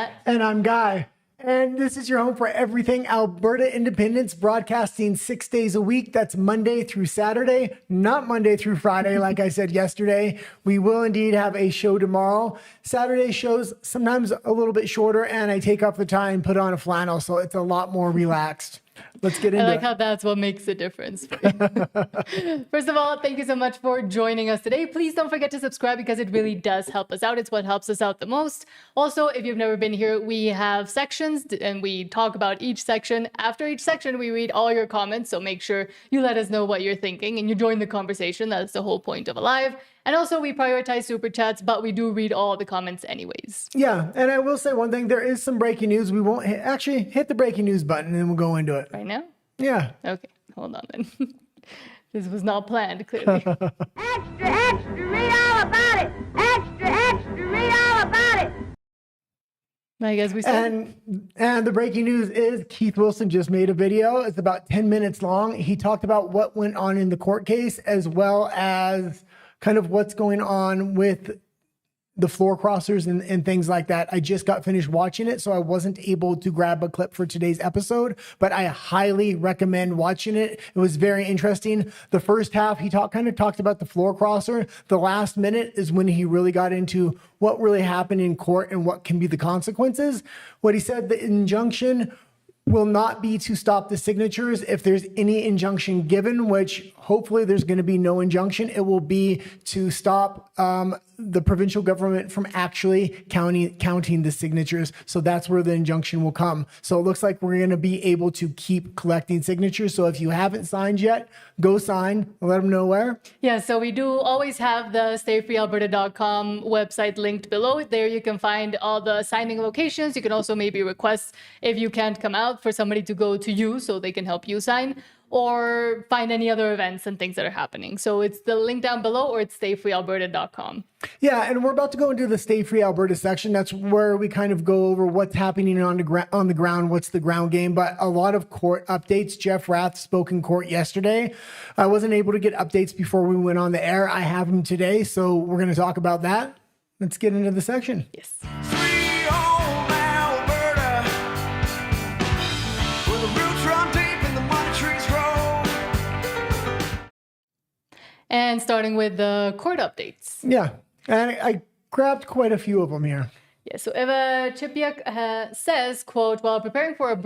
Matt. And I'm Guy. And this is your home for everything Alberta Independence, broadcasting 6 days a week. That's Monday through Saturday, not Monday through Friday, like I said yesterday. We will indeed have a show tomorrow. Saturday shows sometimes a little bit shorter, and I take off the tie and put on a flannel, so it's a lot more relaxed. Let's get into it. I like how that's what makes a difference for you. First of all, thank you so much for joining us today. Please don't forget to subscribe because it really does help us out. It's what helps us out the most. Also, if you've never been here, we have sections and we talk about each section. After each section, we read all your comments. So make sure you let us know what you're thinking and you join the conversation. That's the whole point of a live. And also, we prioritize super chats, but we do read all the comments anyways. Yeah, and I will say one thing. There is some breaking news. We won't actually hit the breaking news button and we'll go into it. Right now? Yeah. Okay, hold on then. This was not planned, clearly. Extra, extra, read all about it. Extra, extra, read all about it. I guess we said. And the breaking news is Keith Wilson just made a video. It's about 10 minutes long. He talked about what went on in the court case, as well as kind of what's going on with the floor crossers and things like that. I just got finished watching it, so I wasn't able to grab a clip for today's episode, but I highly recommend watching it. It was very interesting. The first half, he kind of talked about the floor crosser. The last minute is when he really got into what really happened in court and what can be the consequences. What he said, the injunction will not be to stop the signatures. If there's any injunction given, which hopefully there's going to be no injunction, it will be to stop the provincial government from actually counting the signatures. So that's where the injunction will come. So it looks like we're going to be able to keep collecting signatures. So if you haven't signed yet, go sign. Let them know where. Yeah, so we do always have the stayfreealberta.com website linked below. There you can find all the signing locations. You can also maybe request, if you can't come out, for somebody to go to you so they can help you sign, or find any other events and things that are happening. So it's the link down below, or it's stayfreealberta.com. Yeah, and we're about to go into the Stay Free Alberta section. That's where we kind of go over what's happening on the ground, what's the ground game, but a lot of court updates. Jeff Rath spoke in court yesterday. I wasn't able to get updates before we went on the air. I have them today, so we're going to talk about that. Let's get into the section. Yes. And starting with the court updates. Yeah, and I grabbed quite a few of them here. Yeah, so Eva Chipiak says, quote, while preparing for a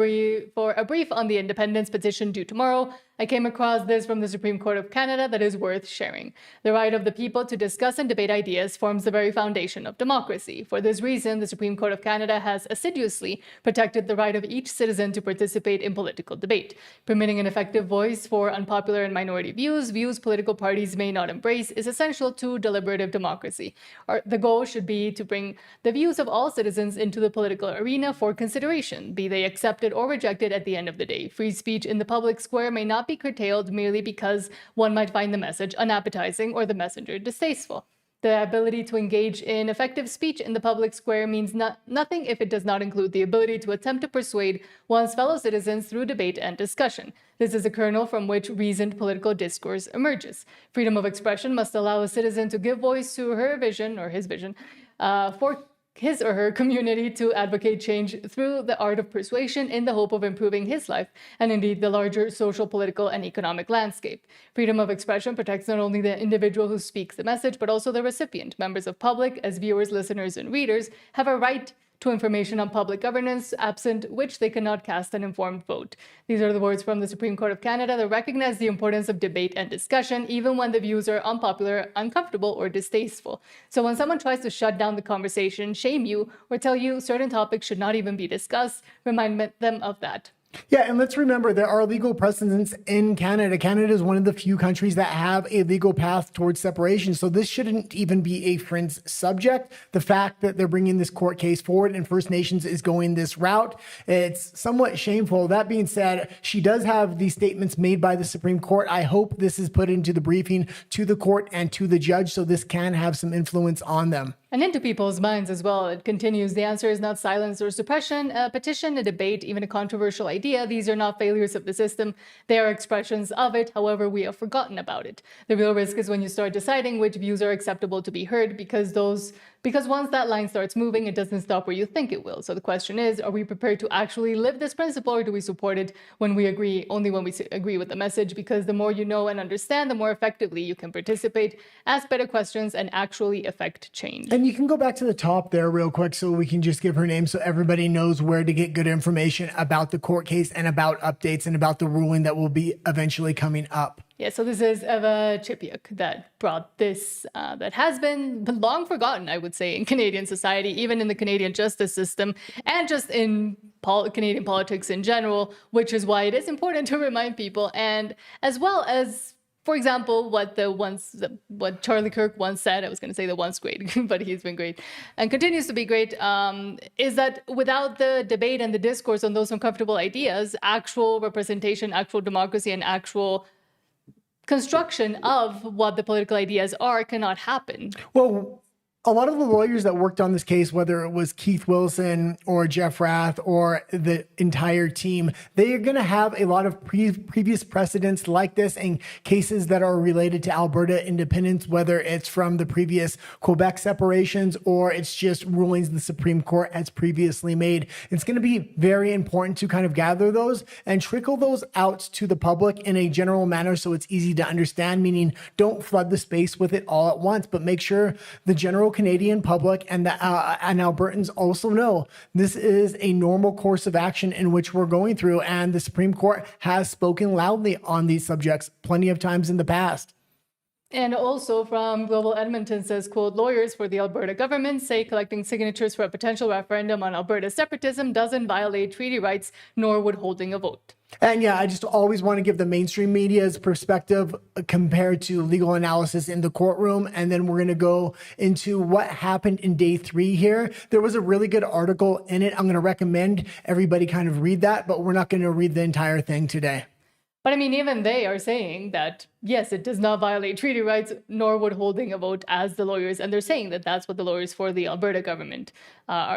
brief on the independence petition due tomorrow, I came across this from the Supreme Court of Canada that is worth sharing. The right of the people to discuss and debate ideas forms the very foundation of democracy. For this reason, the Supreme Court of Canada has assiduously protected the right of each citizen to participate in political debate. Permitting an effective voice for unpopular and minority views political parties may not embrace, is essential to deliberative democracy. The goal should be to bring the views of all citizens into the political arena for consideration, be they accepted or rejected at the end of the day. Free speech in the public square may not be curtailed merely because one might find the message unappetizing or the messenger distasteful. The ability to engage in effective speech in the public square means nothing if it does not include the ability to attempt to persuade one's fellow citizens through debate and discussion. This is a kernel from which reasoned political discourse emerges. Freedom of expression must allow a citizen to give voice to her vision or his vision for his or her community, to advocate change through the art of persuasion in the hope of improving his life and indeed the larger social, political, and economic landscape. Freedom of expression protects not only the individual who speaks the message, but also the recipient. Members of public, as viewers, listeners, and readers, have a right to information on public governance, absent which they cannot cast an informed vote. These are the words from the Supreme Court of Canada that recognize the importance of debate and discussion, even when the views are unpopular, uncomfortable, or distasteful. So when someone tries to shut down the conversation, shame you, or tell you certain topics should not even be discussed, remind them of that. Yeah, and let's remember there are legal precedents in Canada. Canada is one of the few countries that have a legal path towards separation. So this shouldn't even be a fringe subject. The fact that they're bringing this court case forward and First Nations is going this route, it's somewhat shameful. That being said, she does have these statements made by the Supreme Court. I hope this is put into the briefing to the court and to the judge so this can have some influence on them. And into people's minds as well. It continues, the answer is not silence or suppression. A petition, a debate, even a controversial idea, these are not failures of the system. They are expressions of it. However, we have forgotten about it. The real risk is when you start deciding which views are acceptable to be heard, because those Because once that line starts moving, it doesn't stop where you think it will. So the question is, are we prepared to actually live this principle, or do we support it when we agree, only when we agree with the message? Because the more you know and understand, the more effectively you can participate, ask better questions, and actually affect change. And you can go back to the top there real quick so we can just give her name so everybody knows where to get good information about the court case and about updates and about the ruling that will be eventually coming up. Yeah, so this is Eva Chipiuk that brought this, that has been long forgotten, I would say, in Canadian society, even in the Canadian justice system, and just in Canadian politics in general, which is why it is important to remind people. And as well as, for example, what Charlie Kirk once said, I was going to say the once great, but he's been great and continues to be great, is that without the debate and the discourse on those uncomfortable ideas, actual representation, actual democracy, and actual construction of what the political ideas are cannot happen. Well, a lot of the lawyers that worked on this case, whether it was Keith Wilson or Jeff Rath or the entire team, they are going to have a lot of previous precedents like this in cases that are related to Alberta independence, whether it's from the previous Quebec separations or it's just rulings the Supreme Court has previously made. It's going to be very important to kind of gather those and trickle those out to the public in a general manner so it's easy to understand, meaning don't flood the space with it all at once, but make sure the general Canadian public and Albertans also know this is a normal course of action in which we're going through, and the Supreme Court has spoken loudly on these subjects plenty of times in the past. And also from Global Edmonton says, quote, lawyers for the Alberta government say collecting signatures for a potential referendum on Alberta separatism doesn't violate treaty rights, nor would holding a vote. And yeah, I just always want to give the mainstream media's perspective compared to legal analysis in the courtroom. And then we're going to go into what happened in day 3 here. There was a really good article in it. I'm going to recommend everybody kind of read that, but we're not going to read the entire thing today. But I mean, even they are saying that, yes, it does not violate treaty rights, nor would holding a vote as the lawyers. And they're saying that that's what the lawyers for the Alberta government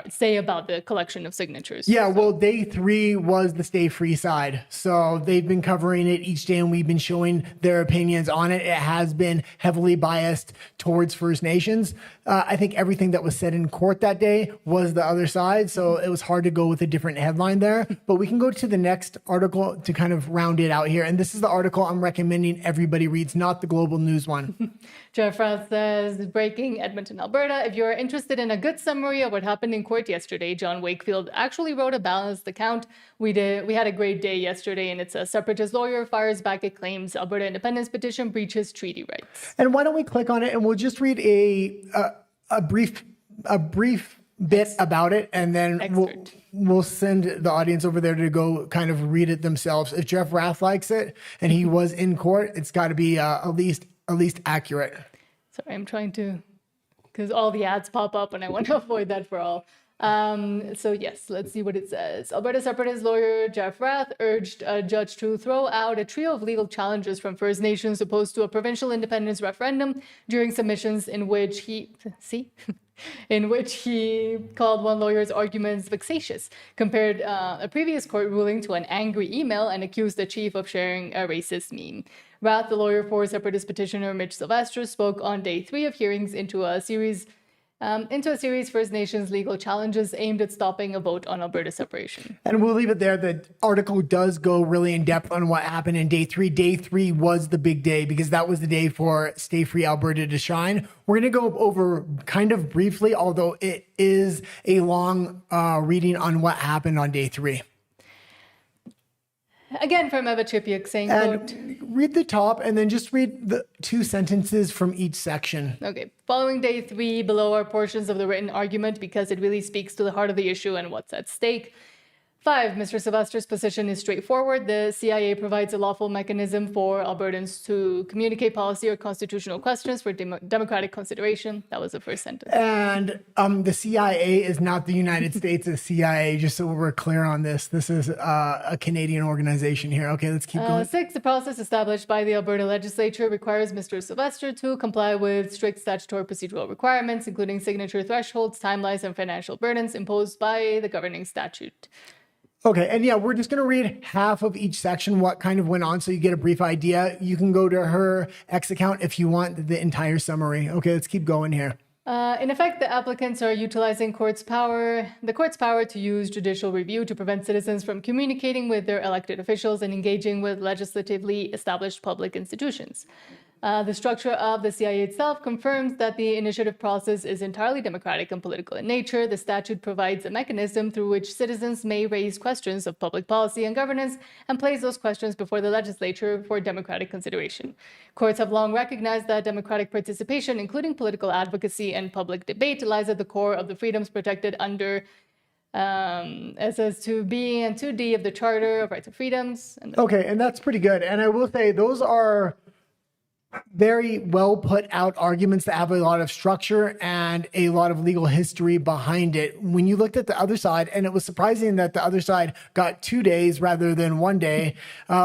say about the collection of signatures. Yeah, well, day 3 was the stay free side. So they've been covering it each day and we've been showing their opinions on it. It has been heavily biased towards First Nations. I think everything that was said in court that day was the other side. So it was hard to go with a different headline there. But we can go to the next article to kind of round it out here. And this is the article I'm recommending everybody reads, not the Global News one. Jeff Rath says, breaking Edmonton, Alberta. If you're interested in a good summary of what happened in court yesterday, John Wakefield actually wrote a balanced account. We had a great day yesterday, and it's a separatist lawyer fires back at claims Alberta independence petition breaches treaty rights. And why don't we click on it and we'll just read a brief bit about it, and then we'll send the audience over there to go kind of read it themselves. If Jeff Rath likes it and he was in court, it's got to be at least accurate. Sorry, I'm trying to, because all the ads pop up and I want to avoid that for all. So yes, let's see what it says. Alberta separatist lawyer Jeff Rath urged a judge to throw out a trio of legal challenges from First Nations opposed to a provincial independence referendum during submissions in which he called one lawyer's arguments vexatious, compared a previous court ruling to an angry email, and accused the chief of sharing a racist meme. Rath, the lawyer for separatist petitioner Mitch Sylvester, spoke on day 3 of hearings into a series First Nations legal challenges aimed at stopping a vote on Alberta separation. And we'll leave it there. The article does go really in depth on what happened in day 3. Day 3 was the big day because that was the day for Stay Free Alberta to shine. We're going to go over kind of briefly, although it is a long reading on what happened on day 3. Again, from Eva Chipiuk saying, quote, read the top and then just read the 2 sentences from each section. Okay. Following day 3, below are portions of the written argument because it really speaks to the heart of the issue and what's at stake. 5, Mr. Sylvester's position is straightforward. The CIA provides a lawful mechanism for Albertans to communicate policy or constitutional questions for democratic consideration. That was the first sentence. And the CIA is not the United States' CIA, just so we're clear on this. This is a Canadian organization here. Okay, let's keep going. 6, the process established by the Alberta legislature requires Mr. Sylvester to comply with strict statutory procedural requirements, including signature thresholds, timelines, and financial burdens imposed by the governing statute. Okay, and yeah, we're just going to read half of each section, what kind of went on, so you get a brief idea. You can go to her X account if you want the entire summary. Okay, let's keep going here. In effect, the applicants are utilizing the court's power to use judicial review to prevent citizens from communicating with their elected officials and engaging with legislatively established public institutions. The structure of the CIA itself confirms that the initiative process is entirely democratic and political in nature. The statute provides a mechanism through which citizens may raise questions of public policy and governance and place those questions before the legislature for democratic consideration. Courts have long recognized that democratic participation, including political advocacy and public debate, lies at the core of the freedoms protected under SS 2B and 2D of the Charter of Rights and Freedoms. Okay, and that's pretty good. And I will say those are very well put out arguments that have a lot of structure and a lot of legal history behind it. When you looked at the other side, and it was surprising that the other side got 2 days rather than 1 day,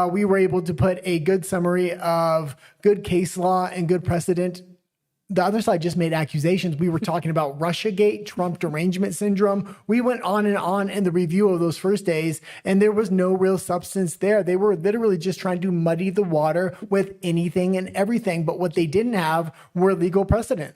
we were able to put a good summary of good case law and good precedent. The other side just made accusations. We were talking about Russiagate, Trump derangement syndrome. We went on and on in the review of those first days, and there was no real substance there. They were literally just trying to muddy the water with anything and everything. But what they didn't have were legal precedent.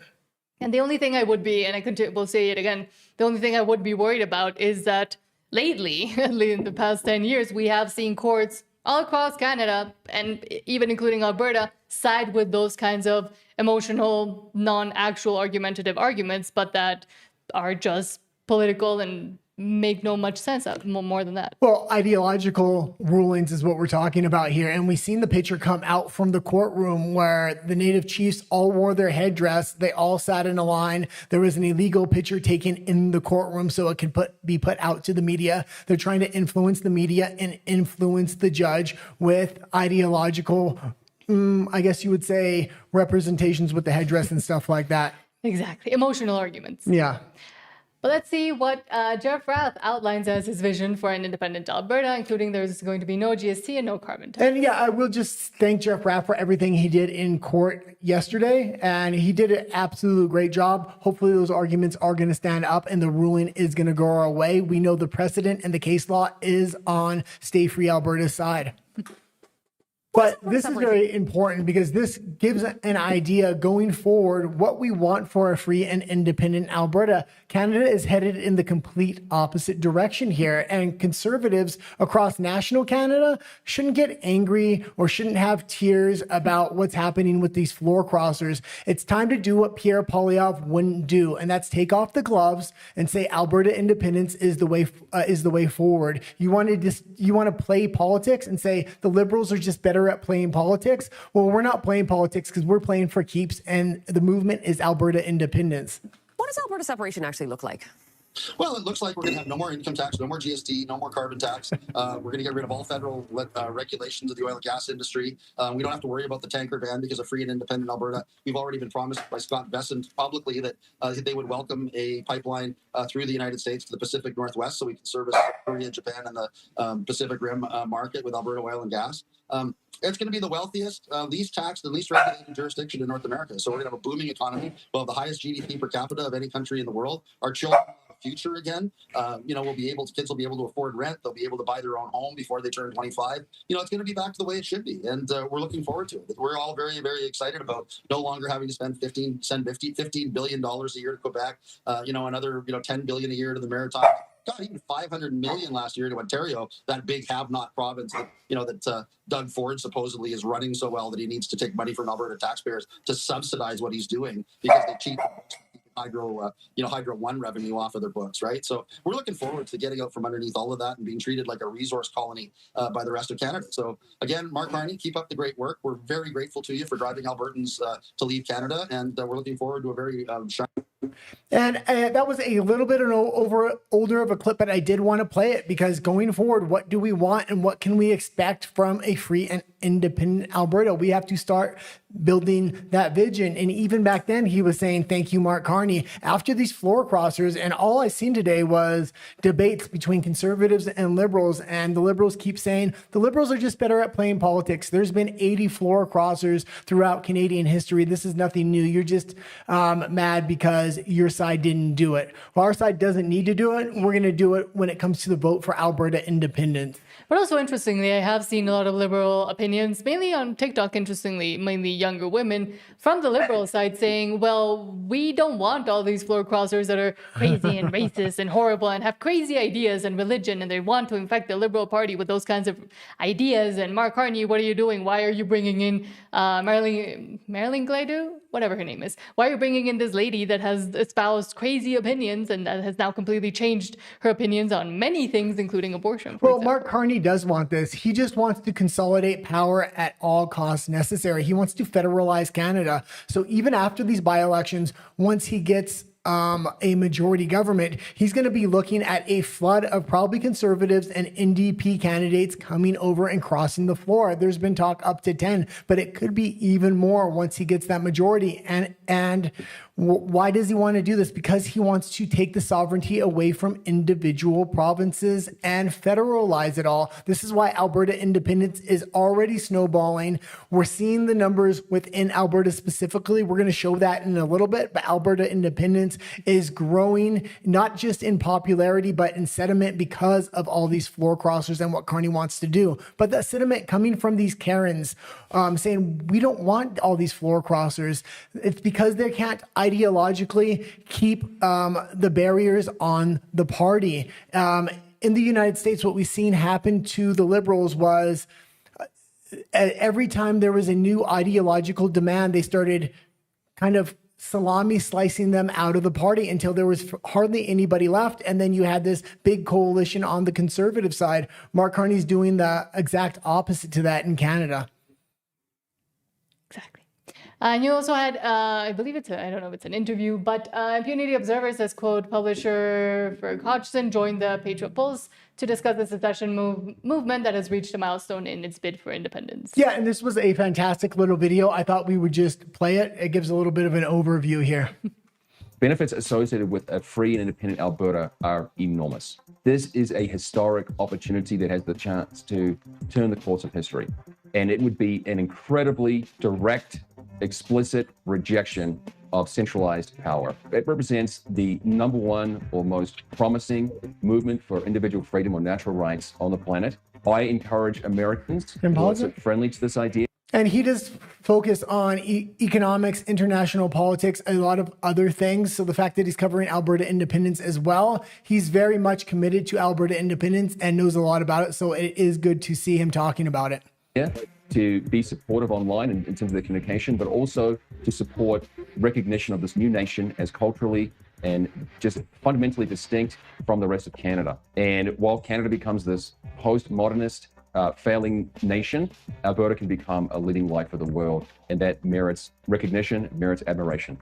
And the only thing I would be, and will say it again, the only thing I would be worried about is that lately, in the past 10 years, we have seen courts all across Canada, and even including Alberta, side with those kinds of emotional, non-actual argumentative arguments, but that are just political and make no much sense more than that. Well, ideological rulings is what we're talking about here. And we've seen the picture come out from the courtroom where the Native chiefs all wore their headdress. They all sat in a line. There was an illegal picture taken in the courtroom so it could be put out to the media. They're trying to influence the media and influence the judge with ideological, I guess you would say, representations with the headdress and stuff like that. Exactly. Emotional arguments. Yeah. But let's see what Jeff Rath outlines as his vision for an independent Alberta, including there's going to be no GST and no carbon tax. And yeah, I will just thank Jeff Rath for everything he did in court yesterday. And he did an absolute great job. Hopefully those arguments are going to stand up and the ruling is going to go our way. We know the precedent and the case law is on Stay Free Alberta's side. But this is very important because this gives an idea going forward what we want for a free and independent Alberta. Canada is headed in the complete opposite direction here, and conservatives across national Canada shouldn't get angry or shouldn't have tears about what's happening with these floor crossers. It's time to do what Pierre Poilievre wouldn't do, and that's take off the gloves and say Alberta independence is the way forward. You want to play politics and say the Liberals are just better at playing politics. Well, we're not playing politics because we're playing for keeps, and the movement is Alberta independence. What does Alberta separation actually look like? Well, it looks like we're going to have no more income tax, no more GST, no more carbon tax. We're going to get rid of all federal regulations of the oil and gas industry. We don't have to worry about the tanker ban because of free and independent Alberta. We've already been promised by Scott Bessent publicly that they would welcome a pipeline through the United States to the Pacific Northwest so we can service Korea, Japan, and the Pacific Rim market with Alberta oil and gas. It's going to be the wealthiest, least taxed, and least regulated jurisdiction in North America. So we're going to have a booming economy. We'll have the highest GDP per capita of any country in the world. Our children future again. Kids will be able to afford rent. They'll be able to buy their own home before they turn 25. It's going to be back to the way it should be. And we're looking forward to it. We're all very, very excited about no longer having to spend $15 billion a year to Quebec, another, $10 billion a year to the Maritimes. God, even $500 million last year to Ontario, that big have-not province that Doug Ford supposedly is running so well that he needs to take money from Alberta taxpayers to subsidize what he's doing because they cheat Hydro One revenue off of their books, right? So we're looking forward to getting out from underneath all of that and being treated like a resource colony by the rest of Canada. So again, Mark Carney, keep up the great work. We're very grateful to you for driving Albertans to leave Canada, and we're looking forward to a very shiny. And that was a little bit older of a clip, but I did want to play it because going forward, what do we want and what can we expect from a free and independent Alberta? We have to start building that vision. And even back then, he was saying, thank you, Mark Carney, after these floor crossers. And all I seen today was debates between conservatives and liberals. And the liberals keep saying the liberals are just better at playing politics. There's been 80 floor crossers throughout Canadian history. This is nothing new. You're just mad because your side didn't do it. Well, our side doesn't need to do it. We're going to do it when it comes to the vote for Alberta independence. But also, interestingly, I have seen a lot of liberal opinions, mainly on TikTok, interestingly, mainly younger women from the liberal side saying, well, we don't want all these floor crossers that are crazy and racist and horrible and have crazy ideas and religion, and they want to infect the Liberal Party with those kinds of ideas. And Mark Carney, what are you doing? Why are you bringing in Marilyn Gladu? Whatever her name is. Why are you bringing in this lady that has espoused crazy opinions and that has now completely changed her opinions on many things, including abortion? Well, Mark Carney does want this. He just wants to consolidate power at all costs necessary. He wants to federalize Canada. So even after these by-elections, once he gets a majority government, he's going to be looking at a flood of probably Conservatives and NDP candidates coming over and crossing the floor. There's been talk up to 10, but it could be even more once he gets that majority. And why does he want to do this? Because he wants to take the sovereignty away from individual provinces and federalize it all. This is why Alberta independence is already snowballing. We're seeing the numbers within Alberta specifically. We're going to show that in a little bit, but Alberta independence is growing, not just in popularity, but in sentiment because of all these floor crossers and what Carney wants to do. But that sentiment coming from these Karens saying, we don't want all these floor crossers. It's because they can't ideologically keep the barriers on the party. In the United States, what we've seen happen to the Liberals was every time there was a new ideological demand, they started kind of salami slicing them out of the party until there was hardly anybody left. And then you had this big coalition on the Conservative side. Mark Carney's doing the exact opposite to that in Canada. Exactly. And you also had, I believe I don't know if it's an interview, but Impunity Observer says, quote, publisher Ferg Hodgson joined the Patriot Pulse to discuss the secession movement that has reached a milestone in its bid for independence. Yeah, and this was a fantastic little video. I thought we would just play it. It gives a little bit of an overview here. Benefits associated with a free and independent Alberta are enormous. This is a historic opportunity that has the chance to turn the course of history. And it would be an incredibly direct, explicit rejection of centralized power. It represents the number one or most promising movement for individual freedom or natural rights on the planet. I encourage Americans who are friendly to this idea. And he does focus on economics, international politics, a lot of other things. So the fact that he's covering Alberta independence as well, he's very much committed to Alberta independence and knows a lot about it. So it is good to see him talking about it. Yeah, to be supportive online in terms of the communication, but also to support recognition of this new nation as culturally and just fundamentally distinct from the rest of Canada. And while Canada becomes this postmodernist, failing nation, Alberta can become a leading light for the world, and that merits recognition, merits admiration.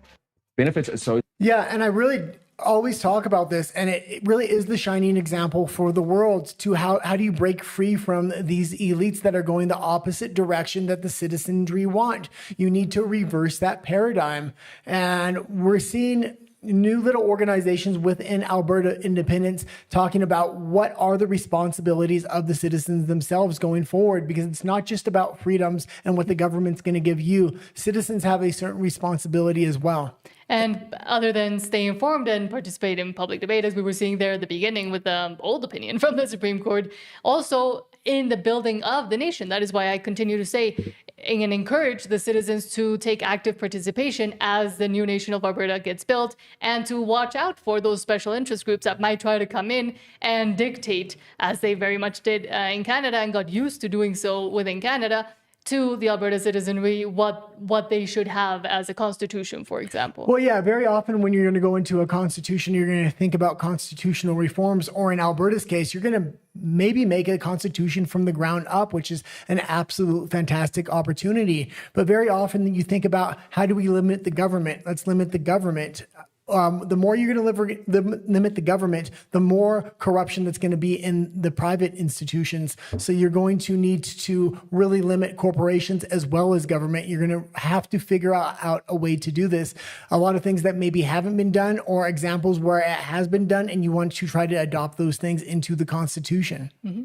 Benefits associated. Yeah, and I really always talk about this, and it really is the shining example for the world to how do you break free from these elites that are going the opposite direction that the citizenry want. You need to reverse that paradigm, and we're seeing new little organizations within Alberta independence talking about what are the responsibilities of the citizens themselves going forward, because it's not just about freedoms and what the government's going to give you. Citizens have a certain responsibility as well. And other than stay informed and participate in public debate, as we were seeing there at the beginning with the old opinion from the Supreme Court, also in the building of the nation. That is why I continue to say and encourage the citizens to take active participation as the new nation of Alberta gets built, and to watch out for those special interest groups that might try to come in and dictate, as they very much did in Canada and got used to doing so within Canada, to the Alberta citizenry what they should have as a constitution, for example. Well, yeah, very often when you're going to go into a constitution, you're going to think about constitutional reforms, or in Alberta's case, you're going to maybe make a constitution from the ground up, which is an absolute fantastic opportunity. But very often you think about, how do we limit the government? Let's limit the government. The more you're going to limit the government, the more corruption that's going to be in the private institutions. So you're going to need to really limit corporations as well as government. You're going to have to figure out a way to do this. A lot of things that maybe haven't been done, or examples where it has been done, and you want to try to adopt those things into the Constitution. Mm-hmm.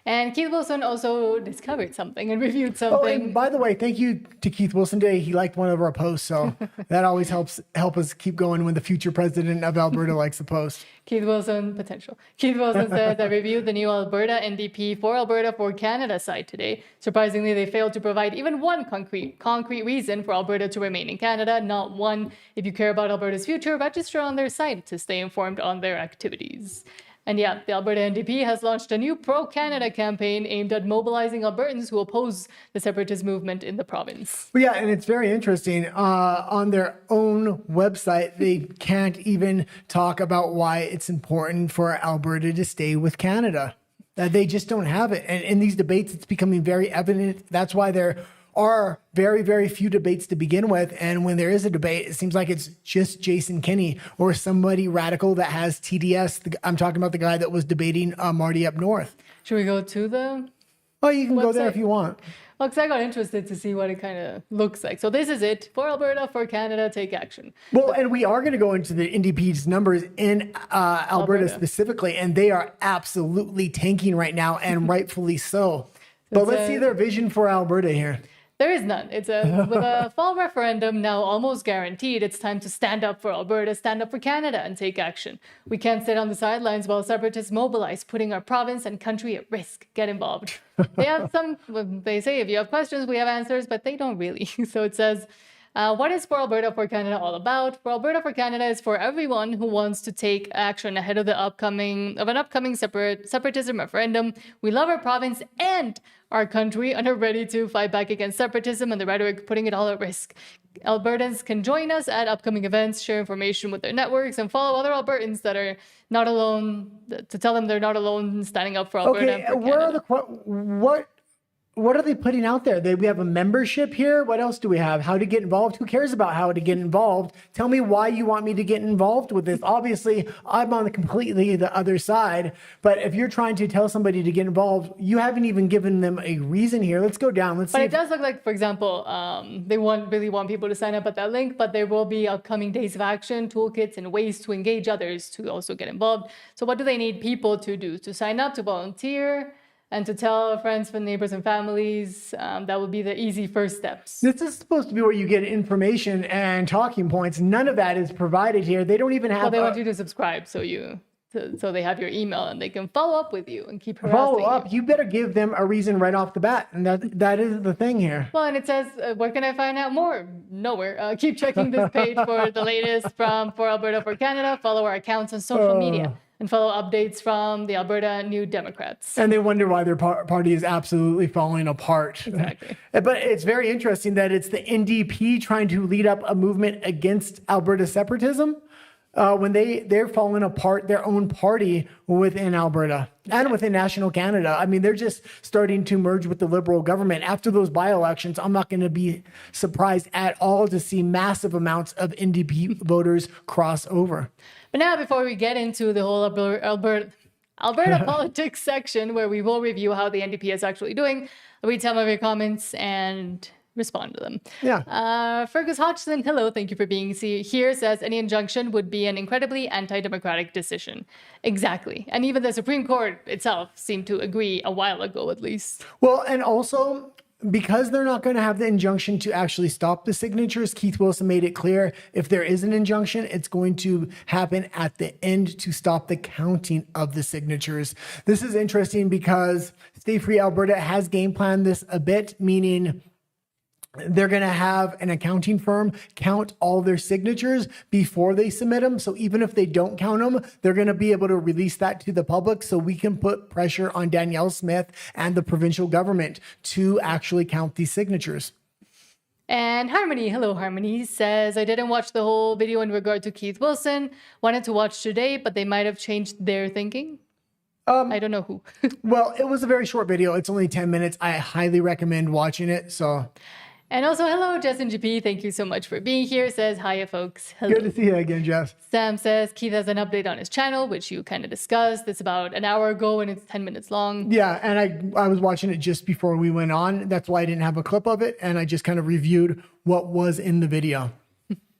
And Keith Wilson also discovered something and reviewed something. Oh, and by the way, thank you to Keith Wilson today. He liked one of our posts, so that always help us keep going with the future president of Alberta likes to post. Keith Wilson says, I reviewed the new Alberta NDP for Alberta for Canada site today. Surprisingly, they failed to provide even one concrete reason for Alberta to remain in Canada. Not one. If you care about Alberta's future, register on their site to stay informed on their activities. And yeah, the Alberta NDP has launched a new pro-Canada campaign aimed at mobilizing Albertans who oppose the separatist movement in the province. Well, yeah, and it's very interesting. On their own website, they can't even talk about why it's important for Alberta to stay with Canada. They just don't have it. And in these debates, it's becoming very evident. That's why there are very, very few debates to begin with. And when there is a debate, it seems like it's just Jason Kenney or somebody radical that has TDS. I'm talking about the guy that was debating Marty up north. Should we go to the Oh, you can website? Go there if you want. Well, because I got interested to see what it kind of looks like. So this is it. For Alberta, for Canada, take action. Well, and we are going to go into the NDP's numbers in Alberta specifically, and they are absolutely tanking right now, and rightfully so. But let's see their vision for Alberta here. There is none. It's with a fall referendum now almost guaranteed, it's time to stand up for Alberta, stand up for Canada, and take action. We can't sit on the sidelines while separatists mobilize, putting our province and country at risk. Get involved. They say if you have questions, we have answers, but they don't really. So it says, what is For Alberta for Canada all about? For Alberta for Canada is for everyone who wants to take action ahead of an upcoming separatism referendum. We love our province and our country and are ready to fight back against separatism and the rhetoric putting it all at risk. Albertans can join us at upcoming events, share information with their networks, and follow other Albertans that are not alone, to tell them they're not alone in standing up for Alberta and for Canada. What are they putting out there? We have a membership here. What else do we have? How to get involved? Who cares about how to get involved? Tell me why you want me to get involved with this. Obviously, I'm on completely the other side. But if you're trying to tell somebody to get involved, you haven't even given them a reason here. Let's go down. Let's see. But it does look like, for example, they really want people to sign up at that link, but there will be upcoming days of action, toolkits, and ways to engage others to also get involved. So what do they need people to do? To sign up, to volunteer, and to tell friends, neighbors, and families. That would be the easy first steps. This is supposed to be where you get information and talking points. None of that is provided here. They don't even have. Well, they want you to subscribe, so they have your email and they can follow up with you and keep harassing you. You better give them a reason right off the bat, and that is the thing here. Well, and it says, where can I find out more? Nowhere. Keep checking this page for the latest from For Alberta for Canada. Follow our accounts on social media. And follow updates from the Alberta New Democrats. And they wonder why their party is absolutely falling apart. Exactly. But it's very interesting that it's the NDP trying to lead up a movement against Alberta separatism when they're falling apart their own party within Alberta and within National Canada. I mean, they're just starting to merge with the Liberal government. After those by-elections, I'm not going to be surprised at all to see massive amounts of NDP voters cross over. But now, before we get into the whole Alberta politics section, where we will review how the NDP is actually doing, I'll read some of your comments and respond to them. Yeah. Fergus Hodgson, hello, thank you for being here, says any injunction would be an incredibly anti-democratic decision. Exactly. And even the Supreme Court itself seemed to agree a while ago, at least. Well, and also, because they're not going to have the injunction to actually stop the signatures, Keith Wilson made it clear if there is an injunction, it's going to happen at the end to stop the counting of the signatures. This is interesting because Stay Free Alberta has game planned this a bit, meaning they're going to have an accounting firm count all their signatures before they submit them. So even if they don't count them, they're going to be able to release that to the public so we can put pressure on Danielle Smith and the provincial government to actually count these signatures. And Harmony, hello Harmony, says, I didn't watch the whole video in regard to Keith Wilson. Wanted to watch today, but they might have changed their thinking. I don't know who. Well, it was a very short video. It's only 10 minutes. I highly recommend watching it. So... And also, hello, Justin GP. Thank you so much for being here. Says, hiya, folks. Hello. Good to see you again, Jess. Sam says, Keith has an update on his channel, which you kind of discussed. It's about an hour ago and it's 10 minutes long. Yeah, and I was watching it just before we went on. That's why I didn't have a clip of it. And I just kind of reviewed what was in the video.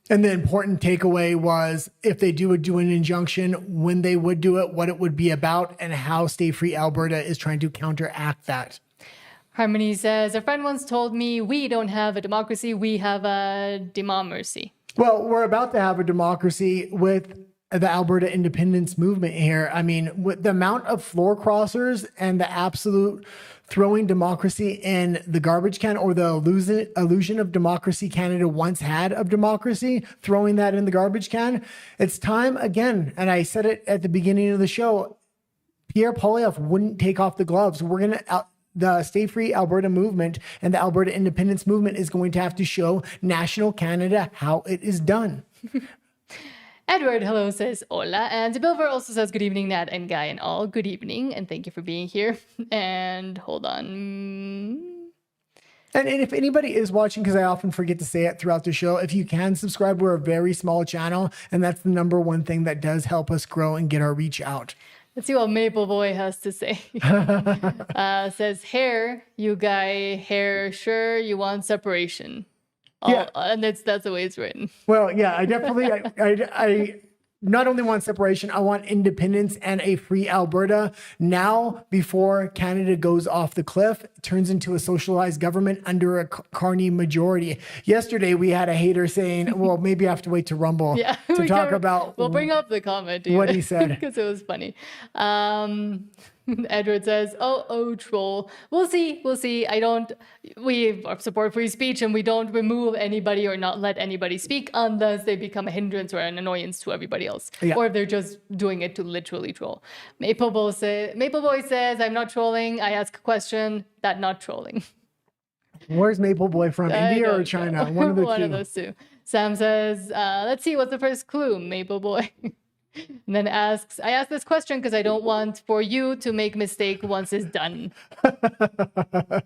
And the important takeaway was if they do an injunction, when they would do it, what it would be about, and how Stay Free Alberta is trying to counteract that. Harmony says, a friend once told me we don't have a democracy, we have a democracy. Well, we're about to have a democracy with the Alberta independence movement here. I mean, with the amount of floor crossers and the absolute throwing democracy in the garbage can, or the illusion of democracy Canada once had of democracy, throwing that in the garbage can. It's time again. And I said it at the beginning of the show, Pierre Poilievre wouldn't take off the gloves. The Stay Free Alberta movement and the Alberta independence movement is going to have to show national Canada how it is done. Edward, hello, says hola. And Bilver also says good evening, Nat and Guy and all. Good evening, and thank you for being here. And hold on. And if anybody is watching, because I often forget to say it throughout the show, if you can subscribe, we're a very small channel, and that's the number one thing that does help us grow and get our reach out. Let's see what Maple Boy has to say. Says, hair, you guy, hair, sure, you want separation. Yeah. And that's the way it's written. Well, yeah, I definitely, I not only want separation, I want independence and a free Alberta now before Canada goes off the cliff, turns into a socialized government under a Carney majority. Yesterday, we had a hater saying, well, maybe I have to wait to Rumble to talk about. We'll bring up the comment. What he said. Because it was funny. Edward says, oh, troll. We'll see. We support free speech and we don't remove anybody or not let anybody speak unless they become a hindrance or an annoyance to everybody else. Yeah. Or if they're just doing it to literally troll. Maple Boy says, I'm not trolling. I ask a question, that not trolling. Where's Maple Boy from? India or China? One of the One two. of those two. Sam says, let's see, what's the first clue, Maple Boy? And then I ask this question because I don't want for you to make mistake once it's done.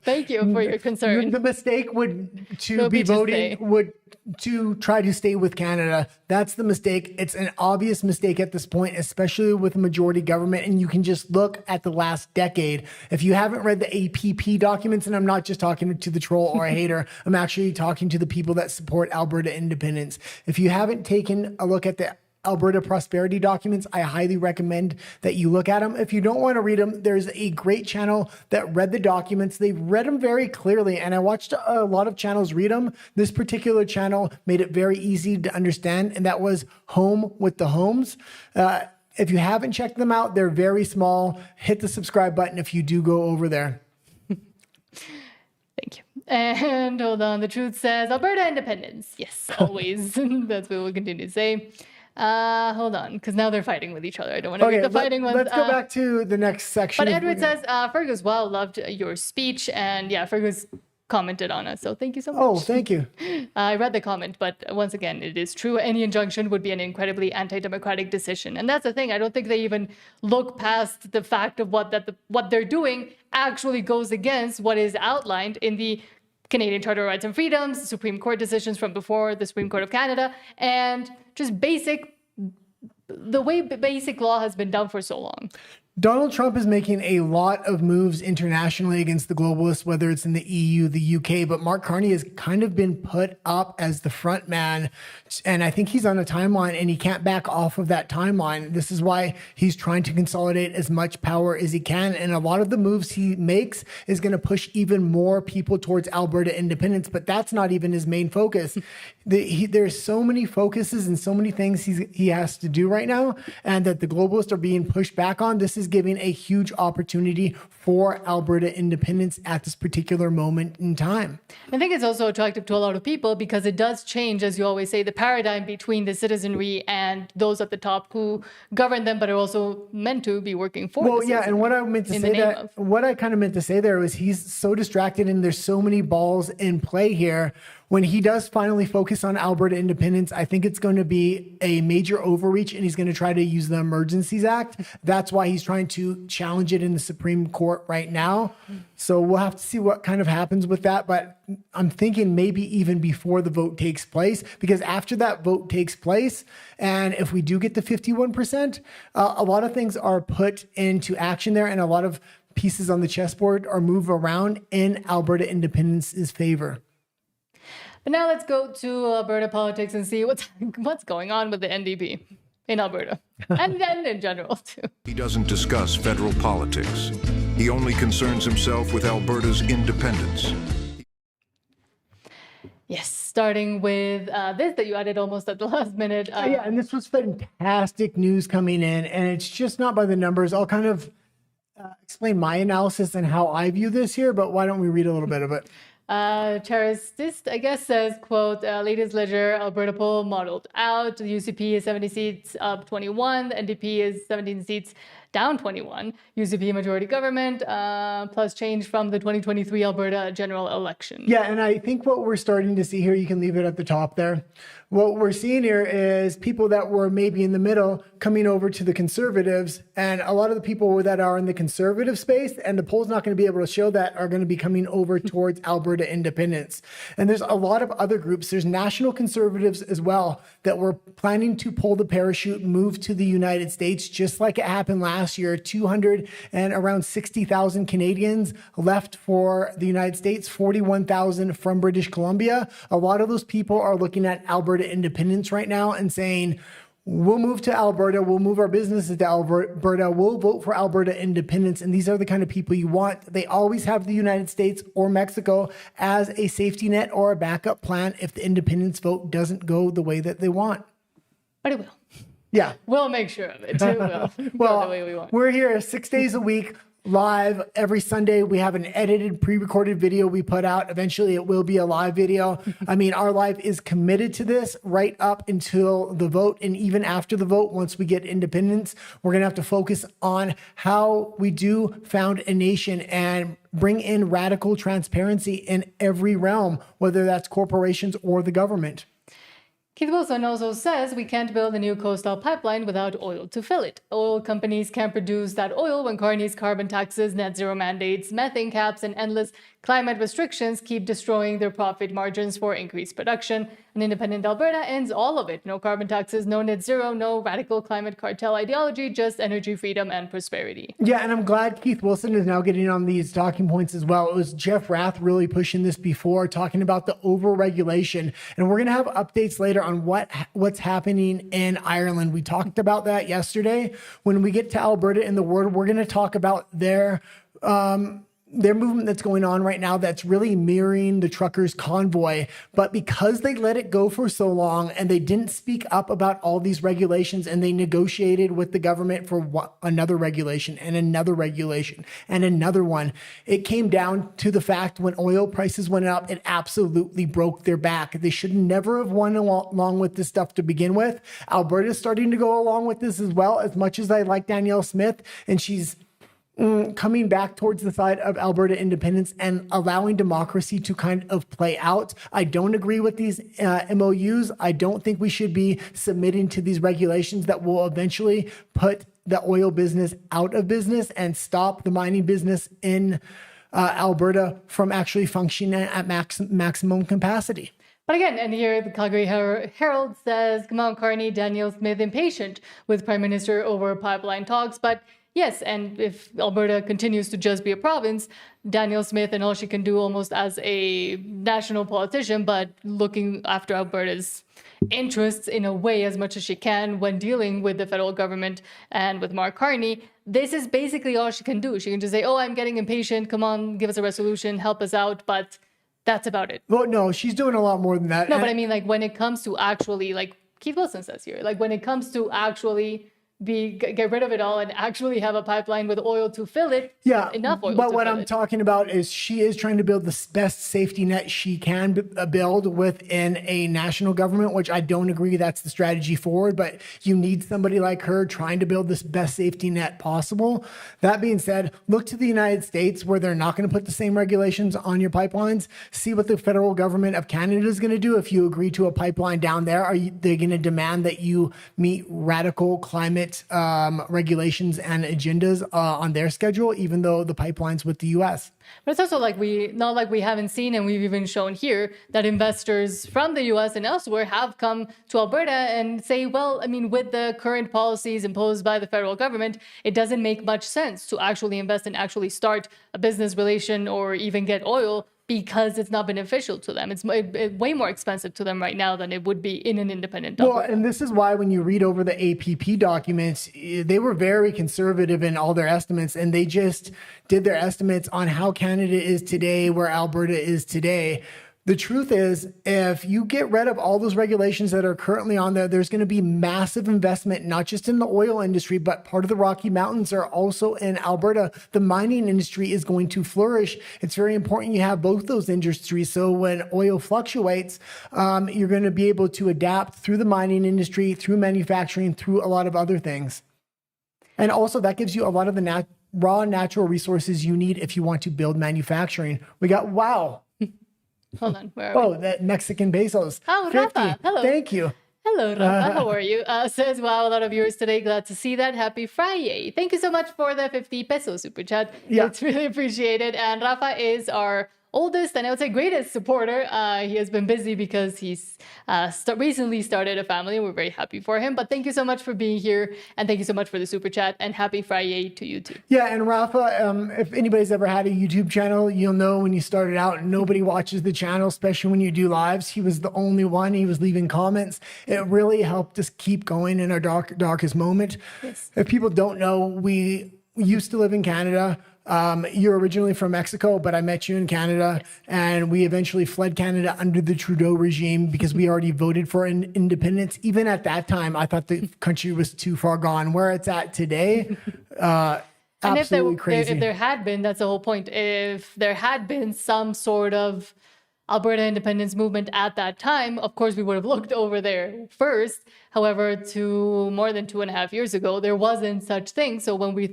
Thank you for your concern. The mistake would Will be be to voting stay. would to try to stay with Canada. That's the mistake. It's an obvious mistake at this point, especially with a majority government. And you can just look at the last decade. If you haven't read the APP documents, and I'm not just talking to the troll or a hater, I'm actually talking to the people that support Alberta independence. If you haven't taken a look at the Alberta prosperity documents, I highly recommend that you look at them. If you don't want to read them, there's a great channel that read the documents. They read them very clearly, and I watched a lot of channels read them. This particular channel made it very easy to understand, and that was Home with the Homes. If you haven't checked them out, they're very small. Hit the subscribe button if you do go over there. Thank you. And hold on, the truth says Alberta independence. Yes, always. That's what we'll continue to say. Hold on, because now they're fighting with each other. I don't want to read the fighting ones. Let's go back to the next section. But Edward says, Fergus, wow, loved your speech. And yeah, Fergus commented on us. So thank you so much. Oh, thank you. I read the comment, but once again, it is true. Any injunction would be an incredibly anti-democratic decision. And that's the thing. I don't think they even look past the fact of what they're doing actually goes against what is outlined in the Canadian Charter of Rights and Freedoms, Supreme Court decisions from before the Supreme Court of Canada, and just the way basic law has been done for so long. Donald Trump is making a lot of moves internationally against the globalists, whether it's in the EU, the UK, but Mark Carney has kind of been put up as the front man. And I think he's on a timeline and he can't back off of that timeline. This is why he's trying to consolidate as much power as he can. And a lot of the moves he makes is going to push even more people towards Alberta independence, but that's not even his main focus. There's so many focuses and so many things he has to do right now, and that the globalists are being pushed back on. This is giving a huge opportunity for Alberta independence at this particular moment in time. I think it's also attractive to a lot of people because it does change, as you always say, the paradigm between the citizenry and those at the top who govern them, but are also meant to be working for. Well, yeah, and what I meant to say what I kind of meant to say there was he's so distracted and there's so many balls in play here. When he does finally focus on Alberta independence, I think it's going to be a major overreach, and he's going to try to use the Emergencies Act. That's why he's trying to challenge it in the Supreme Court right now. So we'll have to see what kind of happens with that. But I'm thinking maybe even before the vote takes place, because after that vote takes place, and if we do get the 51%, a lot of things are put into action there, and a lot of pieces on the chessboard are moved around in Alberta independence's favor. But now let's go to Alberta politics and see what's going on with the NDP in Alberta and then in general too. He doesn't discuss federal politics. He only concerns himself with Alberta's independence. Yes, starting with this that you added almost at the last minute. Yeah, and this was fantastic news coming in, and it's just not by the numbers. I'll kind of explain my analysis and how I view this here, but why don't we read a little bit of it? Charistis, I guess, says, quote, latest ledger, Alberta poll modeled out. The UCP is 70 seats, up 21. The NDP is 17 seats, down 21. UCP majority government, plus change from the 2023 Alberta general election. Yeah, and I think what we're starting to see here, you can leave it at the top there. What we're seeing here is people that were maybe in the middle coming over to the Conservatives, and a lot of the people that are in the Conservative space, and the poll's not going to be able to show that, are going to be coming over towards Alberta independence. And there's a lot of other groups. There's National Conservatives as well that were planning to pull the parachute, move to the United States, just like it happened last year. 200 and around 60,000 Canadians left for the United States, 41,000 from British Columbia. A lot of those people are looking at Alberta independence right now and saying, we'll move to Alberta, we'll move our businesses to Alberta, we'll vote for Alberta independence. And these are the kind of people you want. They always have the United States or Mexico as a safety net or a backup plan if the independence vote doesn't go the way that they want. But it will. Yeah. We'll make sure of it. It will go the way we want. We're here 6 days a week, live every Sunday. We have an edited, pre-recorded video we put out. Eventually, it will be a live video. I mean, our live is committed to this right up until the vote. And even after the vote, once we get independence, we're going to have to focus on how we do found a nation and bring in radical transparency in every realm, whether that's corporations or the government. Keith Wilson also says we can't build a new coastal pipeline without oil to fill it. Oil companies can't produce that oil when Carney's carbon taxes, net zero mandates, methane caps, and endless climate restrictions keep destroying their profit margins for increased production. An independent Alberta ends all of it. No carbon taxes, no net zero, no radical climate cartel ideology, just energy freedom and prosperity. Yeah, and I'm glad Keith Wilson is now getting on these talking points as well. It was Jeff Rath really pushing this before, talking about the over-regulation. And we're going to have updates later on what's happening in Ireland. We talked about that yesterday. When we get to Alberta in the World, we're going to talk about their movement that's going on right now that's really mirroring the truckers' convoy. But because they let it go for so long and they didn't speak up about all these regulations and they negotiated with the government for another regulation and another regulation and another one, it came down to the fact when oil prices went up, it absolutely broke their back. They should never have won along with this stuff to begin with. Alberta's starting to go along with this as well, as much as I like Danielle Smith, and she's coming back towards the side of Alberta independence and allowing democracy to kind of play out. I don't agree with these MOUs. I don't think we should be submitting to these regulations that will eventually put the oil business out of business and stop the mining business in Alberta from actually functioning at maximum capacity. But again, and here the Calgary Herald says, come on, Carney, Danielle Smith impatient with Prime Minister over pipeline talks. But yes, and if Alberta continues to just be a province, Danielle Smith and all she can do almost as a national politician, but looking after Alberta's interests in a way as much as she can when dealing with the federal government and with Mark Carney, this is basically all she can do. She can just say, oh, I'm getting impatient. Come on, give us a resolution, help us out. But that's about it. Well, no, she's doing a lot more than that. No, but I mean, like when it comes to actually, like Keith Wilson says here, like when it comes to actually get rid of it all and actually have a pipeline with oil to fill it. Yeah, enough oil. But what I'm talking about is she is trying to build the best safety net she can build within a national government, which I don't agree that's the strategy forward. But you need somebody like her trying to build this best safety net possible. That being said, look to the United States where they're not going to put the same regulations on your pipelines. See what the federal government of Canada is going to do if you agree to a pipeline down there. Are they going to demand that you meet radical climate regulations and agendas on their schedule, even though the pipeline's with the U.S.? But it's also like not like we haven't seen, and we've even shown here that investors from the U.S. and elsewhere have come to Alberta and say, well, I mean, with the current policies imposed by the federal government, it doesn't make much sense to actually invest and actually start a business relation or even get oil, because it's not beneficial to them. It's way more expensive to them right now than it would be in an independent Alberta. Well, and this is why when you read over the APP documents, they were very conservative in all their estimates, and they just did their estimates on how Canada is today, where Alberta is today. The truth is, if you get rid of all those regulations that are currently on there, there's going to be massive investment, not just in the oil industry, but part of the Rocky Mountains are also in Alberta. The mining industry is going to flourish. It's very important you have both those industries. So when oil fluctuates, you're going to be able to adapt through the mining industry, through manufacturing, through a lot of other things. And also that gives you a lot of the raw natural resources you need if you want to build manufacturing. We got, wow. Hold on, where are we? Oh, that Mexican pesos. Oh, 50. Rafa, hello. Thank you. Hello, Rafa. How are you? Says, wow, a lot of viewers today. Glad to see that. Happy Friday. Thank you so much for the 50 peso super chat. Yeah. It's really appreciated. And Rafa is our oldest and I would say greatest supporter. He has been busy because he's recently started a family. We're very happy for him. But thank you so much for being here. And thank you so much for the super chat. And happy Friday to you too. Yeah, and Rafa, if anybody's ever had a YouTube channel, you'll know when you started out, nobody watches the channel, especially when you do lives. He was the only one. He was leaving comments. It really helped us keep going in our darkest moment. Yes. If people don't know, we used to live in Canada. You're originally from Mexico, but I met you in Canada, yes. And we eventually fled Canada under the Trudeau regime because we already voted for independence. Even at that time, I thought the country was too far gone. Where it's at today, absolutely crazy. If there had been, that's the whole point. If there had been some sort of Alberta independence movement at that time, of course, we would have looked over there first. However, more than 2.5 years ago, there wasn't such thing. So when we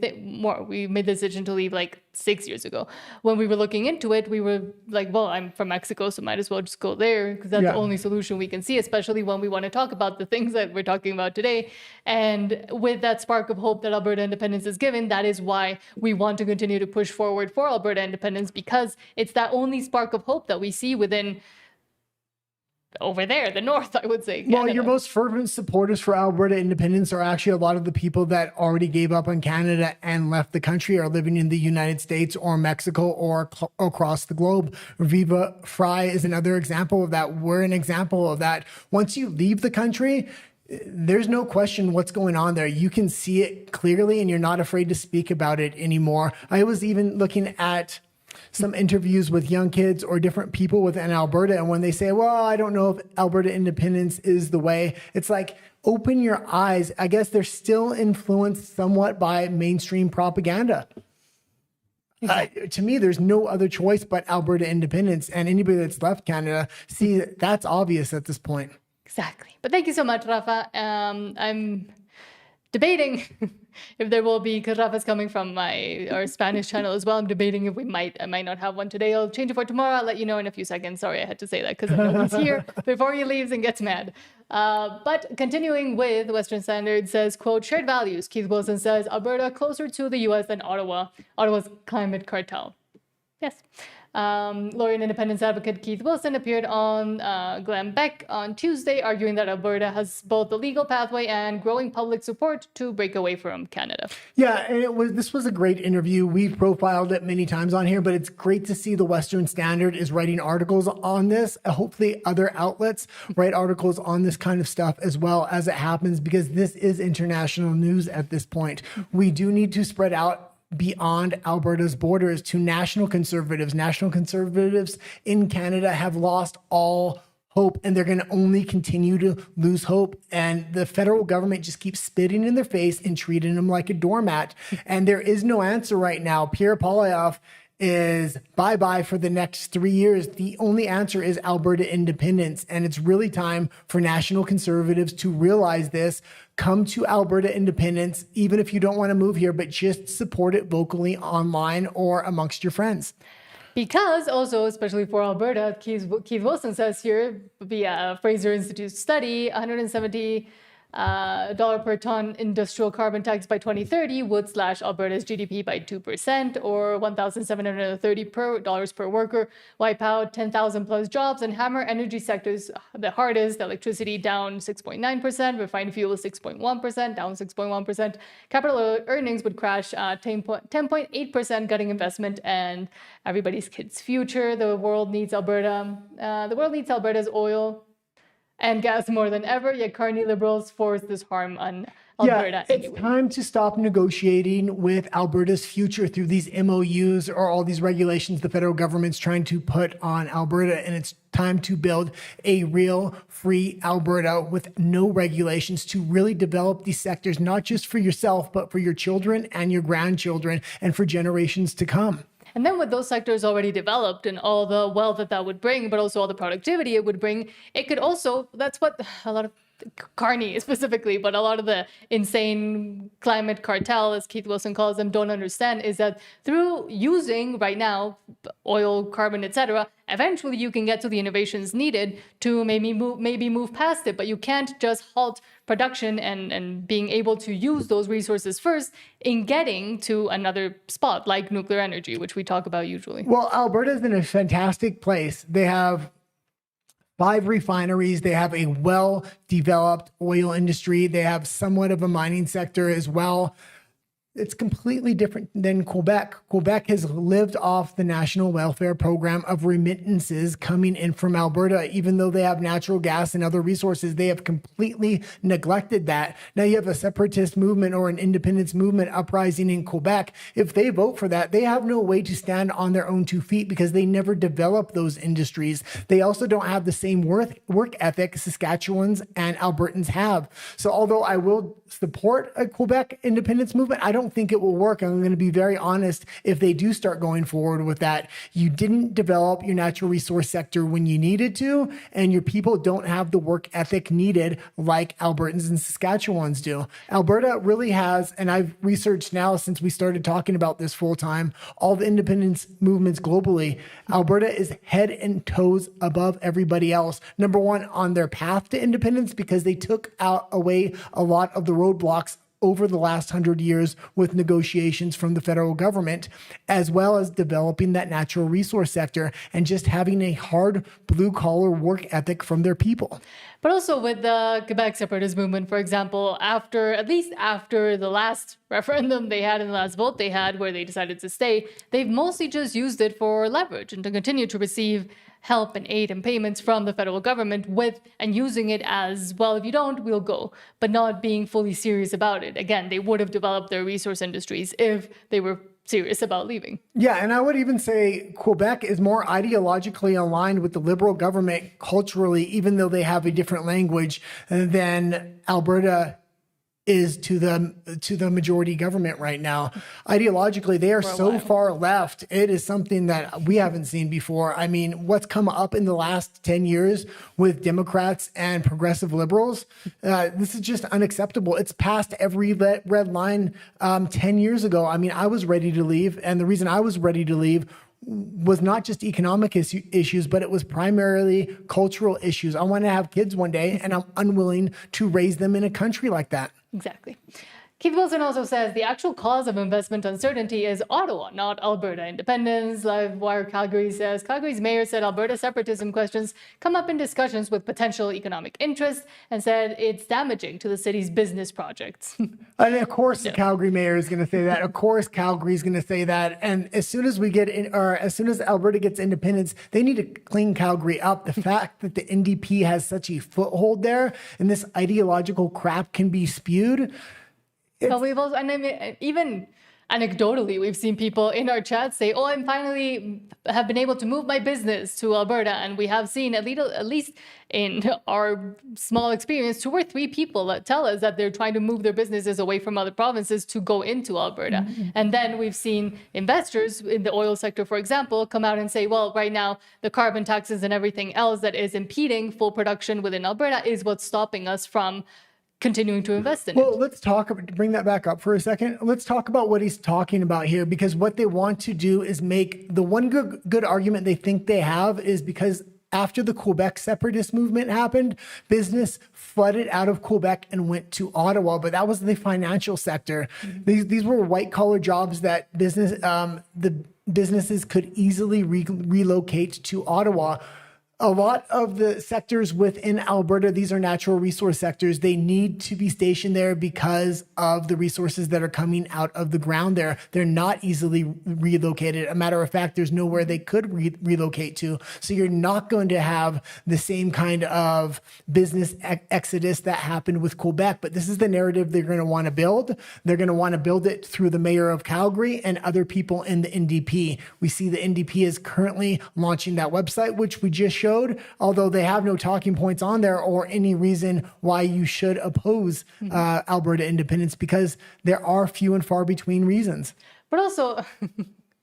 made the decision to leave like 6 years ago. When we were looking into it, we were like, well, I'm from Mexico, so might as well just go there because that's the only solution we can see, especially when we want to talk about the things that we're talking about today. And with that spark of hope that Alberta independence is given, that is why we want to continue to push forward for Alberta independence, because it's that only spark of hope that we see within over there, the north, I would say. Canada. Well, your most fervent supporters for Alberta independence are actually a lot of the people that already gave up on Canada and left the country, are living in the United States or Mexico or across the globe. Viva Fry is another example of that. We're an example of that. Once you leave the country, there's no question what's going on there. You can see it clearly and you're not afraid to speak about it anymore. I was even looking at some interviews with young kids or different people within Alberta. And when they say, well, I don't know if Alberta independence is the way, it's like, open your eyes. I guess they're still influenced somewhat by mainstream propaganda. To me, there's no other choice but Alberta independence. And anybody that's left Canada, see, that's obvious at this point. Exactly. But thank you so much, Rafa. I'm debating if there will be, because Rafa's coming from our Spanish channel as well. I'm debating if I might not have one today. I'll change it for tomorrow. I'll let you know in a few seconds. Sorry, I had to say that because I know he's here before he leaves and gets mad. But continuing with Western Standard says, quote, shared values. Keith Wilson says, Alberta closer to the U.S. than Ottawa. Ottawa's climate cartel. Yes. Lawyer and independence advocate Keith Wilson appeared on Glenn Beck on Tuesday, arguing that Alberta has both the legal pathway and growing public support to break away from Canada. Yeah, and this was a great interview. We've profiled it many times on here, but it's great to see the Western Standard is writing articles on this. Hopefully other outlets write articles on this kind of stuff as well as it happens, because this is international news at this point. We do need to spread out beyond Alberta's borders to national conservatives. National conservatives in Canada have lost all hope, and they're going to only continue to lose hope. And the federal government just keeps spitting in their face and treating them like a doormat. And there is no answer right now. Pierre Poilievre is bye-bye for the next 3 years. The only answer is Alberta independence. And it's really time for national conservatives to realize this. Come to Alberta independence, even if you don't want to move here, but just support it vocally online or amongst your friends. Because also, especially for Alberta, Keith Wilson says here, via Fraser Institute study, $170 per ton industrial carbon tax by 2030 would slash Alberta's GDP by 2%, or $1,730 per worker, wipe out 10,000 plus jobs, and hammer energy sectors the hardest. Electricity down 6.9%, refined fuel 6.1%, down 6.1%. Capital earnings would crash 10.8%, gutting investment and everybody's kids' future. The world needs Alberta. The world needs Alberta's oil. and gas more than ever, yet Carney Liberals force this harm on Alberta it's anyway. time to stop negotiating with Alberta's future through these MOUs or all these regulations the federal government's trying to put on Alberta. And it's time to build a real free Alberta with no regulations to really develop these sectors, not just for yourself, but for your children and your grandchildren and for generations to come. And then with those sectors already developed and all the wealth that would bring, but also all the productivity it would bring, it could also, that's what a lot of Carney specifically, but a lot of the insane climate cartel, as Keith Wilson calls them, don't understand is that through using right now oil, carbon, etc., eventually you can get to the innovations needed to maybe move past it, but you can't just halt production and being able to use those resources first in getting to another spot like nuclear energy, which we talk about usually. Well, Alberta's in a fantastic place. They have 5 refineries. They have a well-developed oil industry. They have somewhat of a mining sector as well. It's completely different than Quebec. Quebec has lived off the national welfare program of remittances coming in from Alberta. Even though they have natural gas and other resources, they have completely neglected that. Now you have a separatist movement or an independence movement uprising in Quebec. If they vote for that, they have no way to stand on their own 2 feet because they never developed those industries. They also don't have the same work ethic Saskatchewans and Albertans have. So although I will support a Quebec independence movement, I don't think it will work. I'm going to be very honest. If they do start going forward with that, you didn't develop your natural resource sector when you needed to, and your people don't have the work ethic needed like Albertans and Saskatchewans do. Alberta really has, and I've researched now since we started talking about this full time, all the independence movements globally. Alberta is head and toes above everybody else. Number one on their path to independence because they took away a lot of the roadblocks over the last 100 years with negotiations from the federal government, as well as developing that natural resource sector and just having a hard blue-collar work ethic from their people. But also with the Quebec separatist movement, for example, at least after the last referendum they had and the last vote they had where they decided to stay, they've mostly just used it for leverage and to continue to receive help and aid and payments from the federal government and using it as, well, if you don't, we'll go, but not being fully serious about it. Again, they would have developed their resource industries if they were serious about leaving. Yeah, and I would even say Quebec is more ideologically aligned with the Liberal government culturally, even though they have a different language than Alberta is to the majority government right now. Ideologically, they are so far left. It is something that we haven't seen before. I mean, what's come up in the last 10 years with Democrats and progressive liberals, this is just unacceptable. It's past every red line 10 years ago. I mean, I was ready to leave. And the reason I was ready to leave was not just economic issues, but it was primarily cultural issues. I want to have kids one day, and I'm unwilling to raise them in a country like that. Exactly. Keith Wilson also says the actual cause of investment uncertainty is Ottawa, not Alberta independence. Livewire Calgary says Calgary's mayor said Alberta separatism questions come up in discussions with potential economic interests and said it's damaging to the city's business projects. And of course, the Calgary mayor is going to say that. Of course, Calgary is going to say that. And as soon as as soon as Alberta gets independence, they need to clean Calgary up. The fact that the NDP has such a foothold there and this ideological crap can be spewed. But we've also, and I mean, even anecdotally, we've seen people in our chat say, oh, I'm finally have been able to move my business to Alberta. And we have seen, at least in our small experience, 2 or 3 people that tell us that they're trying to move their businesses away from other provinces to go into Alberta. Mm-hmm. And then we've seen investors in the oil sector, for example, come out and say, well, right now, the carbon taxes and everything else that is impeding full production within Alberta is what's stopping us from continuing to invest in it. Well, let's bring that back up for a second. Let's talk about what he's talking about here, because what they want to do is make the one good argument they think they have is because after the Quebec separatist movement happened, business flooded out of Quebec and went to Ottawa, but that was the financial sector. Mm-hmm. These were white collar jobs that the businesses could easily relocate to Ottawa. a lot of the sectors within Alberta, these are natural resource sectors. They need to be stationed there because of the resources that are coming out of the ground there. They're not easily relocated. A matter of fact, there's nowhere they could relocate to. So you're not going to have the same kind of business exodus that happened with Quebec. But this is the narrative they're going to want to build. They're going to want to build it through the mayor of Calgary and other people in the NDP. We see the NDP is currently launching that website, which we just showed, although they have no talking points on there or any reason why you should oppose Alberta independence, because there are few and far between reasons. But also,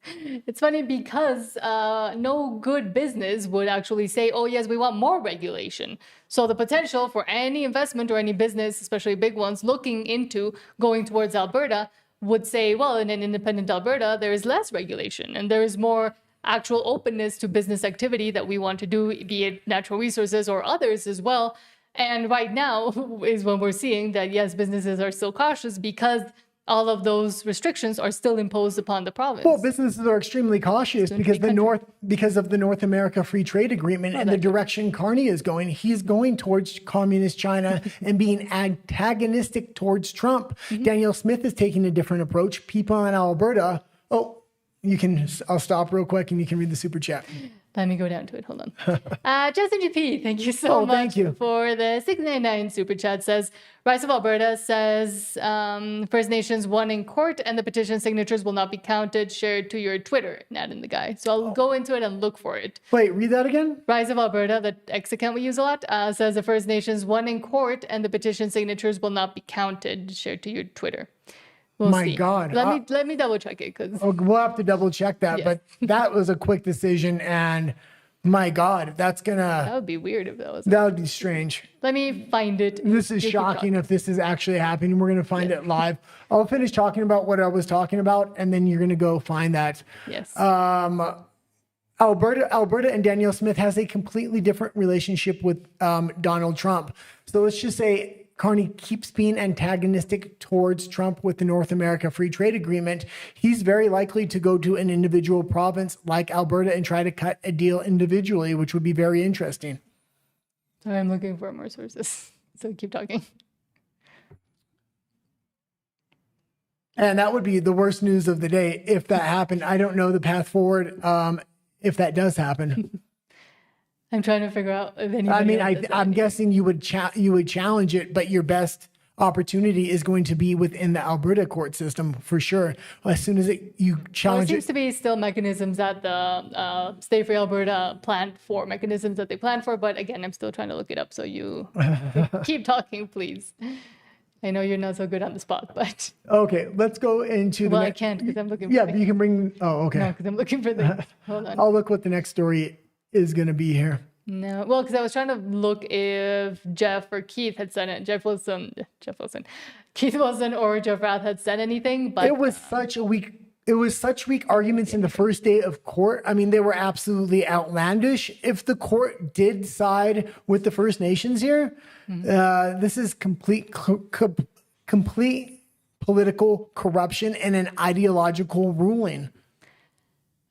it's funny because no good business would actually say, oh, yes, we want more regulation. So the potential for any investment or any business, especially big ones, looking into going towards Alberta would say, well, in an independent Alberta, there is less regulation and there is more actual openness to business activity that we want to do, be it natural resources or others as well. And right now is when we're seeing that, yes, businesses are still cautious because all of those restrictions are still imposed upon the province. Well, businesses are extremely cautious because because of the North America Free Trade Agreement and the direction Carney is going. He's going towards communist China and being antagonistic towards Trump. Danielle Smith is taking a different approach. People in Alberta, I'll stop real quick and you can read the super chat. Let me go down to it. Hold on. Justin GP, thank you so much thank you. for the 699 super chat. Says, Rise of Alberta says First Nations won in court and the petition signatures will not be counted. Shared to your Twitter, Nat and the guy. So I'll go into it and look for it. Wait, read that again? Rise of Alberta, the X account we use a lot, says the First Nations won in court and the petition signatures will not be counted. Shared to your Twitter. We'll see. God. Let me double check it because we'll have to double check that. Yes. But that was a quick decision, and my God, that would be weird if that was. That would be strange. Let me find it. This is shocking if this is actually happening. We're going to find it live. I'll finish talking about what I was talking about, and then you're going to go find that. Yes. Alberta and Danielle Smith has a completely different relationship with Donald Trump. So let's just say Carney keeps being antagonistic towards Trump with the North America Free Trade Agreement. He's very likely to go to an individual province like Alberta and try to cut a deal individually, which would be very interesting. Sorry, I'm looking for more sources. So keep talking. And that would be the worst news of the day if that happened. I don't know the path forward if that does happen. I'm trying to figure out if anybody. I'm guessing you would challenge it, but your best opportunity is going to be within the Alberta court system for sure. As soon as you challenge there seems to be still mechanisms that the Stay Free Alberta planned for, mechanisms that they planned for. But again, I'm still trying to look it up. So you keep talking, please. I know you're not so good on the spot, but. Okay, let's go into the I can't because I'm looking for but you can bring, okay. No, because I'm looking for the, hold on. I'll look what the next story is going to be here. No, well, because I was trying to look if Jeff or Keith had said it. Keith Wilson or Jeff Rath had said anything, but it was such weak arguments in the first day of court. I mean, they were absolutely outlandish. If the court did side with the First Nations here, this is complete political corruption and an ideological ruling.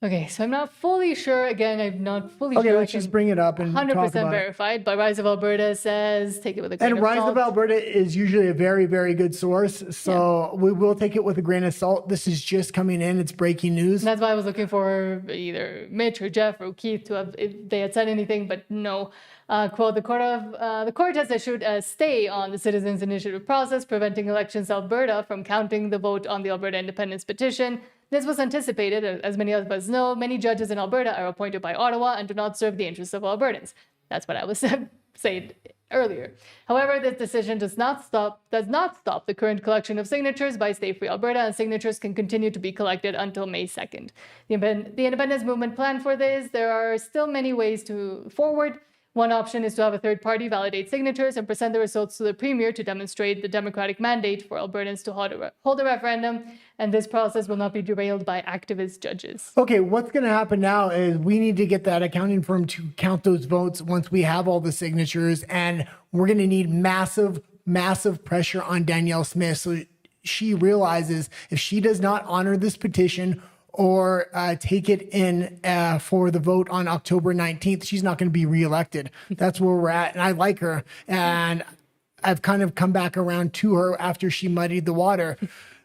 Okay, so I'm not fully sure. Again, I'm not fully sure. Okay, let's just bring it up and 100% verified. But Rise of Alberta says, take it with a grain of salt. And Rise of Alberta is usually a very, very good source. So we will take it with a grain of salt. This is just coming in. It's breaking news. And that's why I was looking for either Mitch or Jeff or Keith to have, if they had said anything, but no. Quote, the court has issued a stay on the Citizens Initiative process, preventing Elections Alberta from counting the vote on the Alberta Independence Petition. This was anticipated, as many of us know. Many judges in Alberta are appointed by Ottawa and do not serve the interests of Albertans. That's what I was saying earlier. However, this decision does not stop the current collection of signatures by Stay Free Alberta, and signatures can continue to be collected until May 2nd. The independence movement planned for this. There are still many ways forward. One option is to have a third party validate signatures and present the results to the Premier to demonstrate the democratic mandate for Albertans to hold a referendum, and this process will not be derailed by activist judges. Okay, what's going to happen now is we need to get that accounting firm to count those votes once we have all the signatures, and we're going to need massive pressure on Danielle Smith so she realizes if she does not honor this petition or take it in for the vote on October 19th, she's not going to be reelected. That's where we're at. And I like her. And I've kind of come back around to her after she muddied the water.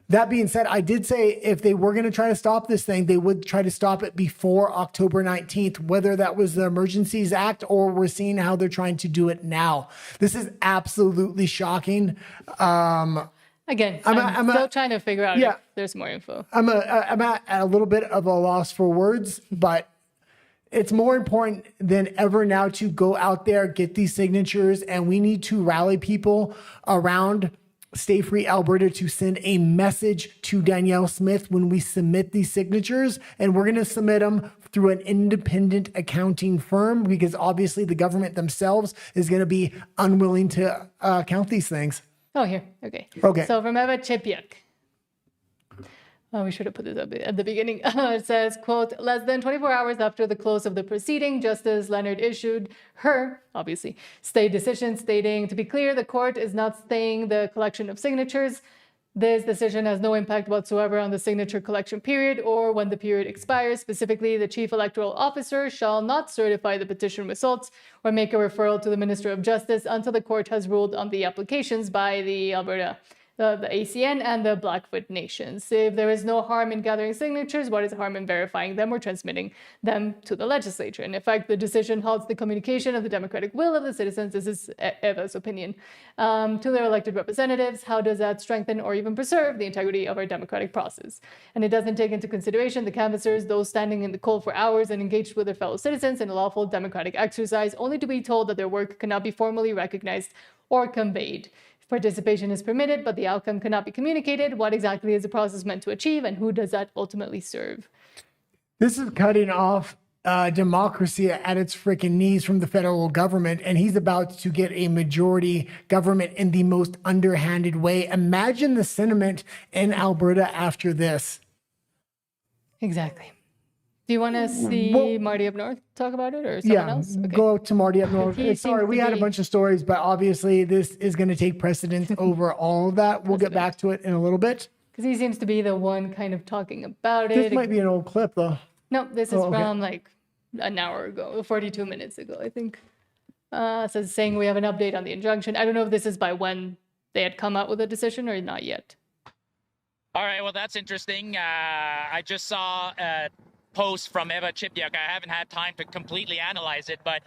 That being said, I did say if they were going to try to stop this thing, they would try to stop it before October 19th, whether that was the Emergencies Act or we're seeing how they're trying to do it now. This is absolutely shocking. Again, I'm still trying to figure out if there's more info. I'm at a little bit of a loss for words, but it's more important than ever now to go out there, get these signatures, and we need to rally people around Stay Free Alberta to send a message to Danielle Smith when we submit these signatures. And we're going to submit them through an independent accounting firm because obviously the government themselves is going to be unwilling to count these things. Oh, here. Okay. So from Eva Chipyuk. Oh, we should have put this up at the beginning. It says, quote, less than 24 hours after the close of the proceeding, Justice Leonard issued her, obviously, stay decision stating, to be clear, the court is not staying the collection of signatures. This decision has no impact whatsoever on the signature collection period or when the period expires. Specifically, the Chief Electoral Officer shall not certify the petition results or make a referral to the Minister of Justice until the court has ruled on the applications by the Alberta, the ACN and the Blackfoot Nations. If there is no harm in gathering signatures, what is the harm in verifying them or transmitting them to the legislature? In effect, the decision halts the communication of the democratic will of the citizens. This is Eva's opinion. To their elected representatives, how does that strengthen or even preserve the integrity of our democratic process? And it doesn't take into consideration the canvassers, those standing in the cold for hours and engaged with their fellow citizens in a lawful democratic exercise, only to be told that their work cannot be formally recognized or conveyed. Participation is permitted, but the outcome cannot be communicated. What exactly is the process meant to achieve, and who does that ultimately serve? This is cutting off democracy at its freaking knees from the federal government, and he's about to get a majority government in the most underhanded way. Imagine the sentiment in Alberta after this. Exactly. Do you want to see Marty up north talk about it or someone else? Okay. Go to Marty up north. Sorry, we had a bunch of stories, but obviously this is going to take precedence over all of that. We'll get back to it in a little bit. Because he seems to be the one kind of talking about it. This might be an old clip, though. No, this is from like an hour ago, 42 minutes ago, I think. So it's saying we have an update on the injunction. I don't know if this is by when they had come out with a decision or not yet. All right, well, that's interesting. I just saw post from Eva Chipyuk. I haven't had time to completely analyze it, but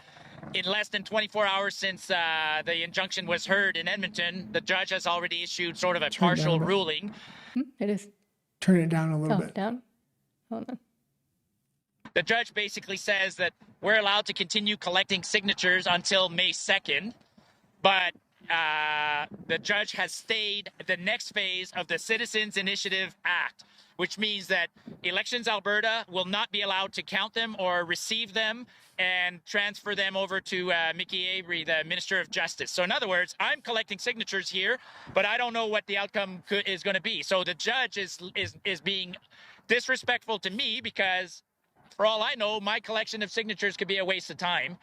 in less than 24 hours since the injunction was heard in Edmonton, the judge has already issued sort of a partial ruling. It is. Turn it down a little bit. Down? Hold on. The judge basically says that we're allowed to continue collecting signatures until May 2nd, but the judge has stayed the next phase of the Citizens Initiative Act, which means that Elections Alberta will not be allowed to count them or receive them and transfer them over to Mickey Avery, the Minister of Justice. So in other words, I'm collecting signatures here, but I don't know what the outcome is going to be. So the judge is being disrespectful to me because, for all I know, my collection of signatures could be a waste of time.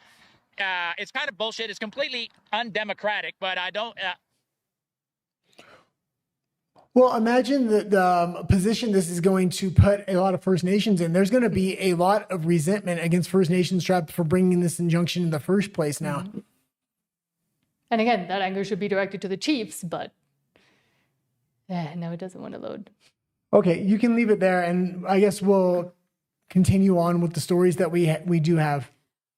It's kind of bullshit. It's completely undemocratic, but I don't... Well, imagine the position this is going to put a lot of First Nations in. There's going to be a lot of resentment against First Nations tribes for bringing this injunction in the first place now. And again, that anger should be directed to the chiefs, but no, it doesn't want to load. Okay, you can leave it there, and I guess we'll continue on with the stories that we do have.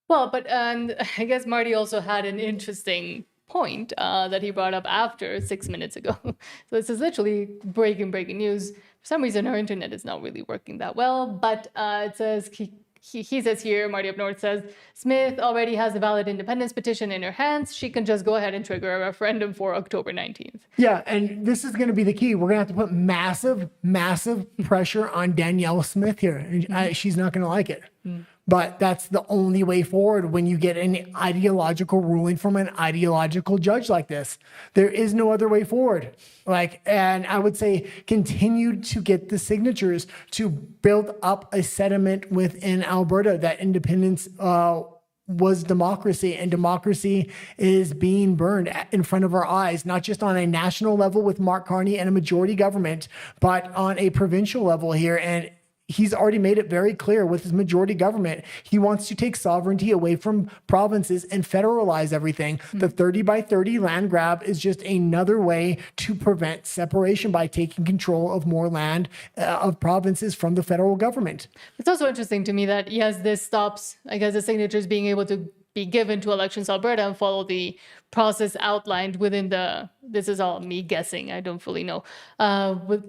Well, but I guess Marty also had an interesting point that he brought up after 6 minutes ago. So this is literally breaking news. For some reason, our internet is not really working that well, but it says, he says here, Marty up north says, Smith already has a valid independence petition in her hands. She can just go ahead and trigger a referendum for October 19th. Yeah, and this is going to be the key. We're going to have to put massive pressure on Danielle Smith here. And she's not going to like it. But that's the only way forward when you get an ideological ruling from an ideological judge like this. There is no other way forward. And I would say continue to get the signatures to build up a sentiment within Alberta that independence was democracy, and democracy is being burned in front of our eyes, not just on a national level with Mark Carney and a majority government, but on a provincial level here. And he's already made it very clear with his majority government. He wants to take sovereignty away from provinces and federalize everything. The 30 by 30 land grab is just another way to prevent separation by taking control of more land of provinces from the federal government. It's also interesting to me that, yes, this stops, I guess, the signatures being able to be given to Elections Alberta and follow the process outlined within this is all me guessing, I don't fully know, with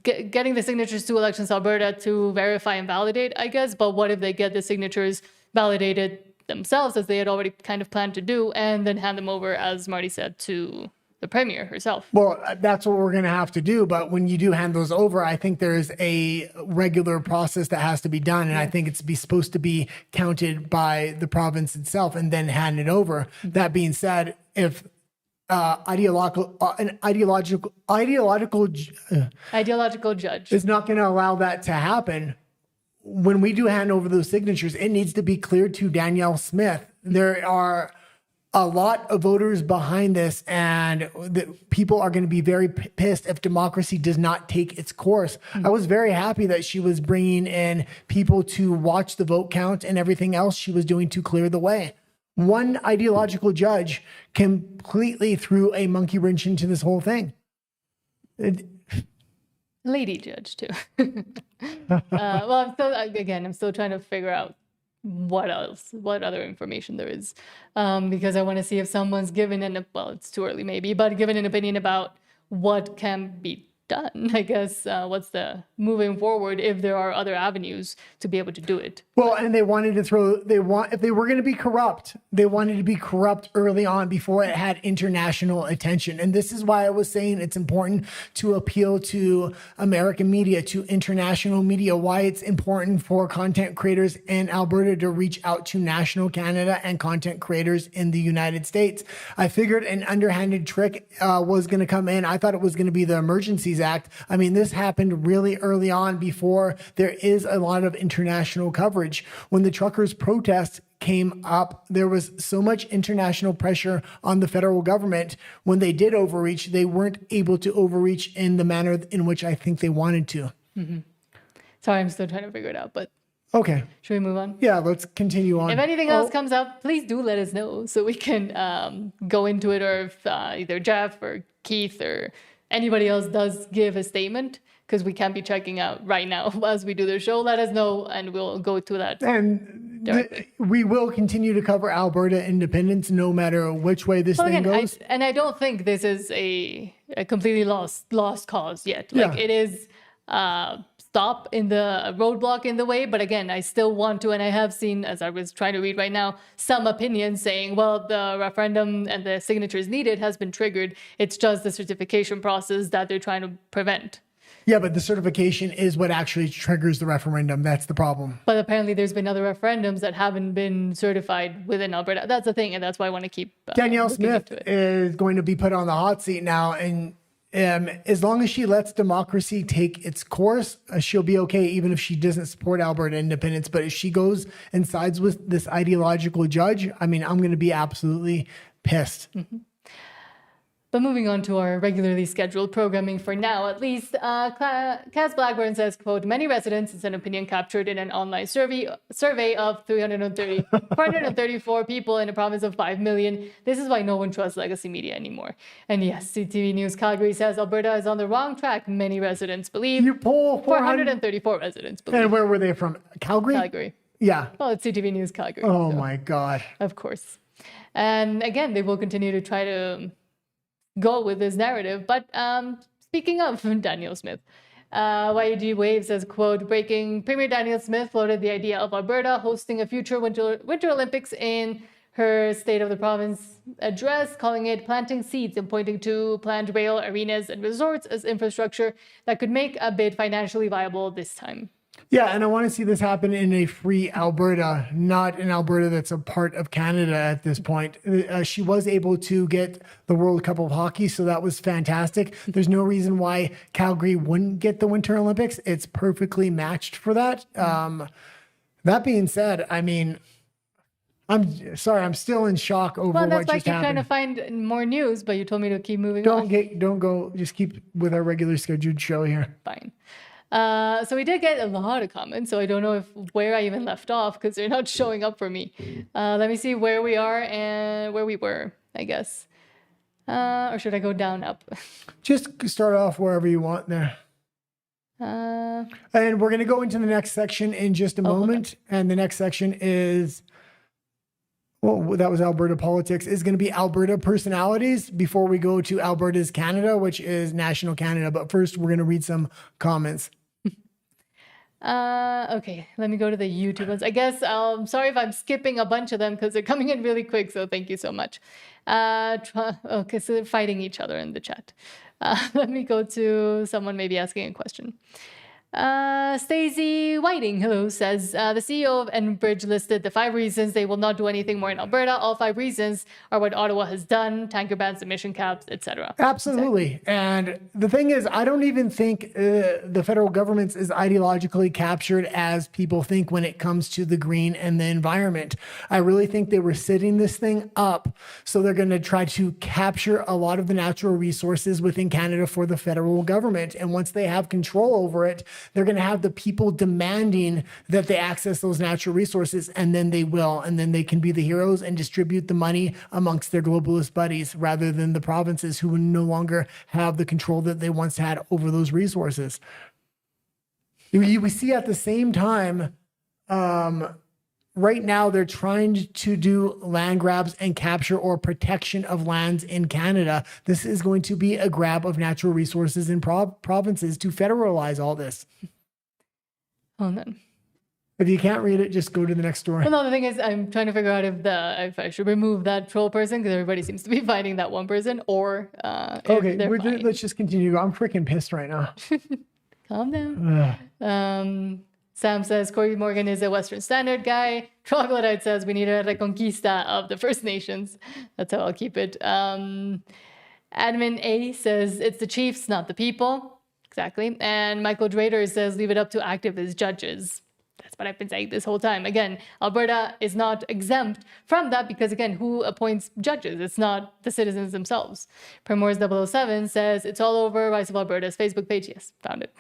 getting the signatures to Elections Alberta to verify and validate, I guess. But what if they get the signatures validated themselves, as they had already kind of planned to do, and then hand them over, as Marty said, to the Premier herself? Well, that's what we're going to have to do. But when you do hand those over, I think there's a regular process that has to be done. And I think it's supposed to be counted by the province itself and then handed over. That being said, if ideological judge is not going to allow that to happen, when we do hand over those signatures, it needs to be clear to Danielle Smith. There are a lot of voters behind this, and people are going to be very pissed if democracy does not take its course. I was very happy that she was bringing in people to watch the vote count and everything else she was doing to clear the way. One ideological judge completely threw a monkey wrench into this whole thing. Lady judge too. Well, I'm still trying to figure out what other information there is, because I want to see if someone's given it's too early maybe, but given an opinion about what can be done, I guess. What's the moving forward if there are other avenues to be able to do it? Well, and if they were going to be corrupt, they wanted to be corrupt early on before it had international attention. And this is why I was saying it's important to appeal to American media, to international media, why it's important for content creators in Alberta to reach out to national Canada and content creators in the United States. I figured an underhanded trick was going to come in. I thought it was going to be the Emergencies Act. I mean, this happened really early on before there is a lot of international coverage. When the truckers' protest came up, there was so much international pressure on the federal government. When they did overreach, they weren't able to overreach in the manner in which I think they wanted to. Mm-hmm. Sorry, I'm still trying to figure it out, but okay. Should we move on? Yeah, let's continue on. If anything else comes up, please do let us know so we can go into it, or if either Jeff or Keith or anybody else does give a statement, because we can't be checking out right now as we do the show. Let us know and we'll go to that. And we will continue to cover Alberta independence no matter which way this thing goes. I don't think this is a completely lost cause yet. Like it is stop in the roadblock in the way. But again, I still want to, and I have seen, as I was trying to read right now, some opinions saying, well, the referendum and the signatures needed has been triggered. It's just the certification process that they're trying to prevent. Yeah, but the certification is what actually triggers the referendum. That's the problem. But apparently there's been other referendums that haven't been certified within Alberta. That's the thing, and that's why I want to keep Danielle Smith is going to be put on the hot seat now, and as long as she lets democracy take its course, she'll be okay, even if she doesn't support Alberta independence. But if she goes and sides with this ideological judge, I mean, I'm going to be absolutely pissed. Mm-hmm. But moving on to our regularly scheduled programming for now, at least, Cass Blackburn says, quote, many residents, it's an opinion captured in an online survey of 434 people in a province of 5 million. This is why no one trusts legacy media anymore. And yes, CTV News Calgary says Alberta is on the wrong track. Many residents believe. You poll 434 residents believe. And where were they from? Calgary? Calgary. Yeah. Well, it's CTV News Calgary. Oh, so, my God. Of course. And again, they will continue to try to go with this narrative. But speaking of Danielle Smith, YG Wave says, quote, breaking, Premier Danielle Smith floated the idea of Alberta hosting a future Winter Olympics in her State of the Province address, calling it planting seeds and pointing to planned rail, arenas, and resorts as infrastructure that could make a bid financially viable this time. Yeah, and I want to see this happen in a free Alberta, not an Alberta that's a part of Canada at this point. She was able to get the World Cup of Hockey, so that was fantastic. There's no reason why Calgary wouldn't get the Winter Olympics. It's perfectly matched for that. That being said, I mean, I'm sorry, I'm still in shock over what just happened. Well, that's why I keep trying to find more news, but you told me to keep moving on. Don't go, just keep with our regular scheduled show here. Fine. So we did get a lot of comments, so I don't know where I even left off because they're not showing up for me. Let me see where we are and where we were, I guess. Or should I go down, up? Just start off wherever you want there. And we're going to go into the next section in just a moment. Okay. And the next section is, well, that was Alberta Politics, is going to be Alberta Personalities before we go to Alberta's Canada, which is National Canada. But first, we're going to read some comments. Okay, let me go to the YouTube ones. I guess I'm sorry if I'm skipping a bunch of them because they're coming in really quick. So thank you so much. Okay, so they're fighting each other in the chat. Let me go to someone maybe asking a question. Stacey Whiting, hello, says the CEO of Enbridge listed the 5 reasons they will not do anything more in Alberta. All 5 reasons are what Ottawa has done: tanker bans, emission caps, etc. Absolutely. Exactly. And the thing is, I don't even think the federal government is ideologically captured as people think when it comes to the green and the environment. I really think they were setting this thing up so they're going to try to capture a lot of the natural resources within Canada for the federal government. And once they have control over it, they're going to have the people demanding that they access those natural resources, and then they will. And then they can be the heroes and distribute the money amongst their globalist buddies rather than the provinces who no longer have the control that they once had over those resources. We see at the same time, right now they're trying to do land grabs and capture or protection of lands in Canada. This is going to be a grab of natural resources in provinces to federalize all this. Hold on. If you can't read it, just go to the next story. Well, no, the thing is, I'm trying to figure out if I should remove that troll person because everybody seems to be fighting that one person, or okay, let's just continue. I'm freaking pissed right now. Calm down. Sam says Corey Morgan is a Western Standard guy. Troglodyte says we need a reconquista of the First Nations. That's how I'll keep it. Admin A says it's the chiefs, not the people. Exactly. And Michael Drader says leave it up to activist judges. That's what I've been saying this whole time. Again, Alberta is not exempt from that because, again, who appoints judges? It's not the citizens themselves. Primors 007 says it's all over. Rise of Alberta's Facebook page. Yes, found it.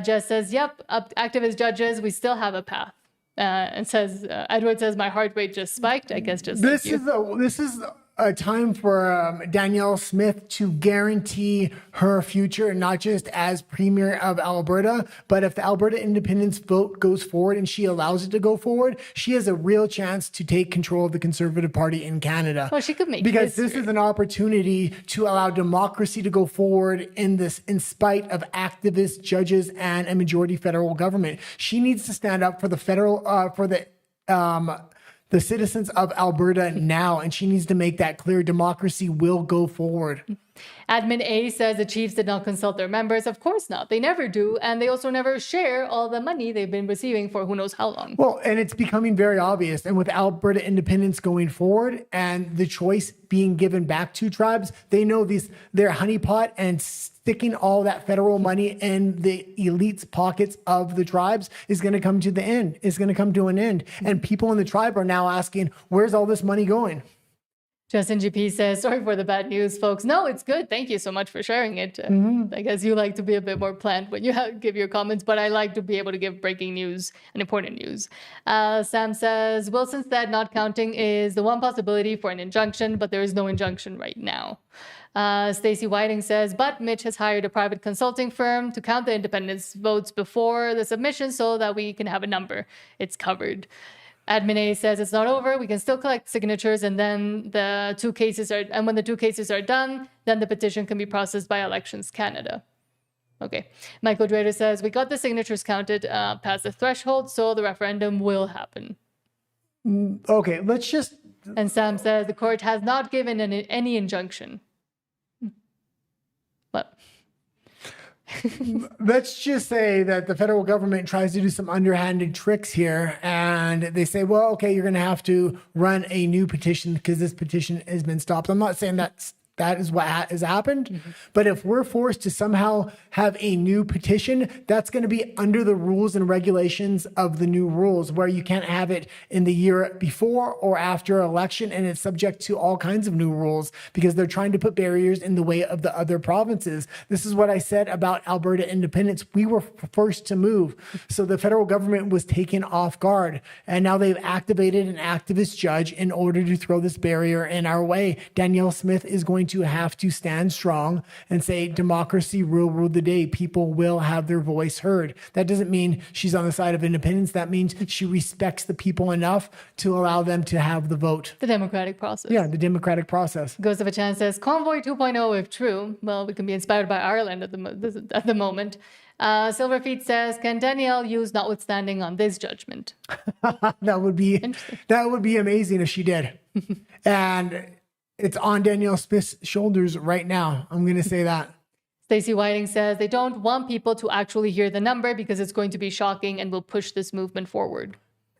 Jess says, yep, activist judges, we still have a path. And says, Edward says, my heart rate just spiked. I guess just this is a time for Danielle Smith to guarantee her future, not just as Premier of Alberta, but if the Alberta independence vote goes forward and she allows it to go forward, she has a real chance to take control of the Conservative Party in Canada. Well, she could make because this is an opportunity to allow democracy to go forward in spite of activist judges and a majority federal government. She needs to stand up for the federal, the citizens of Alberta now, and she needs to make that clear. Democracy will go forward. Admin A says the chiefs did not consult their members. Of course not. They never do. And they also never share all the money they've been receiving for who knows how long. Well, and it's becoming very obvious. And with Alberta independence going forward and the choice being given back to tribes, they know their honeypot and sticking all that federal money in the elite's pockets of the tribes is going to come to the end. It's going to come to an end. And people in the tribe are now asking, where's all this money going? Justin GP says, sorry for the bad news, folks. No, it's good. Thank you so much for sharing it. I guess you like to be a bit more planned when you give your comments, but I like to be able to give breaking news and important news. Sam says, Wilson said not counting is the one possibility for an injunction, but there is no injunction right now. Stacey Whiting says, but Mitch has hired a private consulting firm to count the independence votes before the submission so that we can have a number. It's covered. Admin A says it's not over. We can still collect signatures, and then when the 2 cases are done, then the petition can be processed by Elections Canada. Okay. Michael Drader says we got the signatures counted past the threshold, so the referendum will happen. Okay, let's just. And Sam says the court has not given any injunction. What? Let's just say that the federal government tries to do some underhanded tricks here, and they say, well, okay, you're going to have to run a new petition because this petition has been stopped. I'm not saying that's that is what has happened. But if we're forced to somehow have a new petition, that's going to be under the rules and regulations of the new rules, where you can't have it in the year before or after election. And it's subject to all kinds of new rules because they're trying to put barriers in the way of the other provinces. This is what I said about Alberta independence. We were first to move. So the federal government was taken off guard. And now they've activated an activist judge in order to throw this barrier in our way. Danielle Smith is going to have to stand strong and say democracy will rule the day. People will have their voice heard. That doesn't mean she's on the side of independence. That means she respects the people enough to allow them to have the vote. The democratic process. Yeah, the democratic process. Ghost of a Chance says, Convoy 2.0, if true. Well, we can be inspired by Ireland at the moment. Silverfeet says, can Danielle use notwithstanding on this judgment? That would be amazing if she did. And it's on Danielle Smith's shoulders right now. I'm going to say that. Stacey Whiting says they don't want people to actually hear the number because it's going to be shocking and will push this movement forward.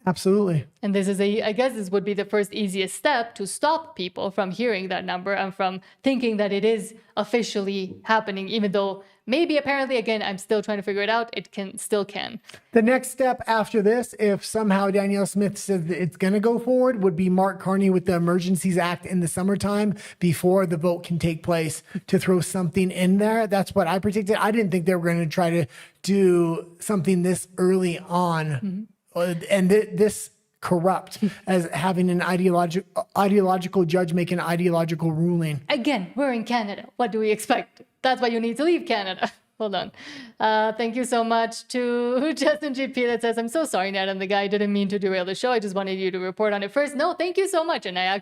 Absolutely. And this is I guess this would be the first easiest step to stop people from hearing that number and from thinking that it is officially happening, even though maybe apparently, again, I'm still trying to figure it out. It still can. The next step after this, if somehow Danielle Smith says that it's going to go forward, would be Mark Carney with the Emergencies Act in the summertime before the vote can take place to throw something in there. That's what I predicted. I didn't think they were going to try to do something this early on. And this corrupt as having an ideological judge make an ideological ruling. Again, we're in Canada. What do we expect? That's why you need to leave Canada. Hold on. Thank you so much to Justin GP that says, I'm so sorry, Nat, and the guy didn't mean to derail the show. I just wanted you to report on it first. No, thank you so much. And I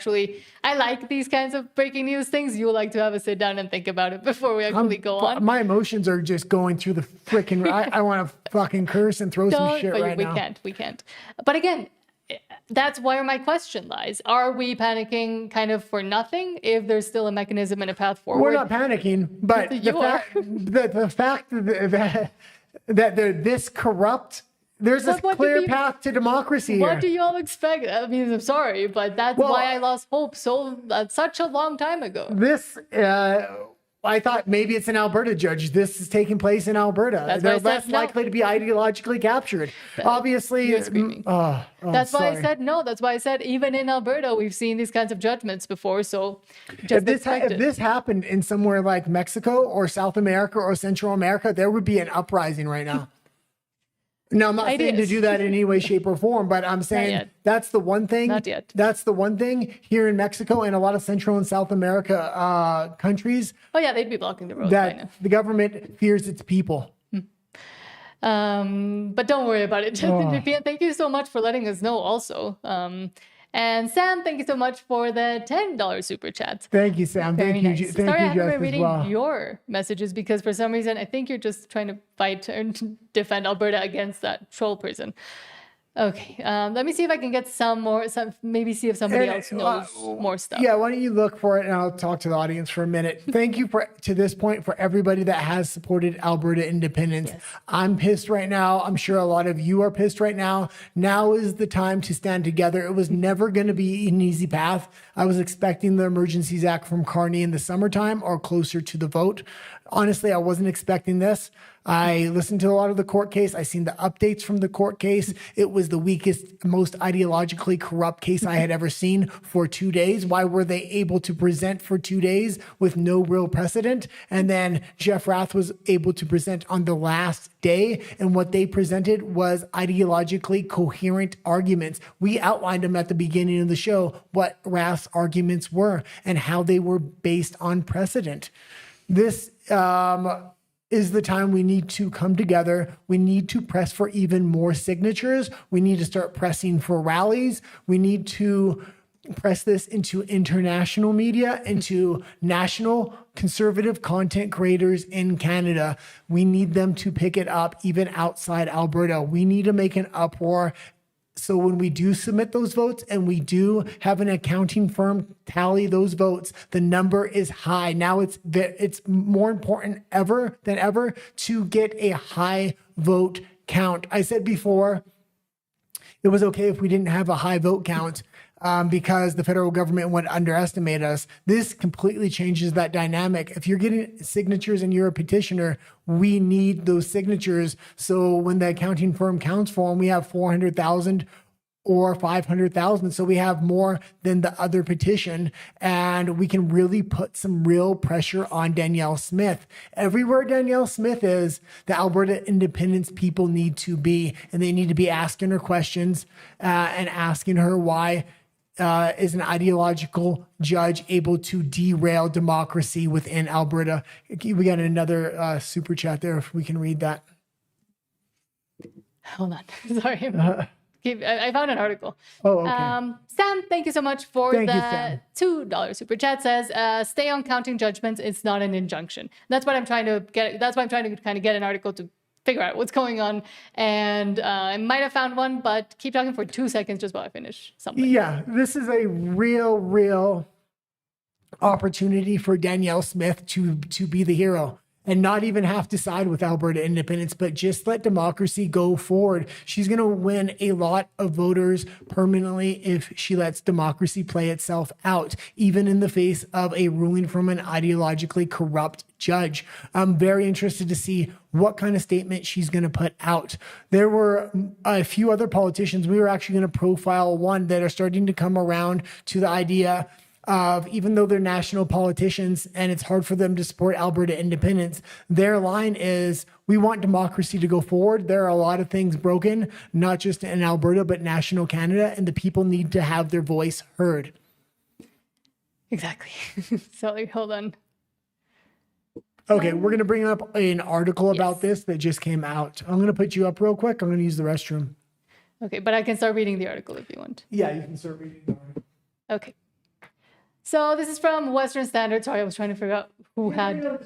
like these kinds of breaking news things. You like to have a sit down and think about it before we actually go on. My emotions are just going through the freaking, I want to fucking curse and throw some shit right now. We can't. But again, that's where my question lies. Are we panicking kind of for nothing if there's still a mechanism and a path forward? We're not panicking, but the fact that they're this corrupt, there's a clear path to democracy here. What do you all expect? I mean, I'm sorry, but that's why I lost hope such a long time ago. I thought maybe it's an Alberta judge. This is taking place in Alberta. They're less likely to be ideologically captured. Obviously, you're screaming. That's why I said no. That's why I said even in Alberta, we've seen these kinds of judgments before. So if this happened in somewhere like Mexico or South America or Central America, there would be an uprising right now. No, I'm not saying to do that in any way, shape, or form, but I'm saying that's the one thing. Not yet. That's the one thing here in Mexico and a lot of Central and South America countries. Oh yeah, they'd be blocking the roads. That the government fears its people. But don't worry about it, Justin. Thank you so much for letting us know. Also. And Sam, thank you so much for the $10 super chat. Thank you, Sam. Very thank you. nice. Thank Sorry, you, I haven't Jeff, been reading well. your messages because for some reason I think you're just trying to fight and defend Alberta against that troll person. Okay, let me see if I can get maybe see if somebody else knows more stuff. Yeah, why don't you look for it and I'll talk to the audience for a minute. Thank you to this point for everybody that has supported Alberta independence. Yes. I'm pissed right now. I'm sure a lot of you are pissed right now. Now is the time to stand together. It was never going to be an easy path. I was expecting the Emergencies Act from Carney in the summertime or closer to the vote. Honestly, I wasn't expecting this. I listened to a lot of the court case. I seen the updates from the court case. It was the weakest, most ideologically corrupt case I had ever seen for 2 days. Why were they able to present for 2 days with no real precedent? And then Jeff Rath was able to present on the last day. And what they presented was ideologically coherent arguments. We outlined them at the beginning of the show, what Rath's arguments were and how they were based on precedent. This is the time we need to come together. We need to press for even more signatures. We need to start pressing for rallies. We need to press this into international media, into national conservative content creators in Canada. We need them to pick it up even outside Alberta. We need to make an uproar. So when we do submit those votes and we do have an accounting firm tally those votes, the number is high. Now it's more important than ever to get a high vote count. I said before, it was okay if we didn't have a high vote count. because the federal government would underestimate us. This completely changes that dynamic. If you're getting signatures and you're a petitioner, we need those signatures. So when the accounting firm counts for them, we have 400,000 or 500,000. So we have more than the other petition, and we can really put some real pressure on Danielle Smith. Everywhere Danielle Smith is, the Alberta independence people need to be, and they need to be asking her questions and asking her why is an ideological judge able to derail democracy within Alberta. We got another super chat there if we can read that. Hold on. Sorry. I found an article. Oh, okay. Sam, thank you so much for Thank you, the Sam. $2 super chat. Says, stay on counting judgments. It's not an injunction. That's what I'm trying to get. That's why I'm trying to kind of get an article to figure out what's going on. And I might have found one, but keep talking for 2 seconds just while I finish something. Yeah, this is a real opportunity for Danielle Smith to be the hero and not even have to side with Alberta independence, but just let democracy go forward. She's going to win a lot of voters permanently if she lets democracy play itself out, even in the face of a ruling from an ideologically corrupt judge. I'm very interested to see what kind of statement she's going to put out. There were a few other politicians. We were actually going to profile one that are starting to come around to the idea of, even though they're national politicians and it's hard for them to support Alberta independence, their line is, we want democracy to go forward. There are a lot of things broken, not just in Alberta, but national Canada, and the people need to have their voice heard. Exactly. Sorry, hold on. Okay, we're going to bring up an article about this that just came out. I'm going to put you up real quick. I'm going to use the restroom. Okay, but I can start reading the article if you want. Yeah, you can start reading the article. Okay. So this is from Western Standard. Sorry, I was trying to figure out who had.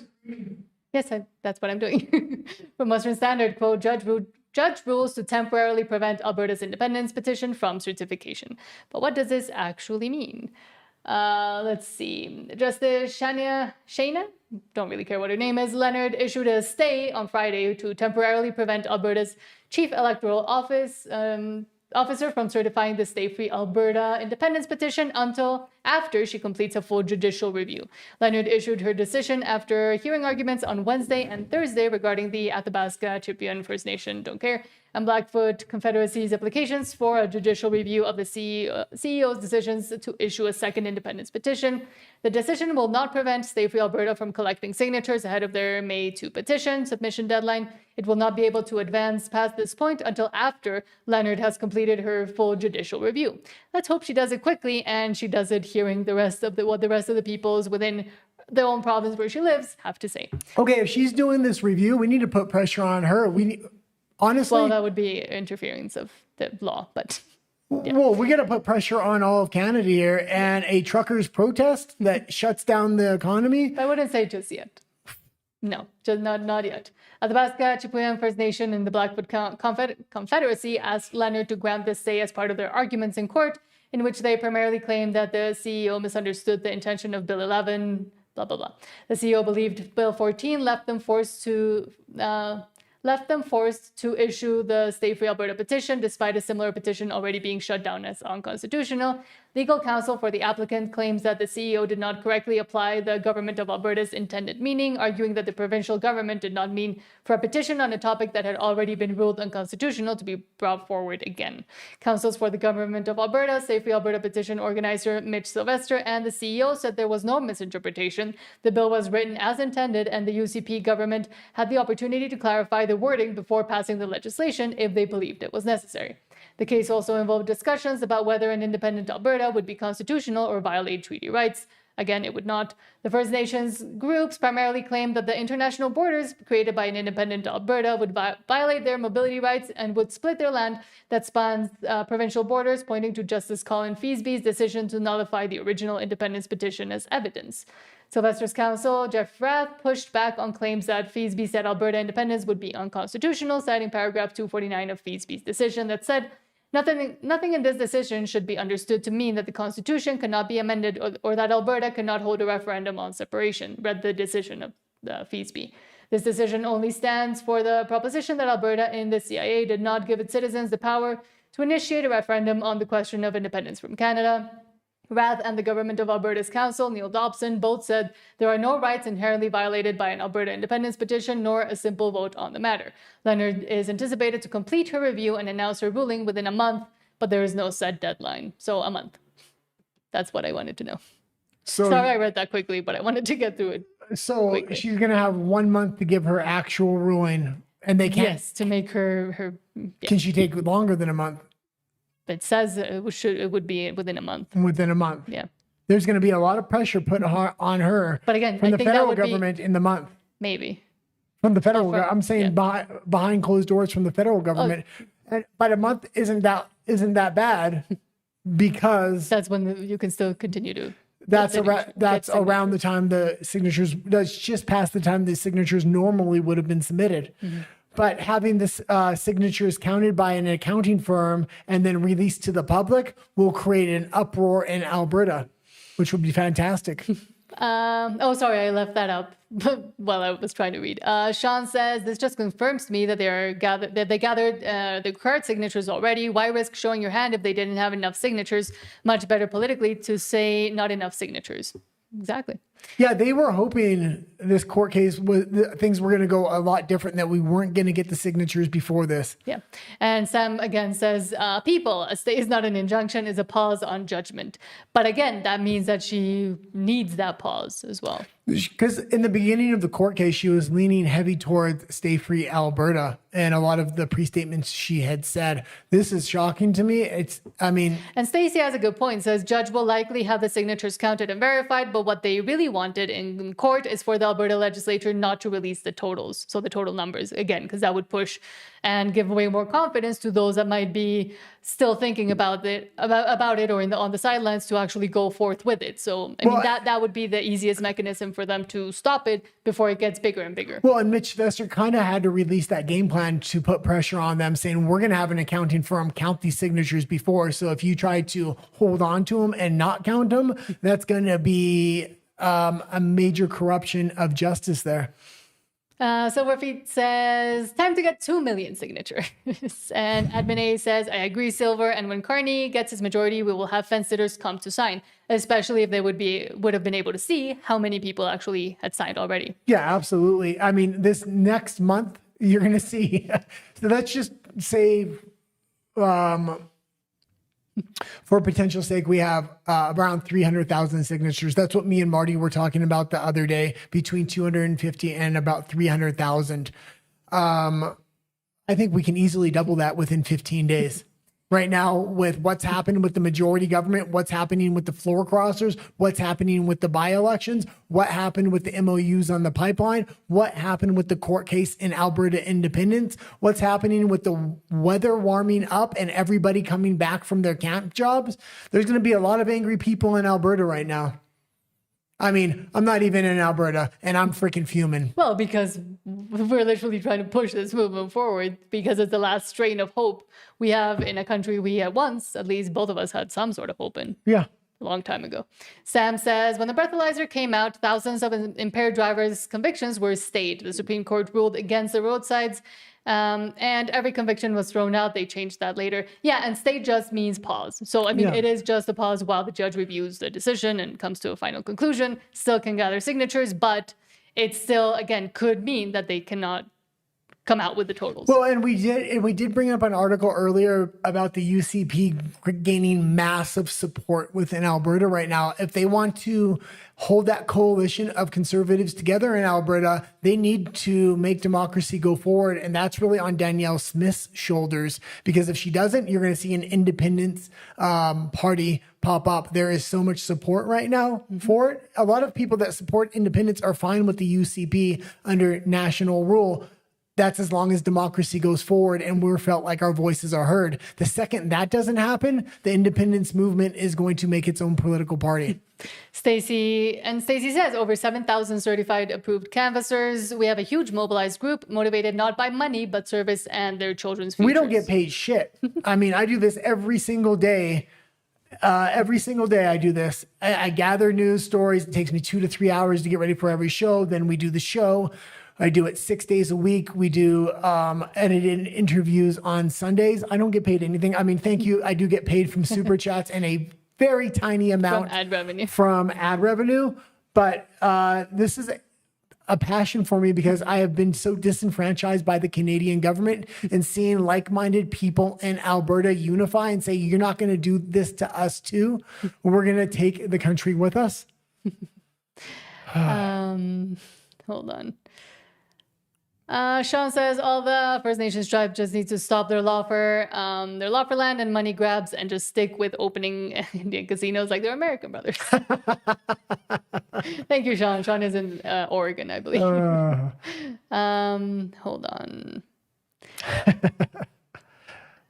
Yes, that's what I'm doing. From Western Standard, quote, judge rules to temporarily prevent Alberta's independence petition from certification. But what does this actually mean? Let's see. Justice Shana, don't really care what her name is, Leonard, issued a stay on Friday to temporarily prevent Alberta's chief electoral officer from certifying the Stay-Free Alberta independence petition until after she completes a full judicial review. Leonard issued her decision after hearing arguments on Wednesday and Thursday regarding the Athabasca, Chippewa First Nation, Don't Care, and Blackfoot Confederacy's applications for a judicial review of the CEO's decisions to issue a second independence petition. The decision will not prevent Stay-Free Alberta from collecting signatures ahead of their May 2 petition submission deadline. It will not be able to advance past this point until after Leonard has completed her full judicial review. Let's hope she does it quickly, and she does it hearing the rest of what the rest of the peoples within their own province where she lives have to say. Okay, if she's doing this review, we need to put pressure on her. Honestly, well, that would be interference of the law, but yeah. Well, we got to put pressure on all of Canada here, and a truckers' protest that shuts down the economy. I wouldn't say just yet. No, just not yet. Athabasca, Chippewa First Nation, and the Blackfoot Confederacy asked Leonard to grant this stay as part of their arguments in court, in which they primarily claimed that the CEO misunderstood the intention of Bill 11, blah, blah, blah. The CEO believed Bill 14 left them forced to issue the Stay-Free Alberta petition, despite a similar petition already being shut down as unconstitutional. Legal counsel for the applicant claims that the CEO did not correctly apply the Government of Alberta's intended meaning, arguing that the provincial government did not mean for a petition on a topic that had already been ruled unconstitutional to be brought forward again. Counsels for the Government of Alberta, Stay-Free Alberta petition organizer Mitch Sylvester, and the CEO said there was no misinterpretation. The bill was written as intended, and the UCP government had the opportunity to clarify the wording before passing the legislation if they believed it was necessary. The case also involved discussions about whether an independent Alberta would be constitutional or violate treaty rights. Again, it would not. The First Nations groups primarily claimed that the international borders created by an independent Alberta would violate their mobility rights and would split their land that spans provincial borders, pointing to Justice Colin Feasby's decision to nullify the original independence petition as evidence. Sylvester's counsel, Jeff Rath, pushed back on claims that Feasby said Alberta independence would be unconstitutional, citing paragraph 249 of Feasby's decision that said, Nothing in this decision should be understood to mean that the Constitution cannot be amended or that Alberta cannot hold a referendum on separation, read the decision of Feasby. This decision only stands for the proposition that Alberta in the CIA did not give its citizens the power to initiate a referendum on the question of independence from Canada. Rath and the government of Alberta's council, Neil Dobson, both said there are no rights inherently violated by an Alberta independence petition nor a simple vote on the matter. Leonard is anticipated to complete her review and announce her ruling within a month, but there is no set deadline. So a month. That's what I wanted to know. So, sorry I read that quickly, but I wanted to get through it. So quickly. she's going to have 1 month to give her actual ruling, and they can't. Yes, to make her yeah. Can she take longer than a month? It says it would be within a month. Within a month. Yeah. There's going to be a lot of pressure put on her. But again, from I the think that federal would government in the month. Maybe. From the federal, I'm saying yeah. behind closed doors from the federal government. And, but a month isn't that bad because that's when you can still continue to. That's around the time the signatures. That's just past the time the signatures normally would have been submitted. Mm-hmm. But having this signatures counted by an accounting firm and then released to the public will create an uproar in Alberta, which would be fantastic. Oh, sorry, I left that up while I was trying to read. Sean says, this just confirms to me that they gathered the correct signatures already. Why risk showing your hand if they didn't have enough signatures? Much better politically to say not enough signatures. Exactly. Yeah, they were hoping this court case things were going to go a lot different, that we weren't going to get the signatures before this. Yeah. And Sam again says, people, a stay is not an injunction, is a pause on judgment. But again, that means that she needs that pause as well. Because in the beginning of the court case, she was leaning heavy towards Stay Free Alberta, and a lot of the pre-statements she had said. This is shocking to me. And Stacey has a good point. Says judge will likely have the signatures counted and verified, but what they really wanted in court is for the Alberta legislature not to release the totals, so the total numbers, again, because that would push and give away more confidence to those that might be still thinking about it or on the sidelines to actually go forth with it. So I mean that would be the easiest mechanism for them to stop it before it gets bigger and bigger. Well, and Mitch Vester kind of had to release that game plan to put pressure on them, saying we're going to have an accounting firm count these signatures before. So if you try to hold on to them and not count them, that's going to be a major corruption of justice there. Silverfeet says, time to get 2 million signatures. And Admin A says, I agree, Silver. And when Carney gets his majority, we will have fence sitters come to sign, especially if they would have been able to see how many people actually had signed already. Yeah, absolutely. I mean, this next month, you're going to see. So let's just say, for potential sake, we have around 300,000 signatures. That's what me and Marty were talking about the other day, between 250 and about 300,000. I think we can easily double that within 15 days. Right now, with what's happened with the majority government, what's happening with the floor crossers, what's happening with the by-elections, what happened with the MOUs on the pipeline, what happened with the court case in Alberta independence, what's happening with the weather warming up and everybody coming back from their camp jobs. There's going to be a lot of angry people in Alberta right now. I mean, I'm not even in Alberta, and I'm freaking fuming. Well, because we're literally trying to push this movement forward because it's the last strain of hope we have in a country we at once, at least both of us, had some sort of hope in. Yeah. A long time ago. Sam says, when the breathalyzer came out, thousands of impaired drivers' convictions were stayed. The Supreme Court ruled against the roadsides, and every conviction was thrown out. They changed that later. Yeah, and stay just means pause. So, I mean, It is just a pause while the judge reviews the decision and comes to a final conclusion. Still can gather signatures, but it still, again, could mean that they cannot come out with the totals. Well, and we did bring up an article earlier about the UCP gaining massive support within Alberta right now. If they want to hold that coalition of conservatives together in Alberta, they need to make democracy go forward. And that's really on Danielle Smith's shoulders, because if she doesn't, you're going to see an independence party pop up. There is so much support right now for it. A lot of people that support independence are fine with the UCP under national rule. That's as long as democracy goes forward and we're felt like our voices are heard. The second that doesn't happen, the independence movement is going to make its own political party. Stacey says over 7,000 certified approved canvassers. We have a huge mobilized group motivated not by money, but service and their children's futures. We don't get paid shit. I mean, I do this every single day. Every single day I do this. I gather news stories. It takes me 2 to 3 hours to get ready for every show. Then we do the show. I do it 6 days a week. We do edited interviews on Sundays. I don't get paid anything. I mean, thank you. I do get paid from super chats and a very tiny amount from ad revenue. But this is a passion for me because I have been so disenfranchised by the Canadian government, and seeing like-minded people in Alberta unify and say, you're not going to do this to us too. We're going to take the country with us. Hold on. Sean says all the First Nations tribes just need to stop their law for land and money grabs and just stick with opening Indian casinos like their American brothers. Thank you, Sean. Sean is in Oregon, I believe. Hold on.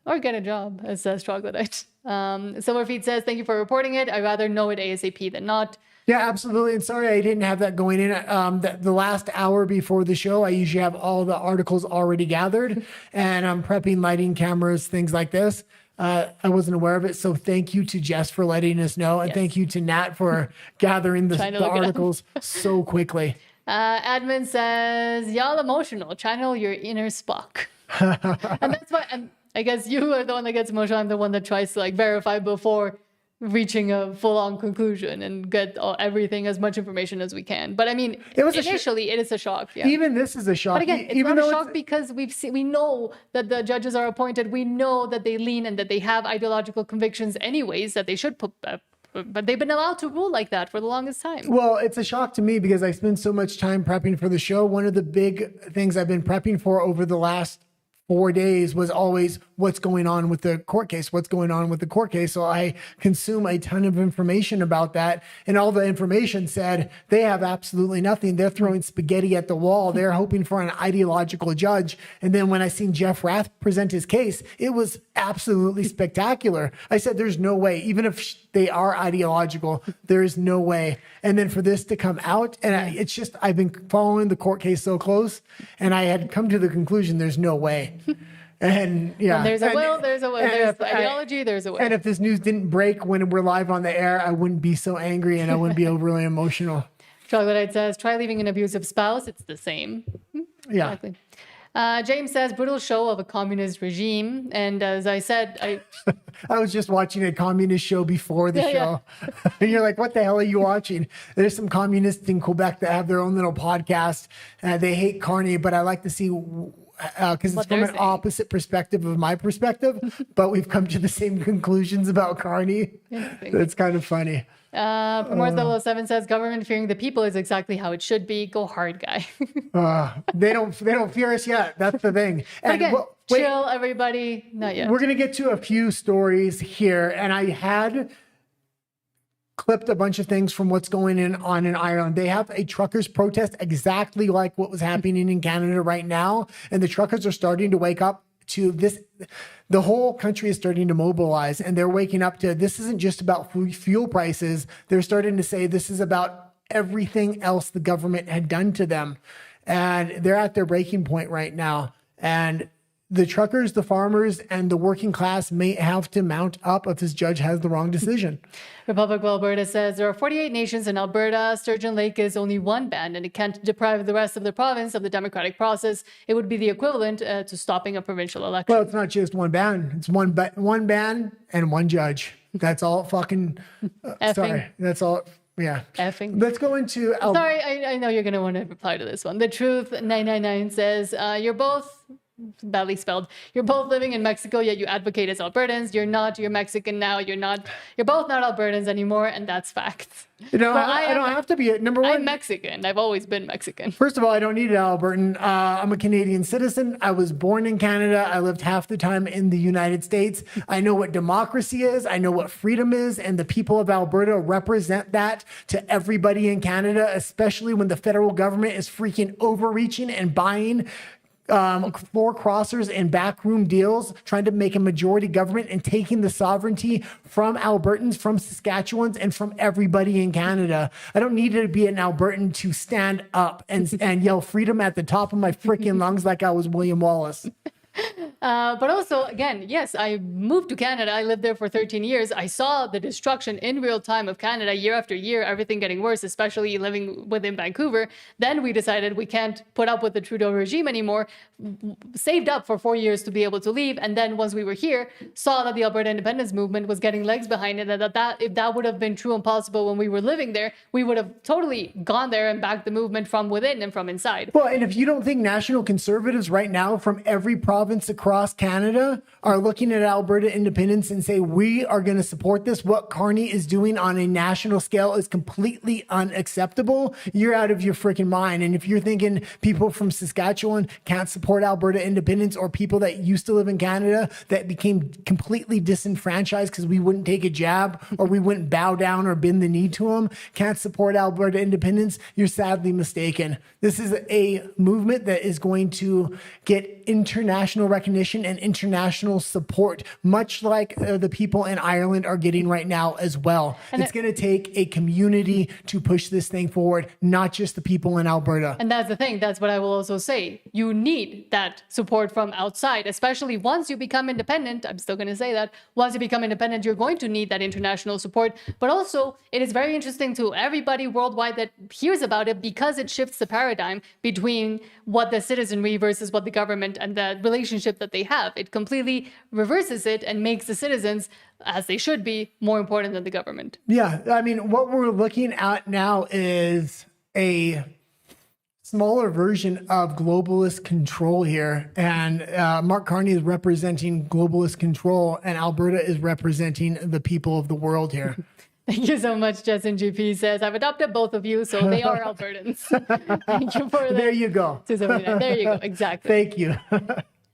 Or get a job, as says Troglodyte. Silverfeet says, thank you for reporting it. I'd rather know it ASAP than not. Yeah, absolutely. And sorry, I didn't have that going in. The last hour before the show, I usually have all the articles already gathered, and I'm prepping lighting, cameras, things like this. I wasn't aware of it. So thank you to Jess for letting us know. And thank you to Nat for gathering the articles so quickly. Admin says, y'all emotional. Channel your inner Spock. And that's why, and I guess you are the one that gets emotional. I'm the one that tries to like verify before reaching a full-on conclusion and get everything, as much information as we can. But I mean, initially, it is a shock. Yeah. Even this is a shock. But again, it's not a shock because we know that the judges are appointed. We know that they lean and that they have ideological convictions anyways, that they should put but they've been allowed to rule like that for the longest time. Well, it's a shock to me because I spend so much time prepping for the show. One of the big things I've been prepping for over the last 4 days was always what's going on with the court case, So I consume a ton of information about that. And all the information said they have absolutely nothing. They're throwing spaghetti at the wall. They're hoping for an ideological judge. And then when I seen Jeff Rath present his case, it was absolutely spectacular. I said, there's no way, even if they are ideological, there is no way. And then for this to come out, and it's just, I've been following the court case so close, and I had come to the conclusion, there's no way. And yeah, when there's a will, there's a will. There's ideology, there's a will. And if this news didn't break when we're live on the air, I wouldn't be so angry and I wouldn't be overly emotional. Troglodyte says, try leaving an abusive spouse. It's the same. Yeah. Exactly. James says, brutal show of a communist regime. And as I said, I was just watching a communist show before the show. And you're like, what the hell are you watching? There's some communists in Quebec that have their own little podcast. They hate Carney, but I like to see, because it's from an opposite perspective of my perspective, but we've come to the same conclusions about Carney. It's kind of funny. Morse 007 says, government fearing the people is exactly how it should be. Go hard, guy. They don't fear us yet. That's the thing. And again, chill, everybody. Not yet. We're going to get to a few stories here. And I had clipped a bunch of things from what's going on in Ireland. They have a truckers protest exactly like what was happening in Canada right now. And the truckers are starting to wake up to this. The whole country is starting to mobilize, and they're waking up to this isn't just about fuel prices. They're starting to say this is about everything else the government had done to them. And they're at their breaking point right now. And the truckers, the farmers, and the working class may have to mount up if this judge has the wrong decision. Republic of Alberta says there are 48 nations in Alberta. Sturgeon Lake is only one band, and it can't deprive the rest of the province of the democratic process. It would be the equivalent to stopping a provincial election. Well, it's not just one band. It's one band and one judge. That's all fucking... sorry. That's all... Yeah. Effing. Let's go into... Sorry, I know you're going to want to reply to this one. The Truth 999 says, you're both... badly spelled. You're both living in Mexico, yet you advocate as Albertans. You're not. You're Mexican now. You're both not Albertans anymore, and that's facts. You know, I don't have to be number one. I'm Mexican. I've always been Mexican. First of all, I don't need an Albertan. I'm a Canadian citizen. I was born in Canada. I lived half the time in the United States. I know what democracy is. I know what freedom is, and the people of Alberta represent that to everybody in Canada, especially when the federal government is freaking overreaching and buying floor crossers and backroom deals, trying to make a majority government and taking the sovereignty from Albertans, from Saskatchewans, and from everybody in Canada. I don't need to be an Albertan to stand up and yell freedom at the top of my freaking lungs like I was William Wallace. But also, again, yes, I moved to Canada. I lived there for 13 years. I saw the destruction in real time of Canada year after year, everything getting worse, especially living within Vancouver. Then we decided we can't put up with the Trudeau regime anymore, saved up for 4 years to be able to leave. And then once we were here, saw that the Alberta independence movement was getting legs behind it, and that if that would have been true and possible when we were living there, we would have totally gone there and backed the movement from within and from inside. Well, and if you don't think national conservatives right now from every province across Canada are looking at Alberta independence and say, we are going to support this, what Carney is doing on a national scale is completely unacceptable, you're out of your freaking mind. And if you're thinking people from Saskatchewan can't support Alberta independence, or people that used to live in Canada that became completely disenfranchised because we wouldn't take a jab or we wouldn't bow down or bend the knee to them, can't support Alberta independence, you're sadly mistaken. This is a movement that is going to get international recognition and international support, much like the people in Ireland are getting right now as well. And it's going to take a community to push this thing forward, not just the people in Alberta. And that's the thing. That's what I will also say. You need that support from outside, especially once you become independent. I'm still going to say that. Once you become independent, you're going to need that international support. But also, it is very interesting to everybody worldwide that hears about it, because it shifts the paradigm between what the citizenry versus what the government and the relationship that they have. It completely reverses it and makes the citizens, as they should be, more important than the government. Yeah, I mean, what we're looking at now is a smaller version of globalist control here. And Mark Carney is representing globalist control, and Alberta is representing the people of the world here. Thank you so much. Justin GP says, I've adopted both of you, so they are Albertans. Thank you for that. There you go. There you go. Exactly. Thank you.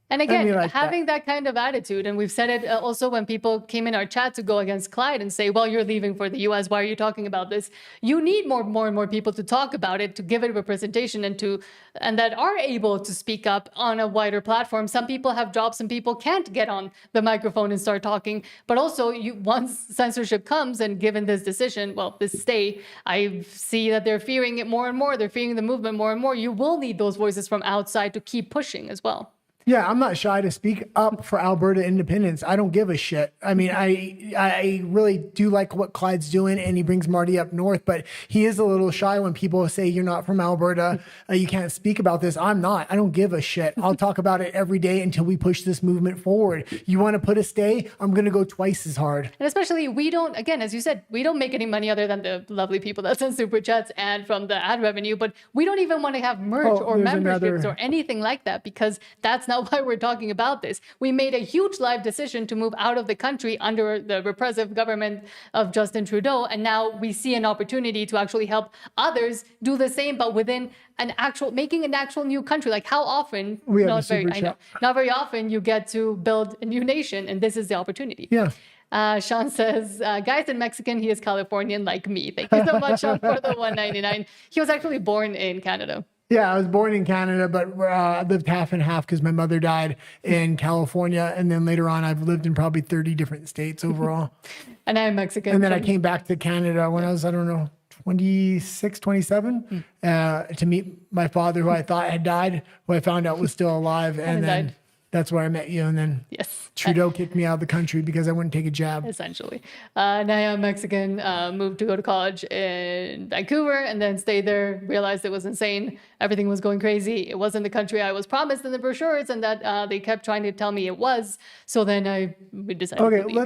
And again, having that kind of attitude, and we've said it also when people came in our chat to go against Clyde and say, well, you're leaving for the US, why are you talking about this? You need more and more people to talk about it, to give it representation, and that are able to speak up on a wider platform. Some people have jobs, some people can't get on the microphone and start talking. But also, once censorship comes, and given this decision, well, this stay, I see that they're fearing it more and more. They're fearing the movement more and more. You will need those voices from outside to keep pushing as well. Yeah, I'm not shy to speak up for Alberta independence. I don't give a shit. I mean, I really do like what Clyde's doing, and he brings Marty up north, but he is a little shy when people say you're not from Alberta, you can't speak about this. I'm not. I don't give a shit. I'll talk about it every day until we push this movement forward. You want to put a stay? I'm going to go twice as hard. And especially, we don't, again, as you said, we don't make any money other than the lovely people that send super chats and from the ad revenue, but we don't even want to have merch or memberships or anything like that, because that's not why we're talking about this. We made a huge life decision to move out of the country under the repressive government of Justin Trudeau, and now we see an opportunity to actually help others do the same, but within making an actual new country. Like, how often? Not very often you get to build a new nation, and this is the opportunity. Yeah. Sean says, guys in Mexican, he is Californian like me. Thank you so much, Sean, for the $1.99. He was actually born in Canada. Yeah, I was born in Canada, but I lived half and half because my mother died in California. And then later on, I've lived in probably 30 different states overall. And I'm Mexican. And then I came back to Canada when I was, 26, 27, to meet my father, who I thought had died, who I found out was still alive. And then that's where I met you. And then Trudeau kicked me out of the country because I wouldn't take a jab. Essentially. Now I'm Mexican, moved to go to college in Vancouver, and then stayed there, realized it was insane. Everything was going crazy. It wasn't the country I was promised in the brochures, and that they kept trying to tell me it was. So then we decided to leave.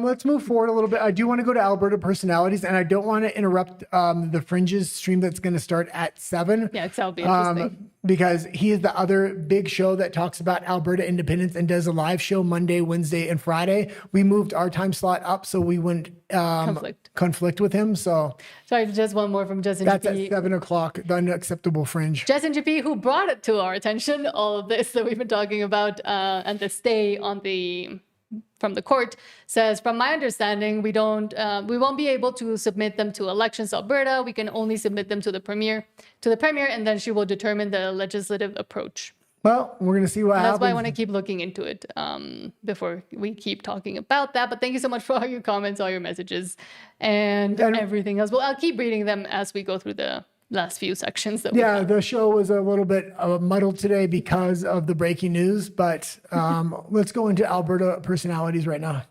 Let's move forward a little bit. I do want to go to Alberta Personalities, and I don't want to interrupt the Fringes stream that's going to start at 7. Yeah, that'll be interesting. Because he is the other big show that talks about Alberta independence and does a live show Monday, Wednesday, and Friday. We moved our time slot up so we wouldn't conflict with him. So sorry, just one more from Justin that's GP. At 7 o'clock, the unacceptable fringe. Justin GP, who brought it to our attention, all of this that we've been talking about, and the stay from the court, says, from my understanding, we won't be able to submit them to Elections Alberta. We can only submit them to the premier, and then she will determine the legislative approach. Well, we're going to see what happens. That's why I want to keep looking into it before we keep talking about that. But thank you so much for all your comments, all your messages, and everything else. Well, I'll keep reading them as we go through the last few sections that we Yeah, have. the show was a little bit muddled today because of the breaking news, but let's go into Alberta personalities right now.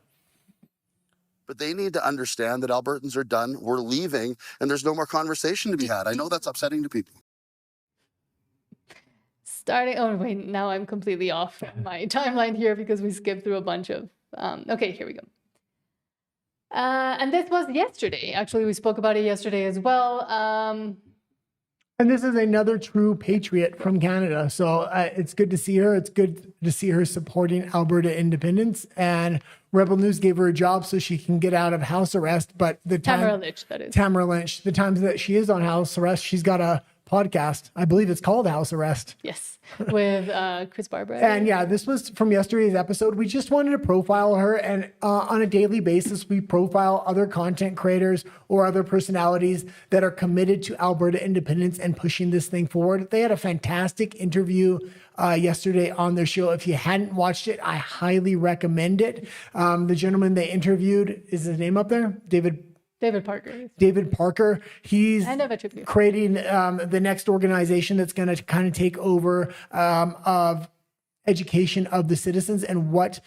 But they need to understand that Albertans are done. We're leaving, and there's no more conversation to be had. I know that's upsetting to people. Oh, wait, now I'm completely off my timeline here because we skipped through a bunch of. Okay, here we go. And this was yesterday. Actually, we spoke about it yesterday as well. And this is another true patriot from Canada. So it's good to see her. It's good to see her supporting Alberta independence. And Rebel News gave her a job so she can get out of house arrest. But the time, Tamara Lynch, that is. Tamara Lynch, the times that she is on house arrest, she's got a podcast. I believe it's called House Arrest. Yes, with Chris Barbara. And yeah, this was from yesterday's episode. We just wanted to profile her, and on a daily basis, we profile other content creators or other personalities that are committed to Alberta independence and pushing this thing forward. They had a fantastic interview yesterday on their show. If you hadn't watched it, I highly recommend it. The gentleman they interviewed, is his name up there? David Parker. He's creating the next organization that's going to kind of take over of education of the citizens and what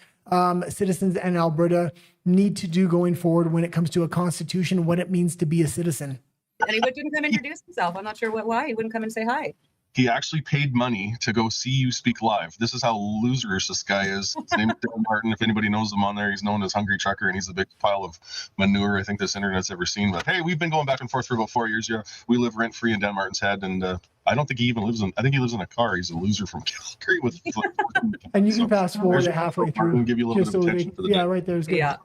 citizens in Alberta need to do going forward when it comes to a constitution, what it means to be a citizen. And he didn't come introduce himself. I'm not sure why. He wouldn't come and say hi. He actually paid money to go see you speak live. This is how loserish this guy is. His name is Dan Martin. If anybody knows him on there, he's known as Hungry Trucker, and he's a big pile of manure I think this internet's ever seen. But hey, we've been going back and forth for about 4 years here. We live rent-free in Dan Martin's head, and I don't think he even lives in, I think he lives in a car. He's a loser from Calgary with and you can fast forward it halfway through. And give you a little bit of attention for the day. Right there's good. Yeah.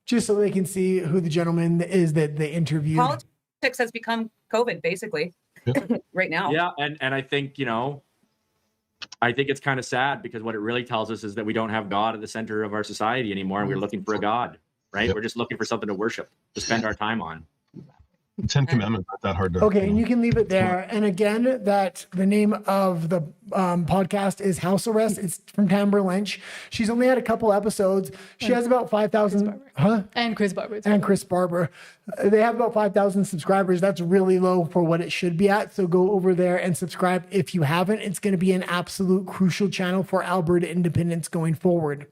Just so they can see who the gentleman is that they interviewed. Politics has become COVID, basically. Right now. Yeah, and I think, I think it's kind of sad because what it really tells us is that we don't have God at the center of our society anymore, and we're looking for a God, right? Yep. We're just looking for something to worship, to spend our time on. 10 Commandments aren't that hard to. Okay, and you can leave it there. And again, that the name of the podcast is House Arrest. It's from Tamara Lynch. She's only had a couple episodes. She has about 5,000. And Chris Barber. And Chris Barber. They have about 5,000 subscribers. That's really low for what it should be at. So go over there and subscribe if you haven't. It's going to be an absolute crucial channel for Alberta independence going forward.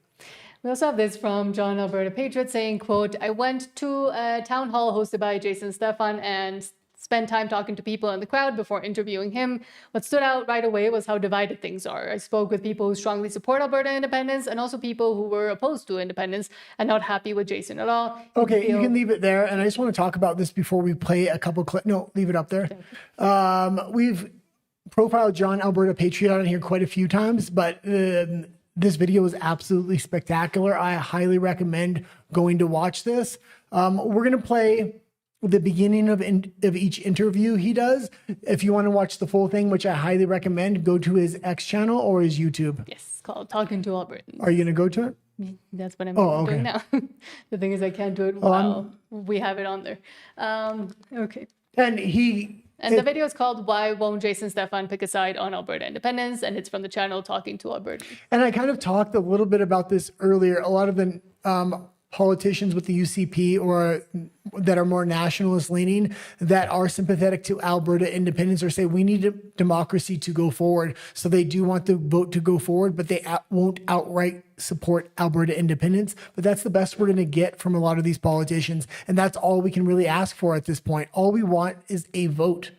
We also have this from John Alberta Patriot saying, quote, I went to a town hall hosted by Jason Stefan and spent time talking to people in the crowd before interviewing him. What stood out right away was how divided things are. I spoke with people who strongly support Alberta independence and also people who were opposed to independence and not happy with Jason at all. Okay, you can leave it there. And I just want to talk about this before we play a couple clips. No, leave it up there. We've profiled John Alberta Patriot on here quite a few times, but this video is absolutely spectacular. I highly recommend going to watch this. We're going to play the beginning of each interview he does. If you want to watch the full thing, which I highly recommend, go to his X channel or his YouTube. Yes, called Talking to Albertans. Are you going to go to it? That's what I'm doing now. The thing is, I can't do it while we have it on there. Okay. And the video is called Why Won't Jason Stefan Pick a Side on Alberta Independence? And it's from the channel Talking to Alberta. And I kind of talked a little bit about this earlier. A lot of the politicians with the UCP or that are more nationalist leaning that are sympathetic to Alberta independence or say we need a democracy to go forward. So they do want the vote to go forward, but they won't outright support Alberta independence. But that's the best we're going to get from a lot of these politicians. And that's all we can really ask for at this point. All we want is a vote.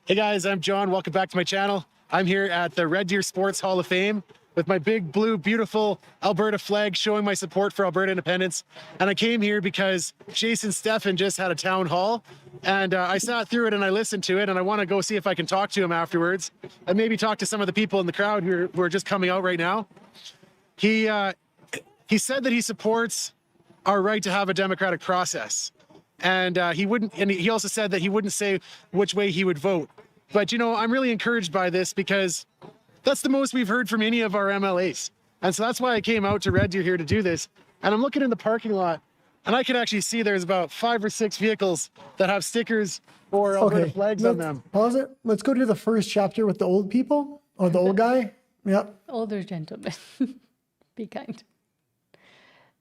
Hey guys, I'm John. Welcome back to my channel. I'm here at the Red Deer Sports Hall of Fame with my big blue, beautiful Alberta flag showing my support for Alberta independence. And I came here because Jason Stefan just had a town hall and I sat through it and I listened to it and I want to go see if I can talk to him afterwards and maybe talk to some of the people in the crowd who are just coming out right now. He said that he supports our right to have a democratic process. And he also said that he wouldn't say which way he would vote. But, I'm really encouraged by this because that's the most we've heard from any of our MLAs. And so that's why I came out to Red Deer here to do this. And I'm looking in the parking lot and I can actually see there's about 5 or 6 vehicles that have stickers or Alberta flags on them. Pause it. Let's go to the first chapter with the old people or the old guy. Yep. Older gentleman. Be kind.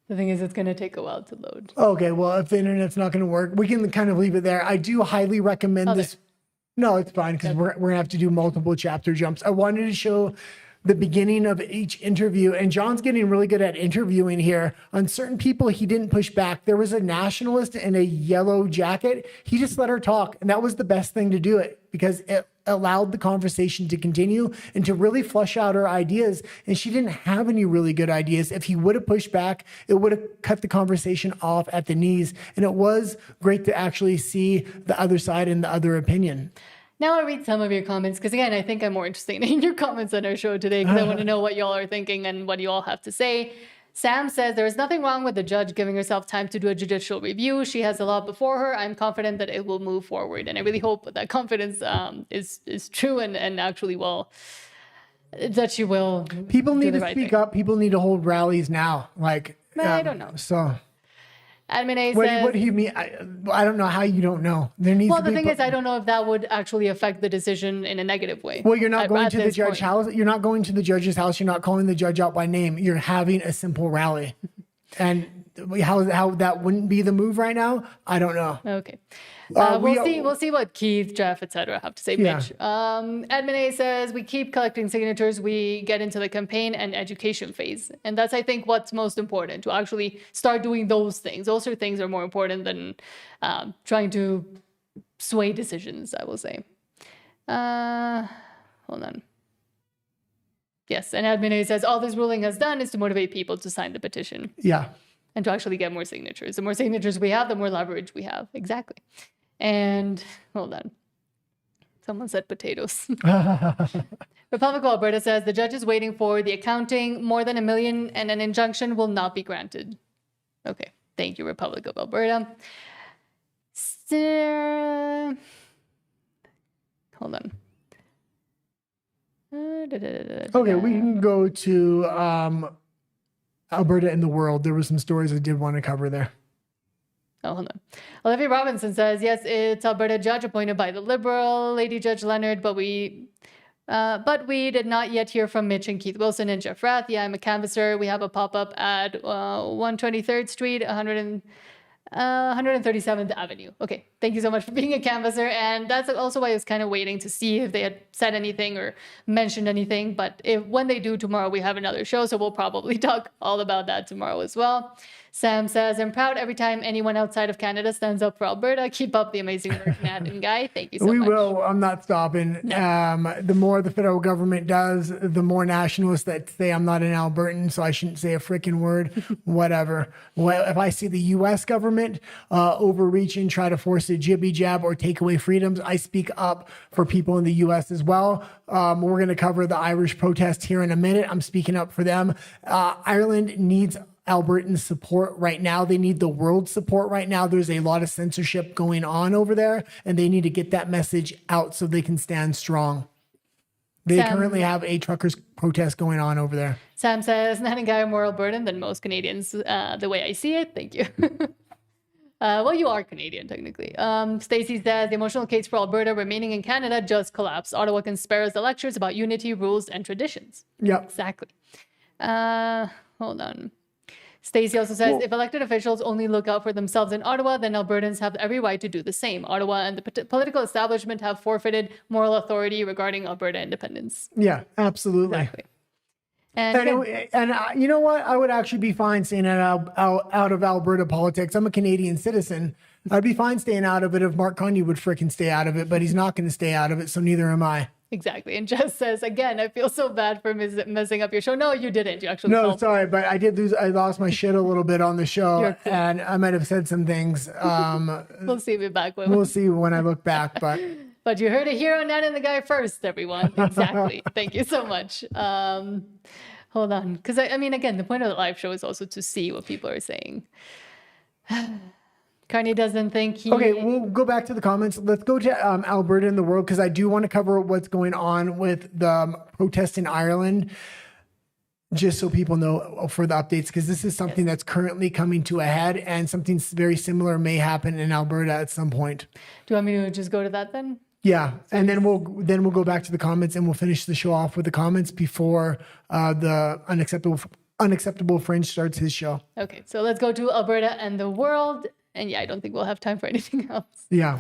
The thing is, it's going to take a while to load. Okay, well, if the internet's not going to work, we can kind of leave it there. I do highly recommend this. No, it's fine because we're going to have to do multiple chapter jumps. I wanted to show the beginning of each interview, and John's getting really good at interviewing here. On certain people, he didn't push back. There was a nationalist in a yellow jacket. He just let her talk, and that was the best thing to do it because it allowed the conversation to continue and to really flush out her ideas. And she didn't have any really good ideas. If he would have pushed back, it would have cut the conversation off at the knees. And it was great to actually see the other side and the other opinion. Now I'll read some of your comments because, again, I think I'm more interested in your comments on our show today because I want to know what y'all are thinking and what you all have to say. Sam says, there is nothing wrong with the judge giving herself time to do a judicial review. She has a lot before her. I'm confident that it will move forward. And I really hope that confidence is true and actually will, that she will. People need to speak up. People need to hold rallies now. Like, I don't know. So. Admin A says, what do you mean? I don't know how you don't know. There needs well, to the be thing is, I don't know if that would actually affect the decision in a negative way. Well, you're not going to the judge's house. You're not going to the judge's house. You're not calling the judge out by name. You're having a simple rally. And how that wouldn't be the move right now, I don't know. Okay. We'll see what Keith, Jeff, etc. have to say. Yeah. Mitch. Admin A says, we keep collecting signatures. We get into the campaign and education phase. And that's, I think, what's most important, to actually start doing those things. Those are things that are more important than trying to sway decisions, I will say. Hold on. Yes, and Admin A says, all this ruling has done is to motivate people to sign the petition. Yeah. And to actually get more signatures. The more signatures we have, the more leverage we have. Exactly. And hold on. Someone said potatoes. Republic of Alberta says the judge is waiting for the accounting. More than $1 million and an injunction will not be granted. Okay. Thank you, Republic of Alberta. Hold on. Okay, we can go to Alberta and the World. There were some stories I did want to cover there. Oh, hold on. Olivia Robinson says, yes, it's Alberta judge appointed by the Liberal, Lady Judge Leonard, but we did not yet hear from Mitch and Keith Wilson and Jeff Rath. Yeah, I'm a canvasser. We have a pop-up at 123rd Street, 137th Avenue. Okay, thank you so much for being a canvasser. And that's also why I was kind of waiting to see if they had said anything or mentioned anything. But when they do tomorrow, we have another show, so we'll probably talk all about that tomorrow as well. Sam says, I'm proud every time anyone outside of Canada stands up for Alberta. Keep up the amazing work, Nat and Guy. Thank you so much. We will. I'm not stopping. No. The more the federal government does, the more nationalists that say I'm not an Albertan, so I shouldn't say a freaking word. Whatever. Well, if I see the U.S. government overreach and try to force a jibby jab or take away freedoms, I speak up for people in the U.S. as well. We're going to cover the Irish protest here in a minute. I'm speaking up for them. Ireland needs Albertan support right now. They need the world support right now. There's a lot of censorship going on over there, and they need to get that message out so they can stand strong. They currently have a truckers protest going on over there. Sam says, Nat and Guy are more Albertan than most Canadians, the way I see it. Thank you. Well, you are Canadian, technically. Stacey says, the emotional case for Alberta remaining in Canada just collapsed. Ottawa can spare us the lectures about unity, rules, and traditions. Yep. Exactly. Hold on. Stacey also says, if elected officials only look out for themselves in Ottawa, then Albertans have every right to do the same. Ottawa and the political establishment have forfeited moral authority regarding Alberta independence. Yeah, absolutely. Exactly. And you know what? I would actually be fine staying out of Alberta politics. I'm a Canadian citizen. I'd be fine staying out of it if Mark Carney would frickin' stay out of it, but he's not going to stay out of it, so neither am I. Exactly. And Jess says, again, I feel so bad for messing up your show. No, you didn't. You actually No, sorry, but I lost my shit a little bit on the show, and I might have said some things. We'll see you back. We'll see when I look back, but... But you heard it here on Nat and the Guy first, everyone. Exactly. Thank you so much. Hold on. Because, I mean, again, the point of the live show is also to see what people are saying. Carney doesn't think he... Okay, we'll go back to the comments. Let's go to Alberta and the World, because I do want to cover what's going on with the protest in Ireland, just so people know for the updates, because this is something that's currently coming to a head, and something very similar may happen in Alberta at some point. Do you want me to just go to that then? Yeah, and then we'll go back to the comments, and we'll finish the show off with the comments before the unacceptable Unacceptable Fringe starts his show. Okay, so let's go to Alberta and the World. And yeah, I don't think we'll have time for anything else. Yeah.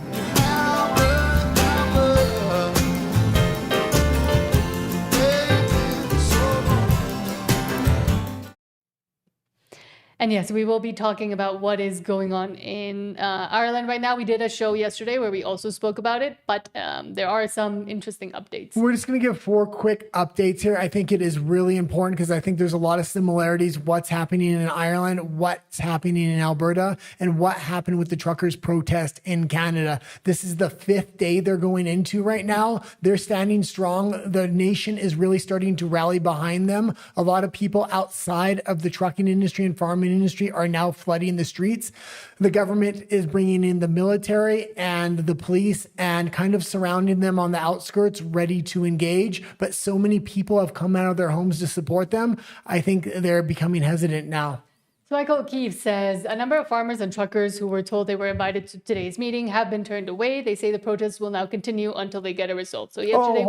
And yes, we will be talking about what is going on in Ireland right now. We did a show yesterday where we also spoke about it, but there are some interesting updates. We're just going to give 4 quick updates here. I think it is really important because I think there's a lot of similarities. What's happening in Ireland, what's happening in Alberta, and what happened with the truckers' protest in Canada. This is the 5th day they're going into right now. They're standing strong. The nation is really starting to rally behind them. A lot of people outside of the trucking industry and farming industry are now flooding the streets. The government is bringing in the military and the police and kind of surrounding them on the outskirts, ready to engage. But so many people have come out of their homes to support them. I think they're becoming hesitant now. So Michael Keefe says, a number of farmers and truckers who were told they were invited to today's meeting have been turned away. They say the protests will now continue until they get a result. So yesterday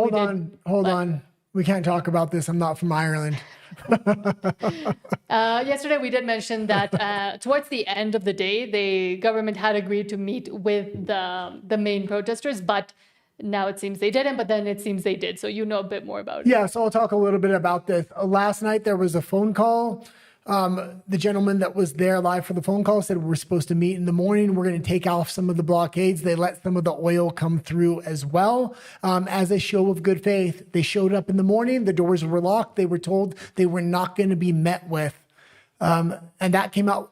Hold on. We can't talk about this. I'm not from Ireland. Yesterday, we did mention that towards the end of the day, the government had agreed to meet with the main protesters, but now it seems they didn't, but then it seems they did. So you know a bit more about it. Yeah, so I'll talk a little bit about this. Last night, there was a phone call. The gentleman that was there live for the phone call said we're supposed to meet in the morning. We're going to take off some of the blockades. They let some of the oil come through as well. As a show of good faith, they showed up in the morning. The doors were locked. They were told they were not going to be met with. And that came out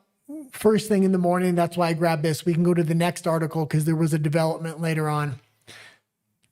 first thing in the morning. That's why I grabbed this. We can go to the next article because there was a development later on.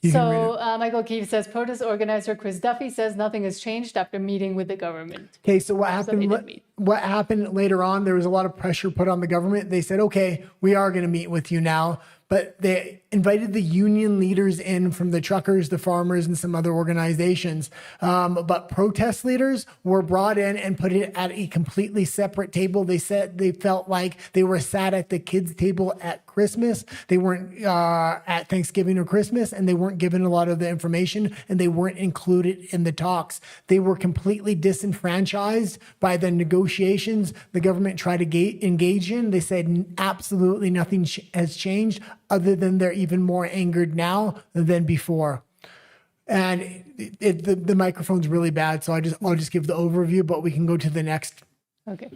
So Michael Keefe says protest organizer Chris Duffy says nothing has changed after meeting with the government. Okay, so what happened? What happened later on? There was a lot of pressure put on the government. They said, "Okay, we are going to meet with you now," but they invited the union leaders in from the truckers, the farmers, and some other organizations. But protest leaders were brought in and put it at a completely separate table. They said they felt like they were sat at the kids' table at Christmas. They weren't at Thanksgiving or Christmas, and they weren't given a lot of the information, and they weren't included in the talks. They were completely disenfranchised by the negotiations the government tried to engage in. They said absolutely nothing has changed other than they're even more angered now than before. And the microphone's really bad, so I'll just give the overview, but we can go to the next. Okay.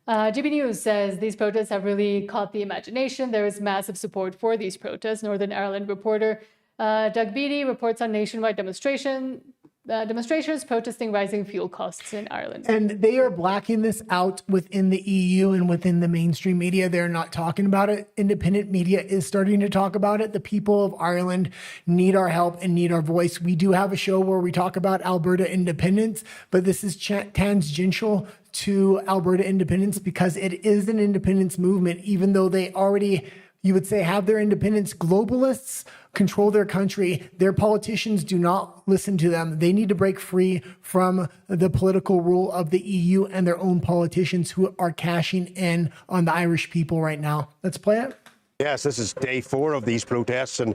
GB News says these protests have really caught the imagination. There is massive support for these protests. Northern Ireland reporter Doug Beattie reports on nationwide demonstrations protesting rising fuel costs in Ireland. And they are blacking this out within the EU and within the mainstream media. They're not talking about it. Independent media is starting to talk about it. The people of Ireland need our help and need our voice. We do have a show where we talk about Alberta independence, but this is tangential to Alberta independence because it is an independence movement, even though they already, you would say, have their independence. Globalists control their country. Their politicians do not listen to them. They need to break free from the political rule of the EU and their own politicians who are cashing in on the Irish people right now. Let's play it. Yes, this is day 4 of these protests, and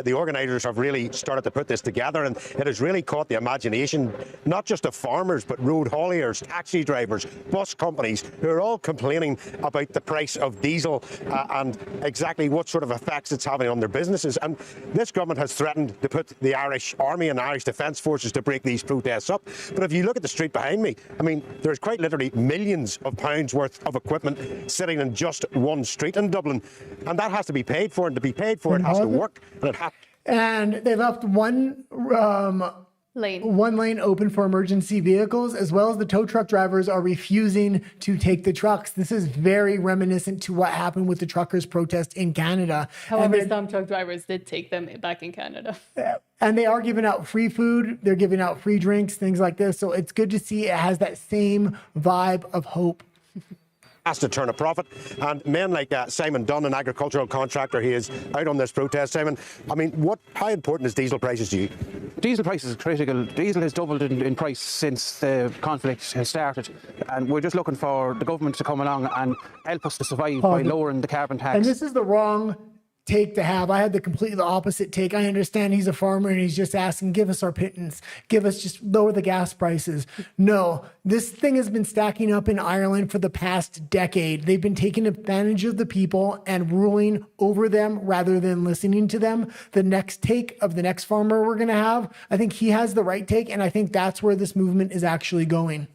the organisers have really started to put this together, and it has really caught the imagination, not just of farmers, but road hauliers, taxi drivers, bus companies, who are all complaining about the price of diesel and exactly what sort of effects it's having on their businesses. And this government has threatened to put the Irish Army and Irish Defence Forces to break these protests up. But if you look at the street behind me, I mean, there's quite literally millions of pounds worth of equipment sitting in just one street in Dublin. And that has to be paid for, and to be paid for, it has to work. And they left one lane open for emergency vehicles, as well as the tow truck drivers are refusing to take the trucks. This is very reminiscent to what happened with the truckers' protest in Canada. However, some truck drivers did take them back in Canada. And they are giving out free food. They're giving out free drinks, things like this. So it's good to see it has that same vibe of hope. Has to turn a profit, and men like Simon Dunn, an agricultural contractor, he is out on this protest. Simon, I mean, how important is diesel prices to you? Diesel prices is critical. Diesel has doubled in price since the conflict has started, and we're just looking for the government to come along and help us to survive by lowering the carbon tax. And this is the wrong take to have. I had the completely opposite take. I understand he's a farmer and he's just asking, give us our pittance, give us, just lower the gas prices. No, this thing has been stacking up in Ireland for the past decade. They've been taking advantage of the people and ruling over them rather than listening to them. The next take of the next farmer we're going to have, I think he has the right take, and I think that's where this movement is actually going.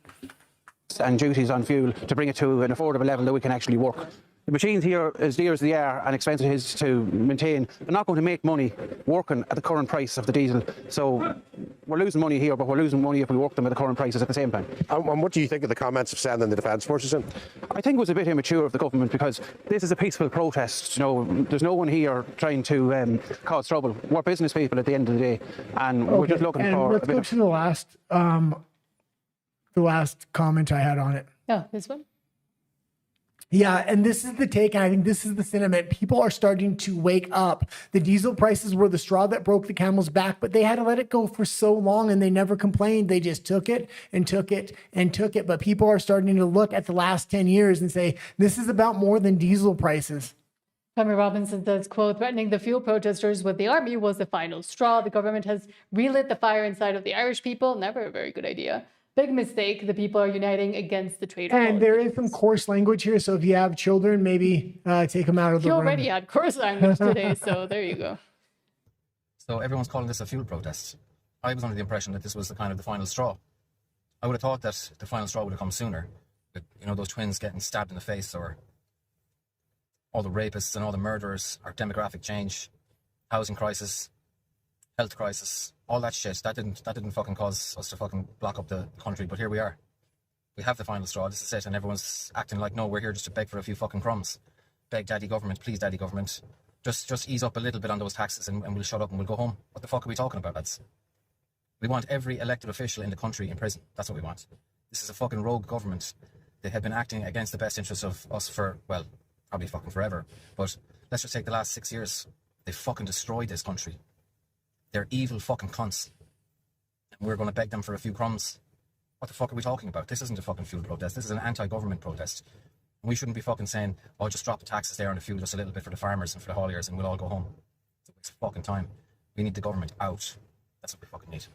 And duties on fuel to bring it to an affordable level that we can actually work. The machines here, as dear as they are and expensive it is to maintain, they're not going to make money working at the current price of the diesel. So we're losing money here, but we're losing money if we work them at the current prices at the same time. And what do you think of the comments of sending the Defence Forces in? I think it was a bit immature of the government, because this is a peaceful protest. You know, there's no one here trying to cause trouble. We're business people at the end of the day, and we're just looking for let's a bit go of... to the last comment I had on it. Oh, this one? Yeah, and this is the take, and I think this is the sentiment. People are starting to wake up. The diesel prices were the straw that broke the camel's back, but they had to let it go for so long, and they never complained. They just took it and took it and took it. But people are starting to look at the last 10 years and say, this is about more than diesel prices. Tommy Robinson says, quote, threatening the fuel protesters with the army was the final straw. The government has relit the fire inside of the Irish people. Never a very good idea. Big mistake. The people are uniting against the trade. And there is some coarse language here, so if you have children, maybe take them out of the You room. already had coarse language today, so there you go. So everyone's calling this a fuel protest. I was under the impression that this was the kind of the final straw. I would have thought that the final straw would have come sooner. With, you know, those twins getting stabbed in the face, or all the rapists and all the murderers, our demographic change, housing crisis, health crisis, all that shit. That didn't fucking cause us to fucking block up the country. But here we are. We have the final straw. This is it. And everyone's acting like, no, we're here just to beg for a few fucking crumbs. Beg daddy government, please daddy government. Just ease up a little bit on those taxes and we'll shut up and we'll go home. What the fuck are we talking about, lads? We want every elected official in the country in prison. That's what we want. This is a fucking rogue government. They have been acting against the best interests of us for, well, probably fucking forever. But let's just take the last 6 years. They fucking destroyed this country. They're evil fucking cunts. And we're going to beg them for a few crumbs. What the fuck are we talking about? This isn't a fucking fuel protest. This is an anti-government protest. And we shouldn't be fucking saying, oh, just drop the taxes there on the fuel just a little bit for the farmers and for the hauliers and we'll all go home. It's fucking time. We need the government out. That's what we fucking need.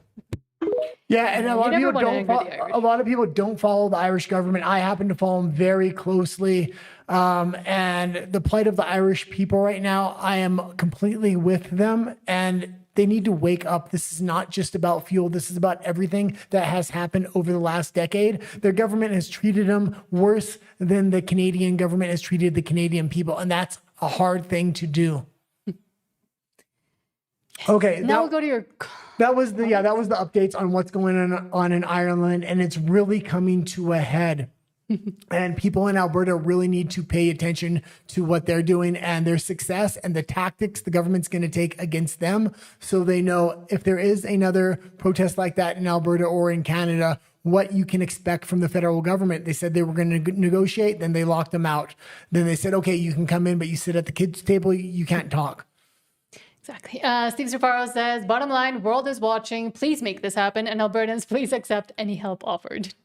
Yeah, and a lot of people don't follow the Irish government. I happen to follow them very closely. And the plight of the Irish people right now, I am completely with them, and they need to wake up. This is not just about fuel. This is about everything that has happened over the last decade. Their government has treated them worse than the Canadian government has treated the Canadian people, and that's a hard thing to do. Okay, now we'll go to your... That was the updates on what's going on in Ireland, and it's really coming to a head. And people in Alberta really need to pay attention to what they're doing and their success and the tactics the government's going to take against them, so they know if there is another protest like that in Alberta or in Canada, what you can expect from the federal government. They said they were going to negotiate, then they locked them out. Then they said, okay, you can come in, but you sit at the kids' table, you can't talk. Exactly. Steve Safaro says, bottom line, world is watching. Please make this happen. And Albertans, please accept any help offered.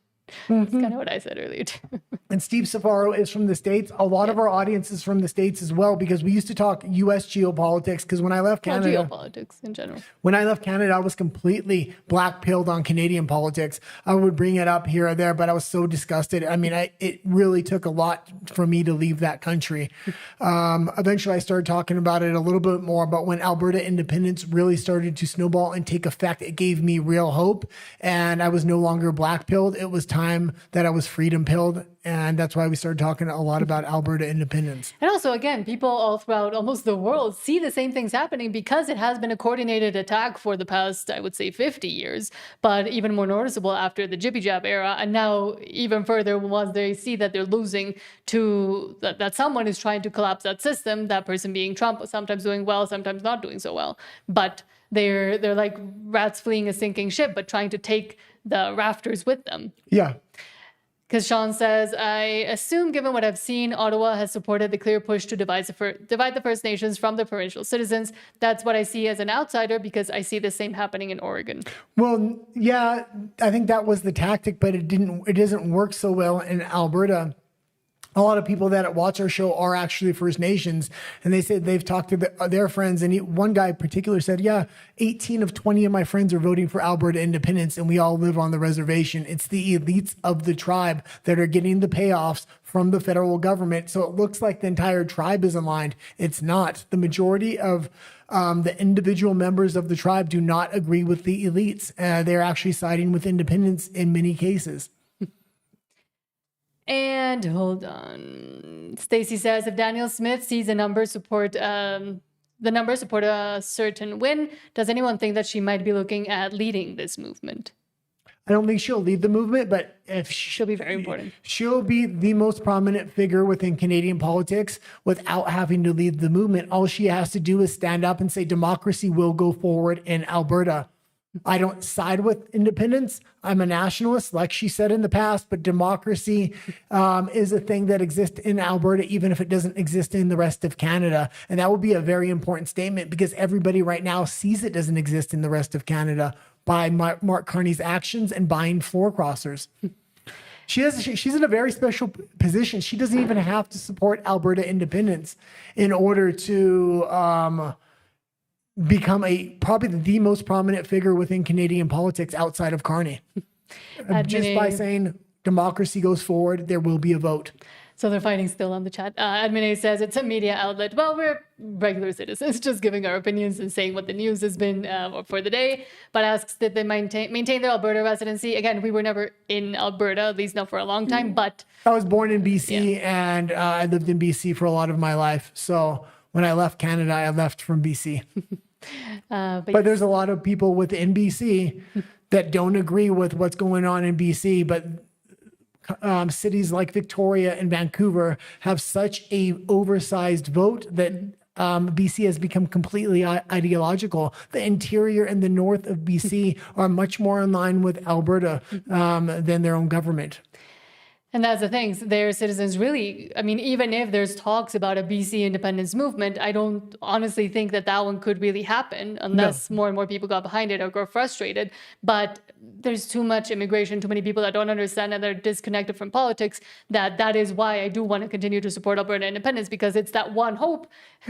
That's kind of what I said earlier, too. And Steve Safaro is from the States. A lot of our audience is from the States as well, because we used to talk U.S. geopolitics. Because when I left Canada, geopolitics in general. When I left Canada, I was completely black-pilled on Canadian politics. I would bring it up here or there, but I was so disgusted. I mean, it really took a lot for me to leave that country. Eventually, I started talking about it a little bit more. But when Alberta independence really started to snowball and take effect, it gave me real hope. And I was no longer black-pilled. It was time that I was freedom-pilled. And that's why we started talking a lot about Alberta independence. And also, again, people all throughout almost the world see the same things happening because it has been a coordinated attack for the past, I would say, 50 years, but even more noticeable after the Jibby Jab era. And now even further, once they see that they're losing to that someone is trying to collapse that system, that person being Trump, sometimes doing well, sometimes not doing so well. But they're like rats fleeing a sinking ship, but trying to take the rafters with them. Yeah. Because Sean says, I assume, given what I've seen, Ottawa has supported the clear push to divide the First Nations from the provincial citizens. That's what I see as an outsider, because I see the same happening in Oregon. Well, yeah, I think that was the tactic, but it doesn't work so well in Alberta. a lot of people that watch our show are actually First Nations, and they said they've talked to their friends. And one guy in particular said, yeah, 18 of 20 of my friends are voting for Alberta independence, and we all live on the reservation. It's the elites of the tribe that are getting the payoffs from the federal government. So it looks like the entire tribe is aligned. It's not. The majority of the individual members of the tribe do not agree with the elites. They're actually siding with independence in many cases. And hold on. Stacy says, if Daniel Smith sees the numbers support a certain win, does anyone think that she might be looking at leading this movement? I don't think she'll lead the movement, but if she'll be very important. She'll be the most prominent figure within Canadian politics without having to lead the movement. All she has to do is stand up and say democracy will go forward in Alberta. I don't side with independence. I'm a nationalist, like she said in the past, but democracy is a thing that exists in Alberta, even if it doesn't exist in the rest of Canada. And that would be a very important statement because everybody right now sees it doesn't exist in the rest of Canada by Mark Carney's actions and buying floor crossers. She's in a very special position. She doesn't even have to support Alberta independence in order to become probably the most prominent figure within Canadian politics outside of Carney. Just by saying democracy goes forward, there will be a vote. So they're fighting still on the chat. Admin says it's a media outlet. Well, we're regular citizens, just giving our opinions and saying what the news has been for the day. But asks that they maintain their Alberta residency. Again, we were never in Alberta, at least not for a long time. But I was born in BC and I lived in BC for a lot of my life. So when I left Canada, I left from BC. But there's a lot of people within BC that don't agree with what's going on in BC. But cities like Victoria and Vancouver have such a oversized vote that BC has become completely ideological. The interior and the north of BC are much more in line with Alberta than their own government. And that's the thing. Their citizens really, I mean, even if there's talks about a BC independence movement, I don't honestly think that one could really happen unless more and more people got behind it or got frustrated. But there's too much immigration, too many people that don't understand and they're disconnected from politics. That is why I do want to continue to support Alberta independence, because it's that one hope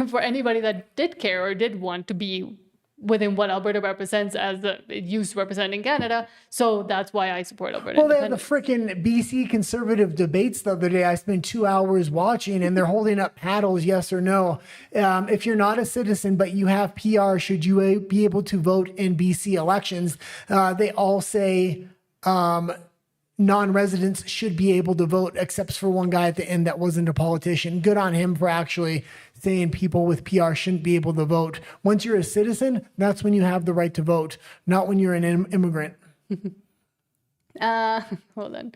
for anybody that did care or did want to be within what Alberta represents as it used to represent in Canada. So that's why I support Alberta. Well, they have the freaking BC conservative debates the other day. I spent 2 hours watching and they're holding up paddles, yes or no. If you're not a citizen, but you have PR, should you be able to vote in BC elections? They all say non-residents should be able to vote, except for one guy at the end that wasn't a politician. Good on him for actually saying people with PR shouldn't be able to vote. Once you're a citizen, that's when you have the right to vote, not when you're an immigrant. Hold on.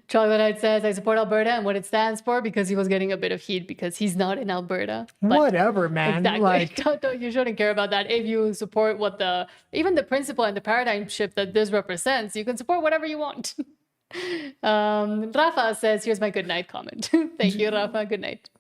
Troglodyte says, I support Alberta and what it stands for, because he was getting a bit of heat because he's not in Alberta. But whatever, man. Exactly. Like, you shouldn't care about that. If you support what even the principle and the paradigm shift that this represents, you can support whatever you want. Rafa says, here's my good night comment. Thank you, Rafa. Good night.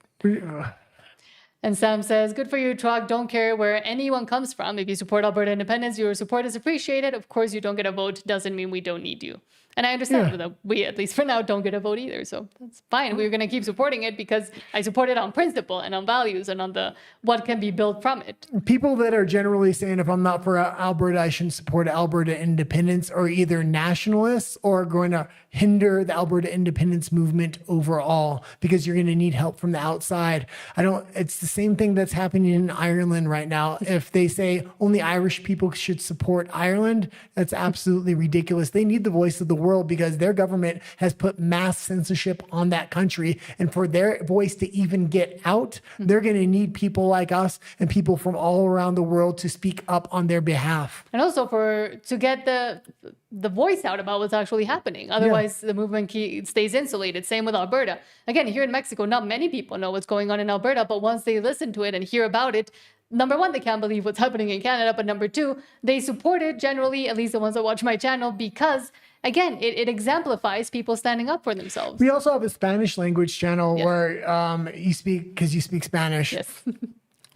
And Sam says, good for you, Trog. Don't care where anyone comes from. If you support Alberta independence, your support is appreciated. Of course, you don't get a vote. Doesn't mean we don't need you. And I understand that we, at least for now, don't get a vote either. So that's fine. We're going to keep supporting it because I support it on principle and on values and on what can be built from it. People that are generally saying if I'm not for Alberta, I shouldn't support Alberta independence, are either nationalists or going to hinder the Alberta independence movement overall, because you're going to need help from the outside. It's the same thing that's happening in Ireland right now. If they say only Irish people should support Ireland, that's absolutely ridiculous. They need the voice of the world because their government has put mass censorship on that country. And for their voice to even get out, they're going to need people like us and people from all around the world to speak up on their behalf. And also to get the voice out about what's actually happening. Otherwise, the movement stays insulated. Same with Alberta. Again, here in Mexico, not many people know what's going on in Alberta, but once they listen to it and hear about it, number one, they can't believe what's happening in Canada. But number two, they support it generally, at least the ones that watch my channel, because again, it exemplifies people standing up for themselves. We also have a Spanish language channel where you speak Spanish. Yes.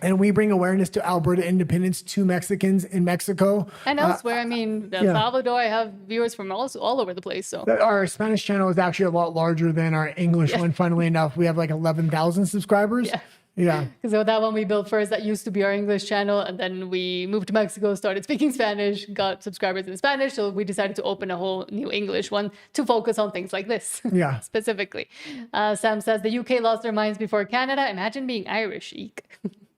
and we bring awareness to Alberta independence to Mexicans in Mexico. And elsewhere, I mean, El Salvador, I have viewers from all over the place. So our Spanish channel is actually a lot larger than our English one, funnily enough. We have like 11,000 subscribers. Yeah. Because that one we built first, that used to be our English channel. And then we moved to Mexico, started speaking Spanish, got subscribers in Spanish. So we decided to open a whole new English one to focus on things like this. Yeah. Specifically. Sam says the UK lost their minds before Canada. Imagine being Irish. Eek.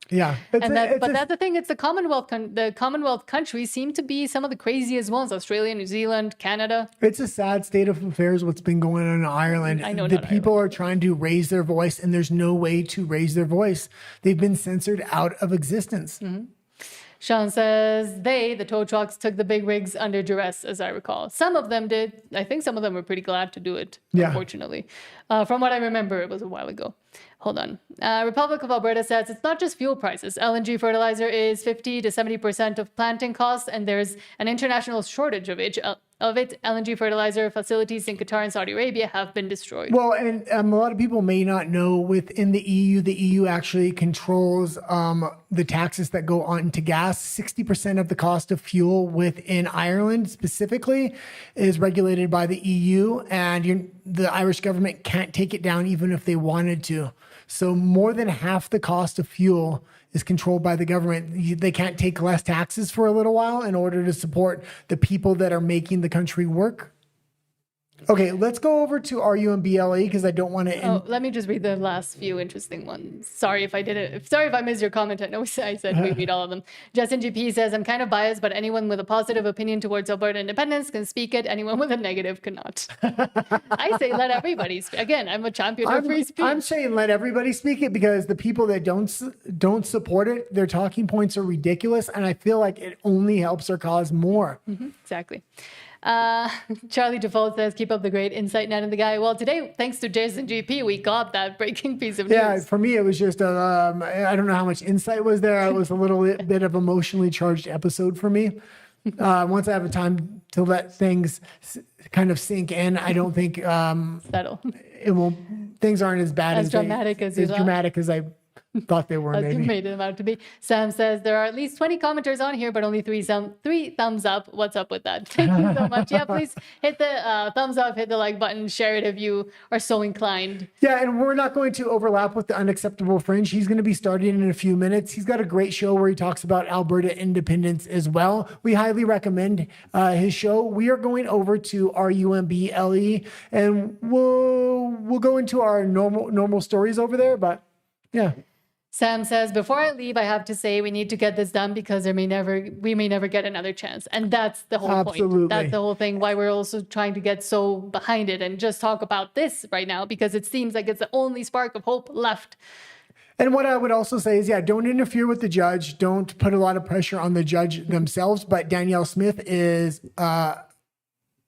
Yeah. But that's the thing. It's the Commonwealth countries seem to be some of the craziest ones. Australia, New Zealand, Canada. It's a sad state of affairs what's been going on in Ireland. I know the people are trying to raise their voice, and there's no way to raise their voice. They've been censored out of existence. Mm-hmm. Sean says the tow trucks took the big rigs under duress, as I recall. Some of them did. I think some of them were pretty glad to do it, unfortunately. From what I remember, it was a while ago. Hold on. Republic of Alberta says it's not just fuel prices. LNG fertilizer is 50 to 70% of planting costs, and there's an international shortage of it. LNG fertilizer facilities in Qatar and Saudi Arabia have been destroyed. Well, and a lot of people may not know within the EU actually controls the taxes that go on to gas. 60% of the cost of fuel within Ireland specifically is regulated by the EU, and the Irish government can't take it down even if they wanted to. So more than half the cost of fuel is controlled by the government. They can't take less taxes for a little while in order to support the people that are making the country work. Okay, let's go over to RUMBLE because I don't want to. Let me just read the last few interesting ones. Sorry if I did it. Sorry if I missed your comment. I know I said we read all of them. Justin GP says, I'm kind of biased, but anyone with a positive opinion towards Alberta independence can speak it. Anyone with a negative cannot. I say let everybody speak. Again, I'm a champion of free speech. I'm saying let everybody speak it because the people that don't support it, their talking points are ridiculous, and I feel like it only helps our cause more. Mm-hmm, exactly. Charlie Default says, keep up the great insight, Ned and the guy. Well, today, thanks to Jason GP, we got that breaking piece of news. Yeah, for me, it was just, I don't know how much insight was there. It was a little bit of emotionally charged episode for me. Once I have a time to let things kind of sink in, I don't think settle. It will. Things aren't as bad as dramatic as I thought they were. As you made them out to be. Sam says there are at least 20 commenters on here, but only three thumbs up. What's up with that? Thank you so much. Yeah, please hit the thumbs up, hit the like button, share it if you are so inclined. Yeah, and we're not going to overlap with the Unacceptable Fringe. He's going to be starting in a few minutes. He's got a great show where he talks about Alberta independence as well. We highly recommend his show. We are going over to RUMBLE, and we'll go into our normal stories over there. But yeah. Sam says, before I leave, I have to say we need to get this done because we may never get another chance. And that's the whole point. That's the whole thing, why we're also trying to get so behind it and just talk about this right now, because it seems like it's the only spark of hope left. And what I would also say is, don't interfere with the judge. Don't put a lot of pressure on the judge themselves. But Danielle Smith is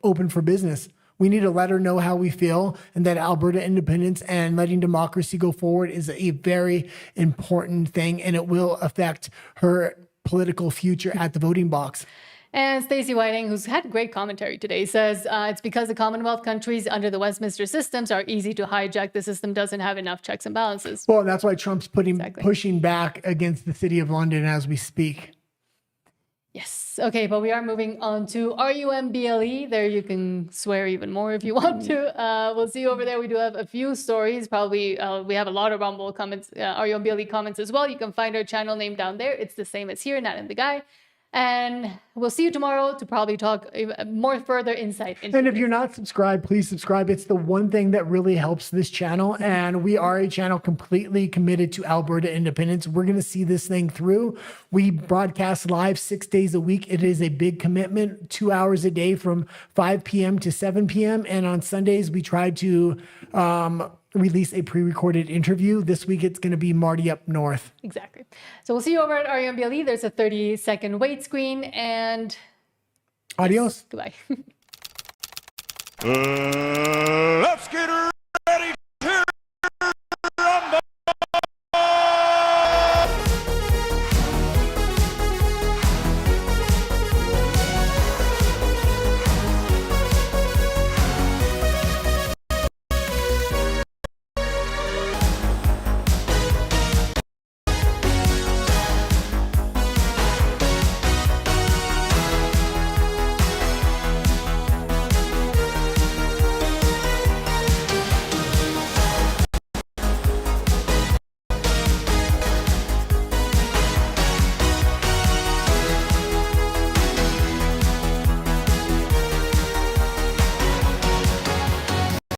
open for business. We need to let her know how we feel, and that Alberta independence and letting democracy go forward is a very important thing, and it will affect her political future at the voting box. And Stacey Whiting, who's had great commentary today, says it's because the Commonwealth countries under the Westminster systems are easy to hijack. The system doesn't have enough checks and balances. Well, that's why Trump's pushing back against the City of London as we speak. Yes. Okay, but we are moving on to RUMBLE. There you can swear even more if you want to. We'll see you over there. We do have a few stories. Probably we have a lot of Rumble comments, RUMBLE comments as well. You can find our channel name down there. It's the same as here, Nat and the Guy. And we'll see you tomorrow to probably talk more further insight. And if you're not subscribed, please subscribe. It's the one thing that really helps this channel. And we are a channel completely committed to Alberta independence. We're going to see this thing through. We broadcast live 6 days a week. It is a big commitment, 2 hours a day from 5 p.m. to 7 p.m. And on Sundays, we try to release a pre-recorded interview. This week, it's going to be Marty up north. Exactly. So we'll see you over at RUMBLE. There's a 30-second wait screen, and adios. Goodbye. Let's get her.